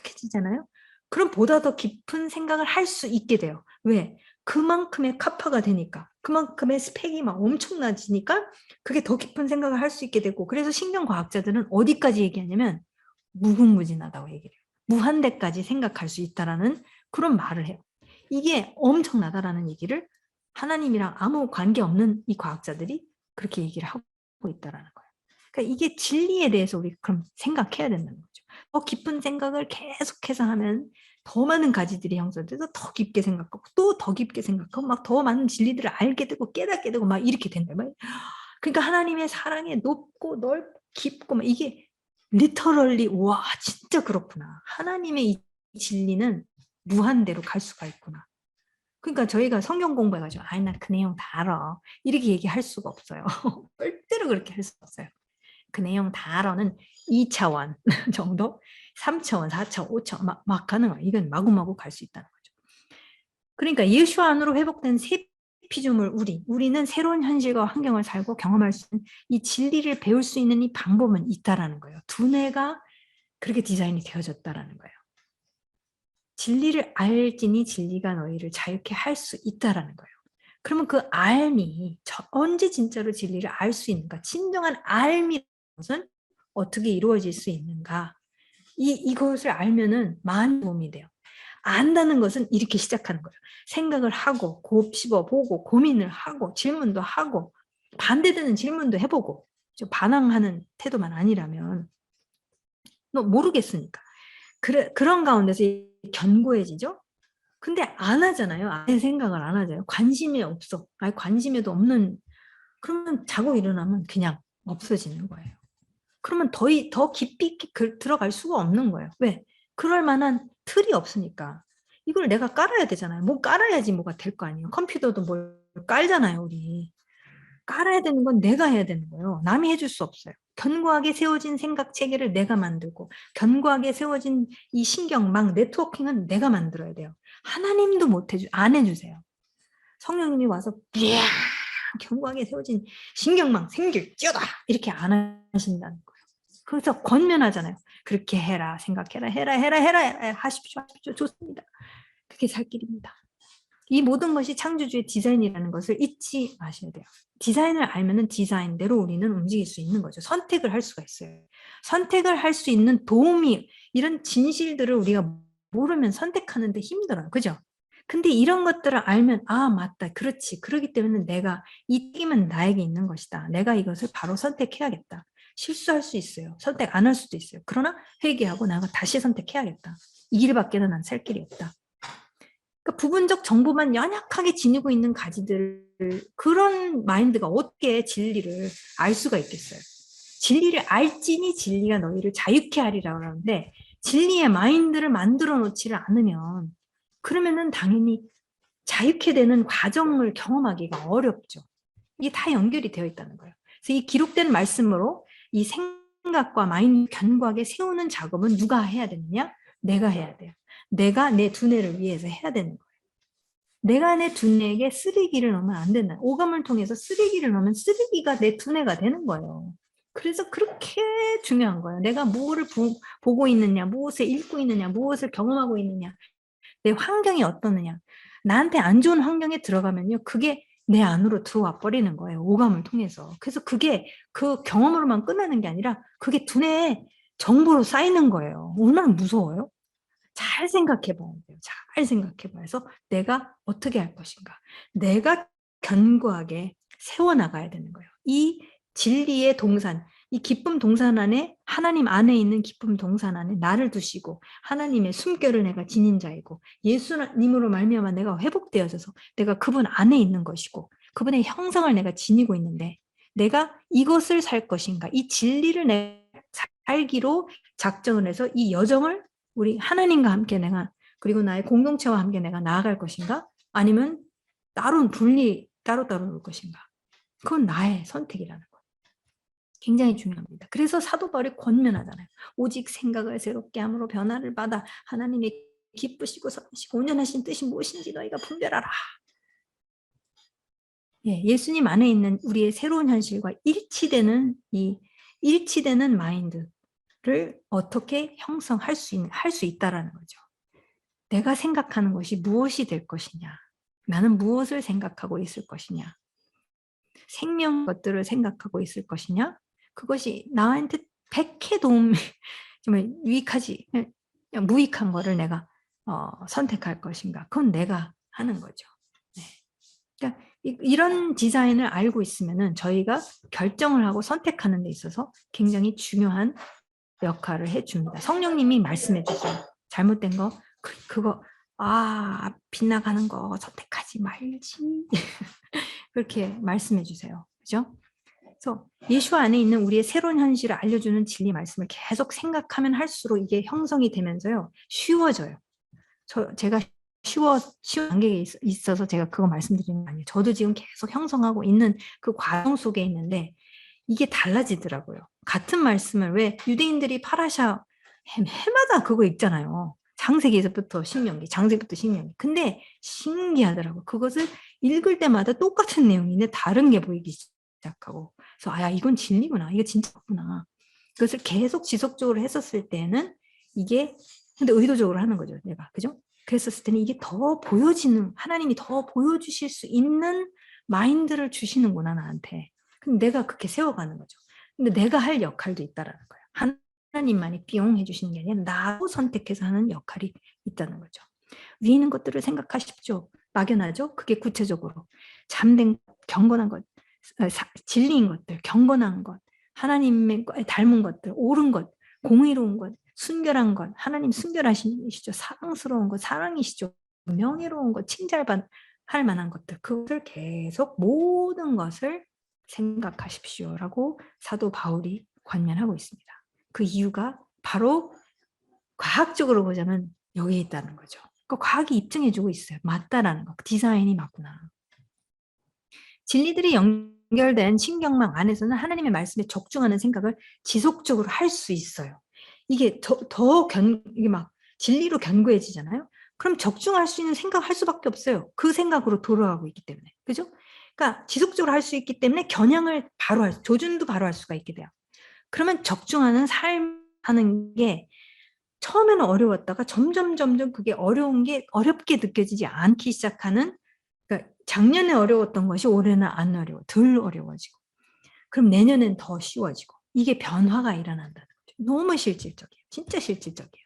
팍팍해지잖아요. 그럼 보다 더 깊은 생각을 할 수 있게 돼요. 왜? 그만큼의 카파가 되니까, 그만큼의 스펙이 막 엄청나지니까 그게 더 깊은 생각을 할 수 있게 되고. 그래서 신경과학자들은 어디까지 얘기하냐면 무궁무진하다고 얘기를 해요. 무한대까지 생각할 수 있다라는 그런 말을 해요. 이게 엄청나다라는 얘기를 하나님이랑 아무 관계없는 이 과학자들이 그렇게 얘기를 하고 있다라는 거예요. 그러니까 이게 진리에 대해서 우리 그럼 생각해야 된다는 거죠. 더 깊은 생각을 계속해서 하면 더 많은 가지들이 형성돼서 더 깊게 생각하고 또 더 깊게 생각하고 막 더 많은 진리들을 알게 되고 깨닫게 되고 막 이렇게 된다. 그러니까 하나님의 사랑이 높고 넓고 깊고 막 이게 리터럴리 와 진짜 그렇구나. 하나님의 이 진리는 무한대로 갈 수가 있구나. 그러니까 저희가 성경 공부해가지고 아이 나 그 내용 다 알아. 이렇게 얘기할 수가 없어요. 절대로 그렇게 할 수가 없어요. 그 내용 다 알아는 2차원 정도, 3차원, 4차원, 5차원 막 가는 거야. 이건 마구마구 갈 수 있다는 거죠. 그러니까 예수 안으로 회복된 새 피조물 우리는 새로운 현실과 환경을 살고 경험할 수 있는 이 진리를 배울 수 있는 이 방법은 있다라는 거예요. 두뇌가 그렇게 디자인이 되어졌다라는 거예요. 진리를 알지니 진리가 너희를 자유케 할 수 있다라는 거예요. 그러면 그 알미 언제 진짜로 진리를 알 수 있는가? 진정한 알미라는 것은 어떻게 이루어질 수 있는가? 이것을 알면은 많이 도움이 돼요. 안다는 것은 이렇게 시작하는 거예요. 생각을 하고 곱씹어 보고 고민을 하고 질문도 하고 반대되는 질문도 해보고 좀 반항하는 태도만 아니라면 너 모르겠으니까 그런 가운데서 견고해지죠. 근데 안 하잖아요. 아예 생각을 안 하잖아요. 관심이 없어. 아예 관심에도 없는 그러면 자고 일어나면 그냥 없어지는 거예요. 그러면 더 깊이 있게 들어갈 수가 없는 거예요. 왜? 그럴 만한 틀이 없으니까. 이걸 내가 깔아야 되잖아요. 뭐 깔아야지 뭐가 될 거 아니에요. 컴퓨터도 뭘 깔잖아요, 우리. 깔아야 되는 건 내가 해야 되는 거예요. 남이 해줄 수 없어요. 견고하게 세워진 생각 체계를 내가 만들고 견고하게 세워진 이 신경망 네트워킹은 내가 만들어야 돼요. 하나님도 안 해주세요. 성령님이 와서 삐야 견고하게 세워진 신경망 생길지어다 이렇게 안 하신다는 거예요. 그래서 권면하잖아요. 그렇게 해라 생각해라 해라 하십시오 좋습니다. 그게 살 길입니다. 이 모든 것이 창조주의 디자인이라는 것을 잊지 마셔야 돼요. 디자인을 알면은 디자인대로 우리는 움직일 수 있는 거죠. 선택을 할 수가 있어요. 선택을 할 수 있는 도움이 이런 진실들을 우리가 모르면 선택하는데 힘들어요. 그죠? 근데 이런 것들을 알면 아 맞다 그렇지 그러기 때문에 내가 이 책임은 나에게 있는 것이다. 내가 이것을 바로 선택해야겠다. 실수할 수 있어요. 선택 안 할 수도 있어요. 그러나 회개하고 나가 다시 선택해야겠다. 이 길밖에는 난 살 길이 없다. 그러니까 부분적 정보만 연약하게 지니고 있는 가지들 그런 마인드가 어떻게 진리를 알 수가 있겠어요. 진리를 알지니 진리가 너희를 자유케 하리라고 하는데 진리의 마인드를 만들어 놓지를 않으면 그러면은 당연히 자유케 되는 과정을 경험하기가 어렵죠. 이게 다 연결이 되어 있다는 거예요. 그래서 이 기록된 말씀으로 이 생각과 마인드 견고하게 세우는 작업은 누가 해야 되느냐? 내가 해야 돼요. 내가 내 두뇌를 위해서 해야 되는 거예요. 내가 내 두뇌에게 쓰레기를 넣으면 안 된다. 오감을 통해서 쓰레기를 넣으면 쓰레기가 내 두뇌가 되는 거예요. 그래서 그렇게 중요한 거예요. 내가 무엇을 보고 있느냐, 무엇을 읽고 있느냐, 무엇을 경험하고 있느냐, 내 환경이 어떻느냐. 나한테 안 좋은 환경에 들어가면요. 그게 내 안으로 들어와 버리는 거예요. 오감을 통해서. 그래서 그게 그 경험으로만 끝나는 게 아니라 그게 두뇌에 정보로 쌓이는 거예요. 얼마나 무서워요? 잘 생각해 봐야 돼요. 잘 생각해 봐서 내가 어떻게 할 것인가. 내가 견고하게 세워나가야 되는 거예요. 이 진리의 동산, 이 기쁨 동산 안에 하나님 안에 있는 기쁨 동산 안에 나를 두시고 하나님의 숨결을 내가 지닌 자이고 예수님으로 말미암아 내가 회복되어져서 내가 그분 안에 있는 것이고 그분의 형상을 내가 지니고 있는데 내가 이것을 살 것인가 이 진리를 내가 살기로 작정을 해서 이 여정을 우리 하나님과 함께 내가 그리고 나의 공동체와 함께 내가 나아갈 것인가 아니면 따로따로 놀 것인가 그건 나의 선택이라는 거예요. 굉장히 중요합니다. 그래서 사도 바울이 권면하잖아요. 오직 생각을 새롭게 함으로 변화를 받아 하나님의 기쁘시고 선하시고 온전하신 뜻이 무엇인지 너희가 분별하라. 예, 예수님 안에 있는 우리의 새로운 현실과 일치되는 마인드를 어떻게 형성할 수 있다라는 거죠. 내가 생각하는 것이 무엇이 될 것이냐. 나는 무엇을 생각하고 있을 것이냐. 생명 것들을 생각하고 있을 것이냐. 그것이 나한테 100회 도움 정말 유익하지 그냥 무익한 거를 내가 선택할 것인가. 그건 내가 하는 거죠. 네. 그러니까 이런 디자인을 알고 있으면은 저희가 결정을 하고 선택하는 데 있어서 굉장히 중요한 역할을 해줍니다. 성령님이 말씀해 주세요. 잘못된 거, 그거, 빗나가는 거 선택하지 말지. 그렇게 말씀해 주세요. 그죠? 그래서 예수 안에 있는 우리의 새로운 현실을 알려주는 진리 말씀을 계속 생각하면 할수록 이게 형성이 되면서요. 쉬워져요. 제가 쉬운 단계에 있어서 제가 그거 말씀드리는 거 아니에요. 저도 지금 계속 형성하고 있는 그 과정 속에 있는데 이게 달라지더라고요. 같은 말씀을 왜 유대인들이 파라샤 해마다 그거 읽잖아요. 창세기에서부터 신명기, 장세기부터 신명기. 근데 신기하더라고요. 그것을 읽을 때마다 똑같은 내용인데 다른 게 보이기 시작하고. 그래서 이건 진리구나. 이거 진짜구나. 그것을 계속 지속적으로 했었을 때는 이게 근데 의도적으로 하는 거죠. 내가. 그죠? 그랬었을 때는 이게 더 보여지는 하나님이 더 보여주실 수 있는 마인드를 주시는구나 나한테. 그럼 내가 그렇게 세워가는 거죠. 근데 내가 할 역할도 있다라는 거예요. 하나님만이 뿅 해주시는 게 아니라 나도 선택해서 하는 역할이 있다는 거죠. 위에 있는 것들을 생각하십시오. 막연하죠? 그게 구체적으로 잠든 경건한 것, 진리인 것들, 경건한 것, 하나님의 닮은 것들, 옳은 것, 공의로운 것, 순결한 것, 하나님 순결하시죠. 사랑스러운 것, 사랑이시죠. 명예로운 것, 칭찬할 만한 것들, 그것을 계속 모든 것을 생각하십시오라고 사도 바울이 권면하고 있습니다. 그 이유가 바로 과학적으로 보자면 여기에 있다는 거죠. 그 과학이 입증해주고 있어요. 맞다라는 거. 디자인이 맞구나. 진리들이 연결된 신경망 안에서는 하나님의 말씀에 적중하는 생각을 지속적으로 할 수 있어요. 이게 이게 막 진리로 견고해지잖아요. 그럼 적중할 수 있는 생각할 수밖에 없어요. 그 생각으로 돌아가고 있기 때문에. 그죠? 그러니까 지속적으로 할 수 있기 때문에 겨냥을 조준도 바로 할 수가 있게 돼요. 그러면 적중하는 삶 하는 게 처음에는 어려웠다가 점점 그게 어려운 게 어렵게 느껴지지 않기 시작하는 그러니까 작년에 어려웠던 것이 올해는 안 어려워. 덜 어려워지고. 그럼 내년엔 더 쉬워지고. 이게 변화가 일어난다는 거죠. 너무 실질적이에요. 진짜 실질적이에요.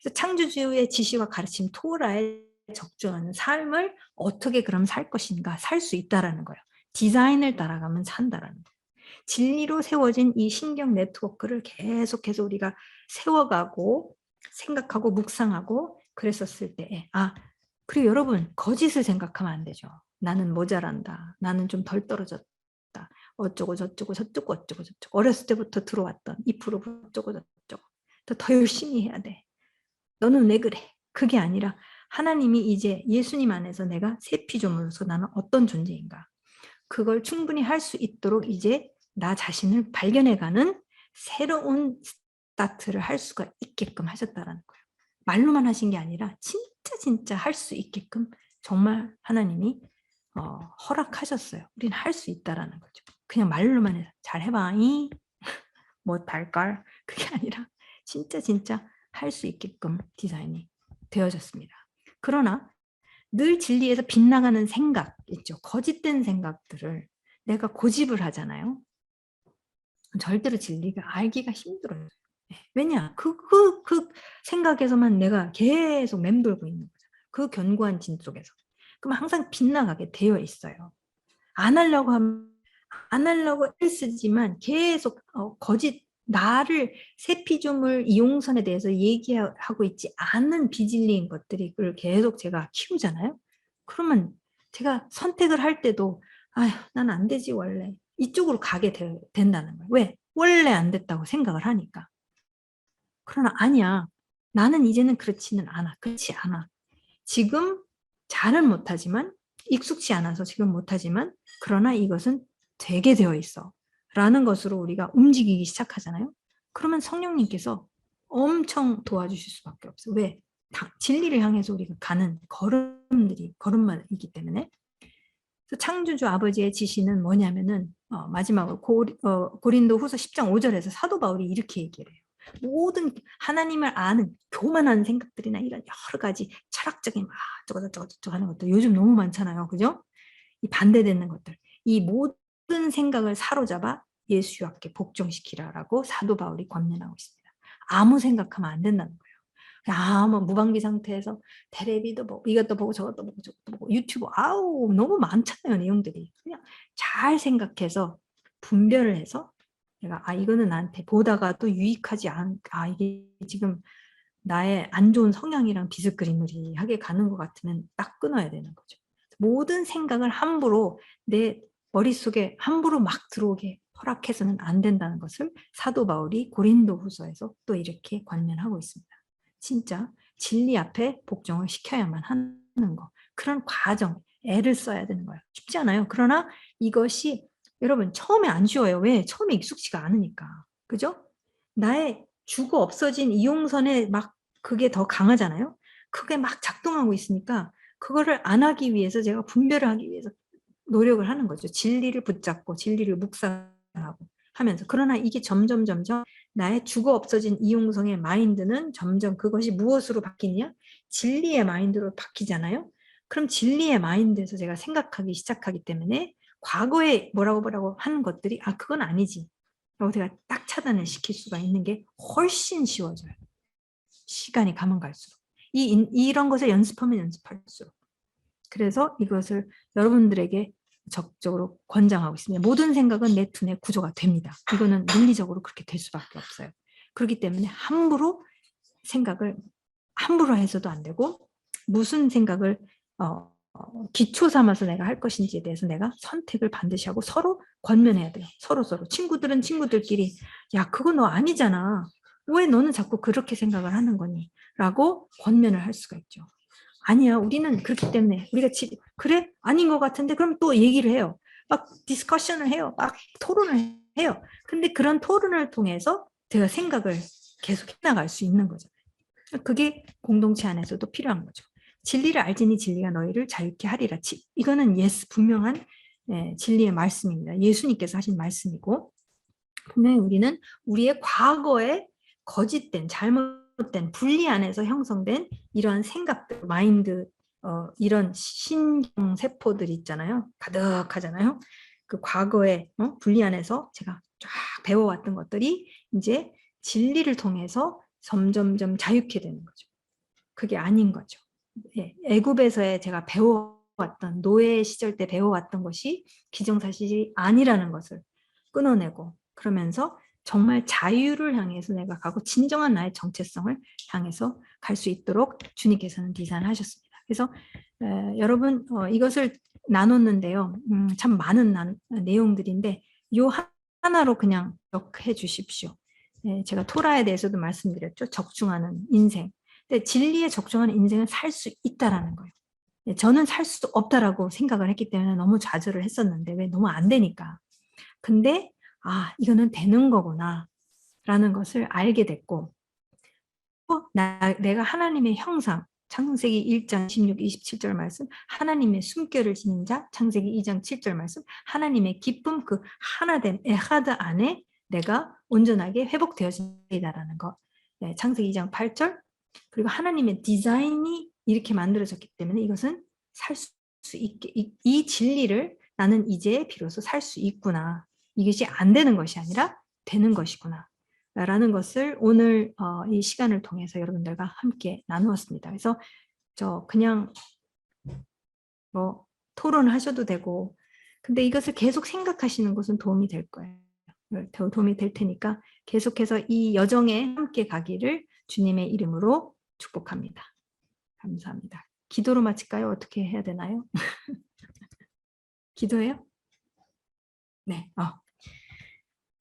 그래서 창조주의 지시와 가르침 토라에 적중하는 삶을 어떻게 그럼 살 것인가 살 수 있다라는 거예요. 디자인을 따라가면 산다라는 거예요. 진리로 세워진 이 신경 네트워크를 계속해서 우리가 세워가고 생각하고 묵상하고 그랬었을 때 그리고 여러분 거짓을 생각하면 안 되죠. 나는 모자란다. 나는 좀 덜 떨어졌다. 어쩌고 저쩌고 어렸을 때부터 들어왔던 2% 어쩌고 저쩌고 더 열심히 해야 돼. 너는 왜 그래? 그게 아니라 하나님이 이제 예수님 안에서 내가 새 피조물로서 나는 어떤 존재인가 그걸 충분히 할 수 있도록 이제 나 자신을 발견해가는 새로운 스타트를 할 수가 있게끔 하셨다라는 거예요. 말로만 하신 게 아니라 진짜 할 수 있게끔 정말 하나님이 허락하셨어요. 우리는 할 수 있다라는 거죠. 그냥 말로만 해서 잘 해봐잉 못할걸 그게 아니라 진짜 할 수 있게끔 디자인이 되어졌습니다. 그러나 늘 진리에서 빗나가는 생각 있죠. 거짓된 생각들을 내가 고집을 하잖아요. 절대로 진리가 알기가 힘들어요. 왜냐? 그 생각에서만 내가 계속 맴돌고 있는 거잖아요. 그 견고한 진 속에서. 그럼 항상 빗나가게 되어 있어요. 안 하려고 쓰지만 계속 거짓 나를 새 피조물 이용선에 대해서 얘기하고 있지 않은 비진리인 것들이 계속 제가 키우잖아요. 그러면 제가 선택을 할 때도 난 안 되지 원래 이쪽으로 가게 된다는 거예요. 왜? 원래 안 됐다고 생각을 하니까. 그러나 아니야. 나는 이제는 그렇지 않아. 지금 잘은 못하지만 익숙치 않아서 지금 못하지만 그러나 이것은 되게 되어 있어. 라는 것으로 우리가 움직이기 시작하잖아요. 그러면 성령님께서 엄청 도와주실 수밖에 없어요. 왜? 진리를 향해서 우리가 가는 걸음마이기 때문에. 창조주 아버지의 지시는 뭐냐면은 마지막으로 고린도 후서 10장 5절에서 사도 바울이 이렇게 얘기를 해요. 모든 하나님을 아는 교만한 생각들이나 이런 여러 가지 철학적인 저거 하는 것들 요즘 너무 많잖아요. 그죠? 이 반대되는 것들. 이 모든 생각을 사로잡아 예수와 함께 복종시키라라고 사도 바울이 권면하고 있습니다. 아무 생각하면 안 된다는 거예요. 뭐 무방비 상태에서 테레비도 보고 이것도 보고 저것도 보고 저것도 보고 유튜브 아우 너무 많잖아요 내용들이. 그냥 잘 생각해서 분별을 해서 내가 이거는 나한테 보다가 또 유익하지 이게 지금 나의 안 좋은 성향이랑 비스그리무리하게 가는 것 같으면 딱 끊어야 되는 거죠. 모든 생각을 함부로 내 머릿속에 함부로 막 들어오게 허락해서는 안 된다는 것을 사도 바울이 고린도후서에서 또 이렇게 권면하고 있습니다. 진짜 진리 앞에 복종을 시켜야만 하는 거. 그런 과정, 애를 써야 되는 거예요. 쉽지 않아요. 그러나 이것이 여러분 처음에 안 쉬워요. 왜? 처음에 익숙지가 않으니까. 그죠? 나의 주고 없어진 이용선에 막 그게 더 강하잖아요. 그게 막 작동하고 있으니까 그거를 안 하기 위해서 제가 분별을 하기 위해서 노력을 하는 거죠. 진리를 붙잡고 진리를 묵상하고 하면서. 그러나 이게 점점 나의 죽어 없어진 이용성의 마인드는 점점 그것이 무엇으로 바뀌냐? 진리의 마인드로 바뀌잖아요. 그럼 진리의 마인드에서 제가 생각하기 시작하기 때문에 과거에 뭐라고 하는 것들이 그건 아니지. 라고 제가 딱 차단을 시킬 수가 있는 게 훨씬 쉬워져요. 시간이 가면 갈수록. 이런 것을 연습하면 연습할수록. 그래서 이것을 여러분들에게 적극적으로 권장하고 있습니다. 모든 생각은 내 두뇌 구조가 됩니다. 이거는 물리적으로 그렇게 될 수밖에 없어요. 그렇기 때문에 생각을 함부로 해서도 안 되고 무슨 생각을 기초 삼아서 내가 할 것인지에 대해서 내가 선택을 반드시 하고 서로 권면해야 돼요. 서로. 친구들은 친구들끼리 야 그거 너 아니잖아. 왜 너는 자꾸 그렇게 생각을 하는 거니? 라고 권면을 할 수가 있죠. 아니야 우리는 그렇기 때문에 우리가 그래? 아닌 것 같은데 그럼 또 얘기를 해요. 막 디스커션을 해요. 막 토론을 해요. 근데 그런 토론을 통해서 제가 생각을 계속 해나갈 수 있는 거죠. 그게 공동체 안에서도 필요한 거죠. 진리를 알지니 진리가 너희를 자유케 하리라. 이거는 분명한 진리의 말씀입니다. 예수님께서 하신 말씀이고 분명히 우리는 우리의 과거에 거짓된 잘못된 분리 안에서 형성된 이러한 생각들 마인드 이런 신경세포들 있잖아요. 가득하잖아요. 그 과거에 분리 안에서 제가 쫙 배워왔던 것들이 이제 진리를 통해서 점점점 자유케 되는 거죠. 그게 아닌 거죠. 애굽에서의 제가 배워왔던 노예 시절 때 배워왔던 것이 기정사실이 아니라는 것을 끊어내고 그러면서 정말 자유를 향해서 내가 가고 진정한 나의 정체성을 향해서 갈 수 있도록 주님께서는 디자인하셨습니다. 그래서 여러분 이것을 나눴는데요. 참 많은 내용들인데 요 하나로 그냥 기억해 주십시오. 제가 토라에 대해서도 말씀드렸죠. 적중하는 인생. 근데 진리에 적중하는 인생은 살 수 있다라는 거예요. 저는 살 수 없다라고 생각을 했기 때문에 너무 좌절을 했었는데 왜 너무 안 되니까. 근데 이거는 되는 거구나 라는 것을 알게 됐고 내가 하나님의 형상 창세기 1장 26, 27절 말씀 하나님의 숨결을 지닌 자 창세기 2장 7절 말씀 하나님의 기쁨 그 하나됨 에하드 안에 내가 온전하게 회복되어진다라는 것 창세기 2장 8절 그리고 하나님의 디자인이 이렇게 만들어졌기 때문에 이것은 살 수 있게 이 진리를 나는 이제 비로소 살 수 있구나. 이것이 안 되는 것이 아니라 되는 것이구나. 라는 것을 오늘 이 시간을 통해서 여러분들과 함께 나누었습니다. 그래서 그냥 뭐 토론하셔도 되고 근데 이것을 계속 생각하시는 것은 도움이 될 거예요. 도움이 될 테니까 계속해서 이 여정에 함께 가기를 주님의 이름으로 축복합니다. 감사합니다. 기도로 마칠까요? 어떻게 해야 되나요? 기도해요? 네.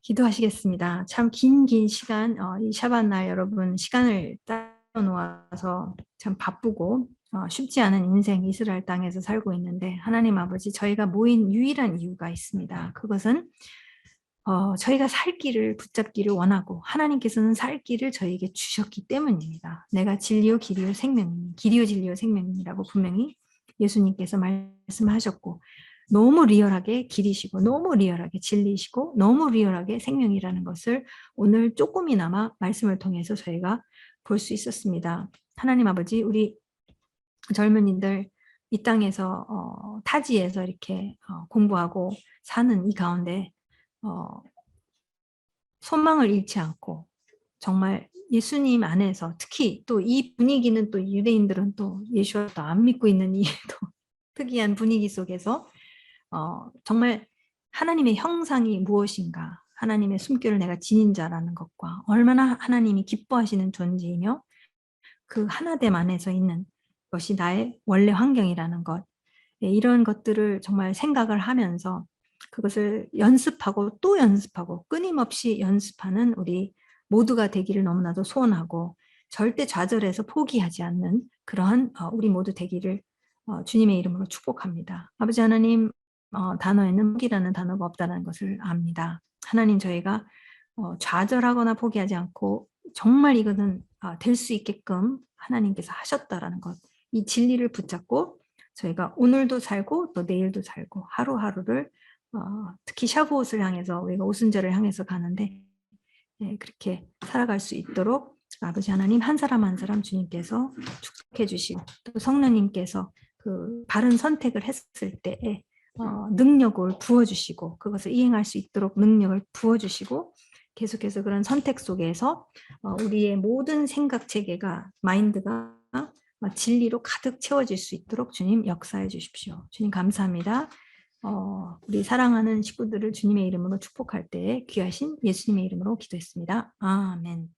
기도하시겠습니다. 참 긴 시간 이 샤bat 날 여러분 시간을 따 놓아서 참 바쁘고 쉽지 않은 인생 이스라엘 땅에서 살고 있는데 하나님 아버지 저희가 모인 유일한 이유가 있습니다. 그것은 저희가 살 길을 붙잡기를 원하고 하나님께서는 살 길을 저희에게 주셨기 때문입니다. 내가 진리요 길이요 생명이니 길이요 진리요 생명이라고 분명히 예수님께서 말씀하셨고 너무 리얼하게 길이시고 너무 리얼하게 진리시고 너무 리얼하게 생명이라는 것을 오늘 조금이나마 말씀을 통해서 저희가 볼 수 있었습니다. 하나님 아버지 우리 젊은이들 이 땅에서 타지에서 이렇게 공부하고 사는 이 가운데 소망을 잃지 않고 정말 예수님 안에서 특히 또 이 분위기는 또 유대인들은 또 예수를 또 안 믿고 있는 이 또 특이한 분위기 속에서 정말 하나님의 형상이 무엇인가, 하나님의 숨결을 내가 지닌 자라는 것과 얼마나 하나님이 기뻐하시는 존재이며 그 하나됨 안에서 있는 것이 나의 원래 환경이라는 것, 이런 것들을 정말 생각을 하면서 그것을 연습하고 또 연습하고 끊임없이 연습하는 우리 모두가 되기를 너무나도 소원하고 절대 좌절해서 포기하지 않는 그러한 우리 모두 되기를 주님의 이름으로 축복합니다. 아버지 하나님, 단어에는 포기라는 단어가 없다는 것을 압니다. 하나님, 저희가 좌절하거나 포기하지 않고 정말 이것은 될 수 있게끔 하나님께서 하셨다라는 것, 이 진리를 붙잡고 저희가 오늘도 살고 또 내일도 살고 하루하루를 특히 샤브옷을 향해서 우리가 오순절을 향해서 가는데 그렇게 살아갈 수 있도록 아버지 하나님 한 사람 한 사람 주님께서 축복해 주시고 또 성령님께서 그 바른 선택을 했을 때에 능력을 부어주시고 그것을 이행할 수 있도록 능력을 부어주시고 계속해서 그런 선택 속에서 우리의 모든 생각 체계가 마인드가 진리로 가득 채워질 수 있도록 주님 역사해 주십시오. 주님 감사합니다. 우리 사랑하는 식구들을 주님의 이름으로 축복할 때에 귀하신 예수님의 이름으로 기도했습니다. 아멘.